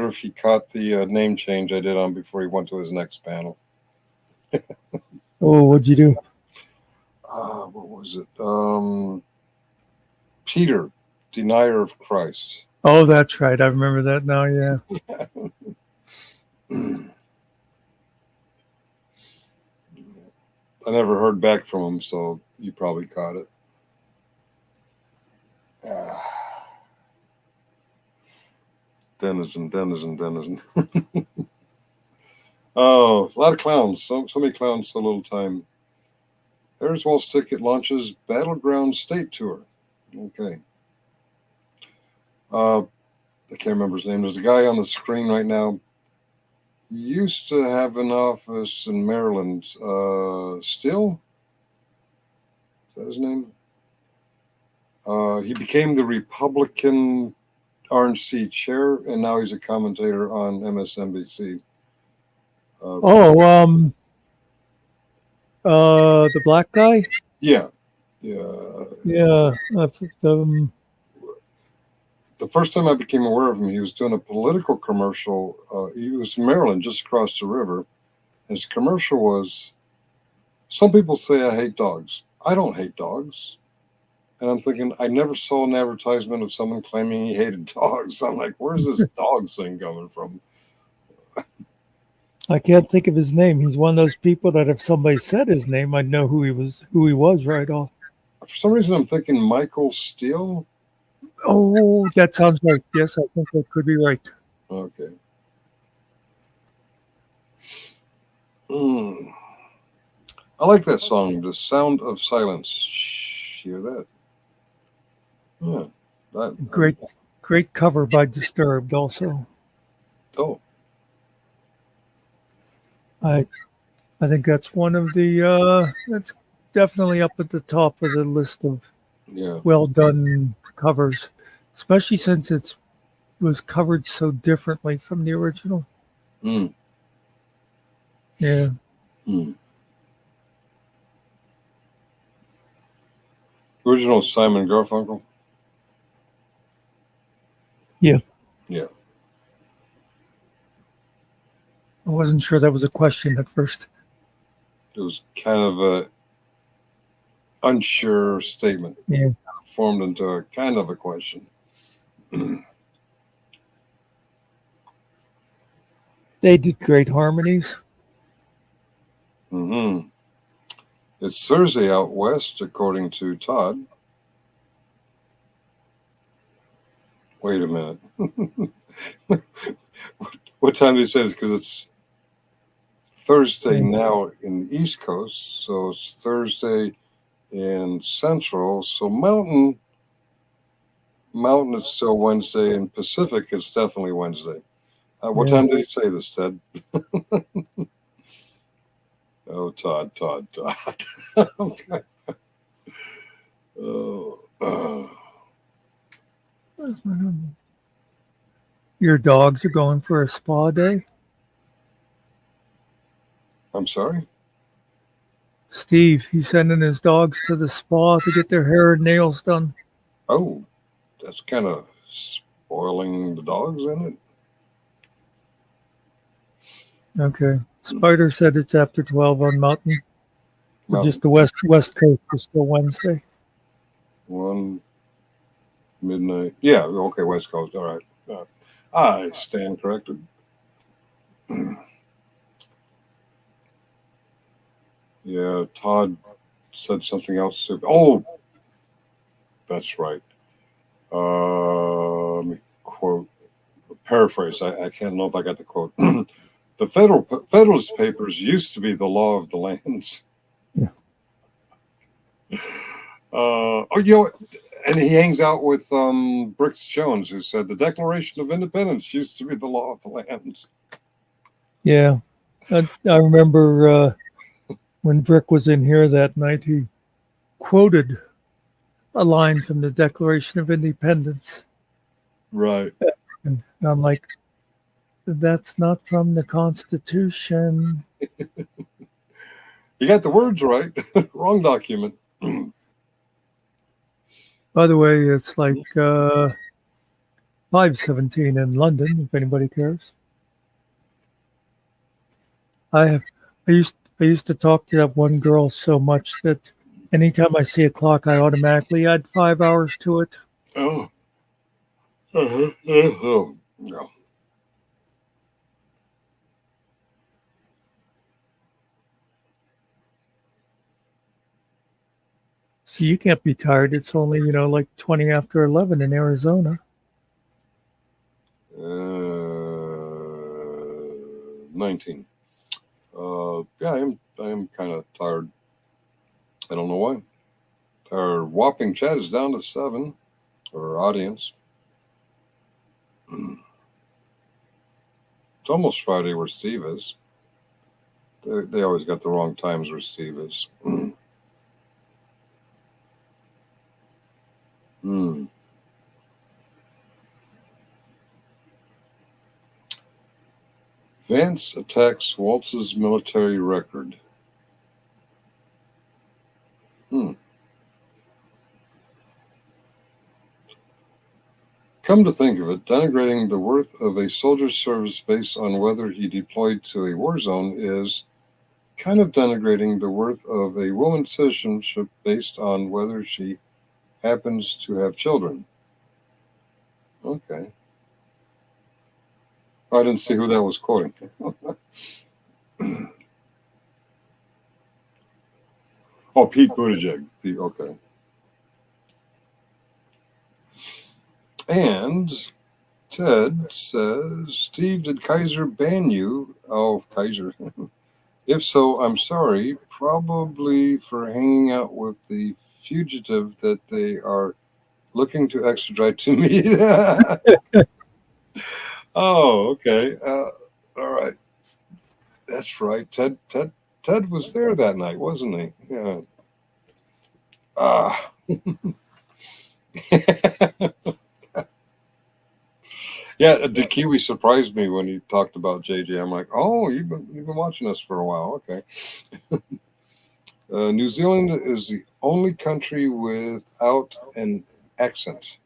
if he caught the name change I did on before he went to his next panel. Oh, what'd you do? What was it? Peter, denier of Christ. Oh, that's right. I remember that now. Yeah. I never heard back from him, so you probably caught it. Denizen. Oh, a lot of clowns. So many clowns, so little time. Arizwell's ticket launches Battleground State Tour. Okay. I can't remember his name. There's a guy on the screen right now. He used to have an office in Maryland. Still? Is that his name? He became the Republican RNC chair, and now he's a commentator on MSNBC. Oh, the black guy. Yeah. Yeah. The first time I became aware of him, he was doing a political commercial. He was in Maryland, just across the river. His commercial was, some people say I hate dogs. I don't hate dogs. And I'm thinking, I never saw an advertisement of someone claiming he hated dogs. I'm like, where's this dog thing coming from? I can't think of his name. He's one of those people that if somebody said his name, I'd know who he was right off. For some reason, I'm thinking Michael Steele. Oh, that sounds right. Yes, I think that could be right. Okay. I like that song, The Sound of Silence. Shh, hear that? Yeah. Great cover by Disturbed also. Oh. I think that's one of the that's definitely up at the top of the list of well done covers, especially since it was covered so differently from the original. Yeah. Original Simon Garfunkel? Yeah. Yeah. I wasn't sure that was a question at first. It was kind of a unsure statement. Yeah. Formed into a kind of a question. They did great harmonies. It's Thursday out west, according to Todd. Wait a minute. What time did he say? Because it's Thursday now in the East Coast, so it's Thursday in Central. So Mountain is still Wednesday, and Pacific is definitely Wednesday. What time did he say this, Ted? Oh, Todd. Okay. Where's my number? Your dogs are going for a spa day? I'm sorry? Steve, he's sending his dogs to the spa to get their hair and nails done. Oh, that's kind of spoiling the dogs, isn't it? Okay. Spider said it's after 12 on Mountain. But just the West Coast is still Wednesday. 1 midnight. Yeah, okay, West Coast. All right. I stand corrected. Yeah, Todd said something else too. Oh, that's right. Let me paraphrase. I can't know if I got the quote. The Federalist Papers used to be the law of the lands. Yeah. And he hangs out with Brooks Jones, who said the Declaration of Independence used to be the law of the lands. Yeah. I remember when Brick was in here that night, he quoted a line from the Declaration of Independence. Right. And I'm like, that's not from the Constitution. You got the words right. Wrong document. By the way, it's like 5:17 in London, if anybody cares. I used to talk to that one girl so much that anytime I see a clock, I automatically add 5 hours to it. Oh. Oh. No. So you can't be tired. It's only, like 20 after 11 in Arizona. 19. Yeah, I am kind of tired. I don't know why. Our whopping chat is down to 7, or audience. It's almost Friday where Steve is. They always got the wrong times where Steve is. Vance attacks Waltz's military record. Come to think of it, denigrating the worth of a soldier's service based on whether he deployed to a war zone is kind of denigrating the worth of a woman's citizenship based on whether she happens to have children. Okay. I didn't see who that was quoting. Oh, Pete Buttigieg. Okay. And Ted says, Steve, did Kaiser ban you? Oh, Kaiser. If so, I'm sorry. Probably for hanging out with the fugitive that they are looking to extradite to me. Oh, okay. All right. That's right. Ted was there that night, wasn't he? Yeah. Yeah, DeKiwi surprised me when he talked about JJ. I'm like, oh, you've been watching us for a while. Okay. New Zealand is the only country without an accent.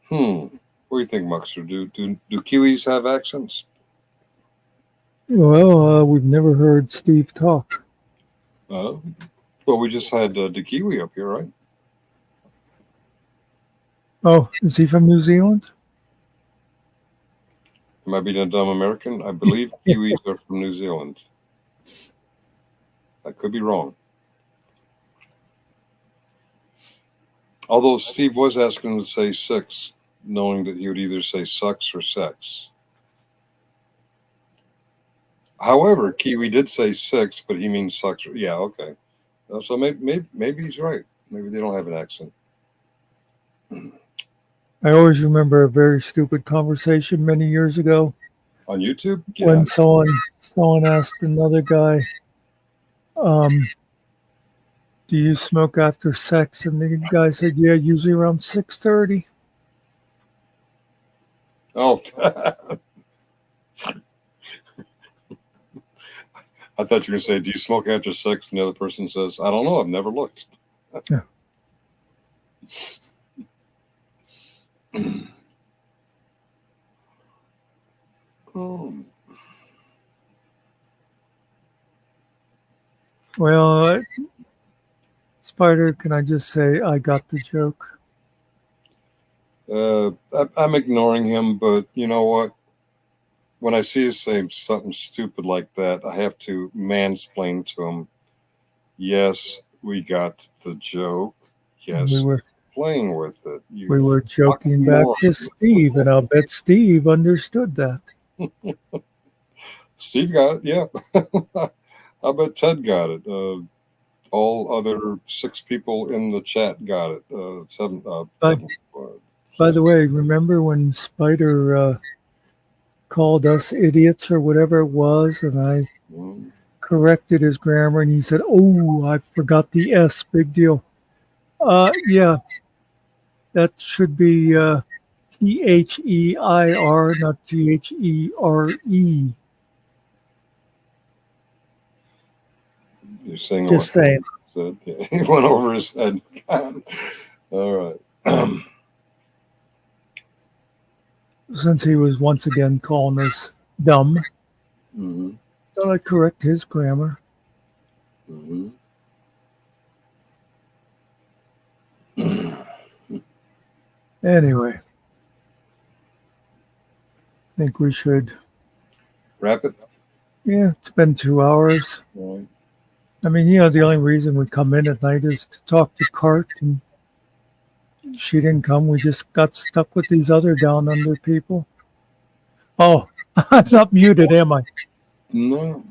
What do you think, Muckster? Do Kiwis have accents? Well, we've never heard Steve talk. Well, we just had DeKiwi up here, right? Oh, is he from New Zealand? Am I being a dumb American? I believe Kiwis are from New Zealand. I could be wrong. Although Steve was asking him to say 6, knowing that he would either say sucks or sex. However, Kiwi did say 6, but he means sucks. Yeah, okay. So maybe he's right. Maybe they don't have an accent. I always remember a very stupid conversation many years ago On YouTube? when someone asked another guy, "Do you smoke after sex?" And the guy said, "Yeah, usually around 6:30." Oh, I thought you were going to say, do you smoke after sex? And the other person says, I don't know. I've never looked. Yeah. Well, Spider, can I just say I got the joke? I'm ignoring him, but you know what? When I see him say something stupid like that, I have to mansplain to him. Yes, we got the joke. Yes, We were playing with it. we were joking back to Steve, and I'll bet Steve understood that. Steve got it. Yeah. I bet Ted got it. All other 6 people in the chat got it. 7. By the way, remember when Spider called us idiots or whatever it was, and I corrected his grammar, and he said, "Oh, I forgot the S. Big deal." Yeah, that should be THEIR, not GHERE. You're saying Just saying. Said. Yeah, he went over his head. All right. Since he was once again calling us dumb, thought I'd correct his grammar. Anyway, I think we should wrap it. Yeah, it's been 2 hours. Right. I mean, the only reason we come in at night is to talk to Cart, and she didn't come. We just got stuck with these other down under people. Oh, I'm not muted, am I? No.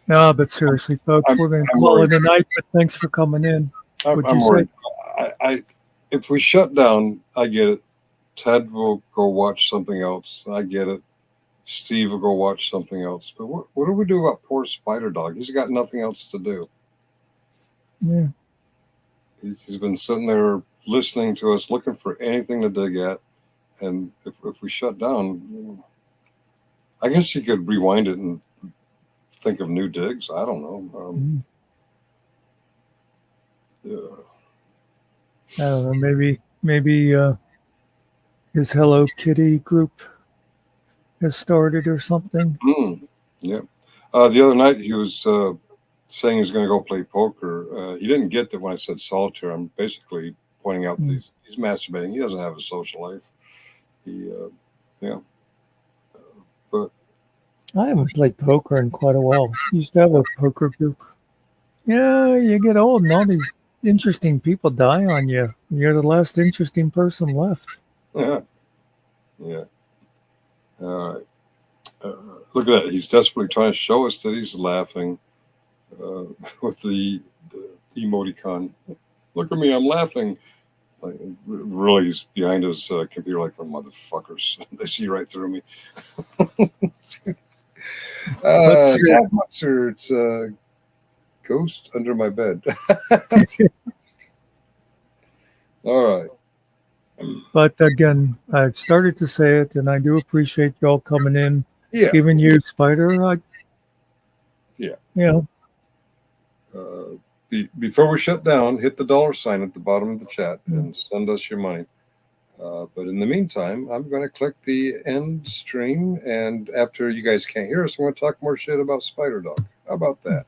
No, but seriously, folks, we're going to call it a night, but thanks for coming in. I'm worried. If we shut down, I get it. Ted will go watch something else. I get it. Steve will go watch something else. But what do we do about poor Spider Dog? He's got nothing else to do. Yeah. He's been sitting there listening to us, looking for anything to dig at. And if we shut down, I guess you could rewind it and think of new digs. I don't know. I don't know. Maybe his Hello Kitty group has started or something. Yeah. The other night he was saying he's going to go play poker. He didn't get that when I said solitaire. I'm basically pointing out that he's masturbating. He doesn't have a social life. But I haven't played poker in quite a while. Used to have a poker group. Yeah, you get old and all these interesting people die on you. You're the last interesting person left. Yeah. All right. Look at that. He's desperately trying to show us that he's laughing with the emoticon. Look at me, I'm laughing. Like, really, he's behind his computer like, oh, motherfuckers. They see right through me. Muckster, it's a ghost under my bed. All right. But again, I started to say it, and I do appreciate y'all coming in. Yeah. Even you, Spider. Before we shut down, hit the $sign at the bottom of the chat and send us your money. But in the meantime, I'm going to click the end stream, and after you guys can't hear us, I'm going to talk more shit about Spider Dog. How about that?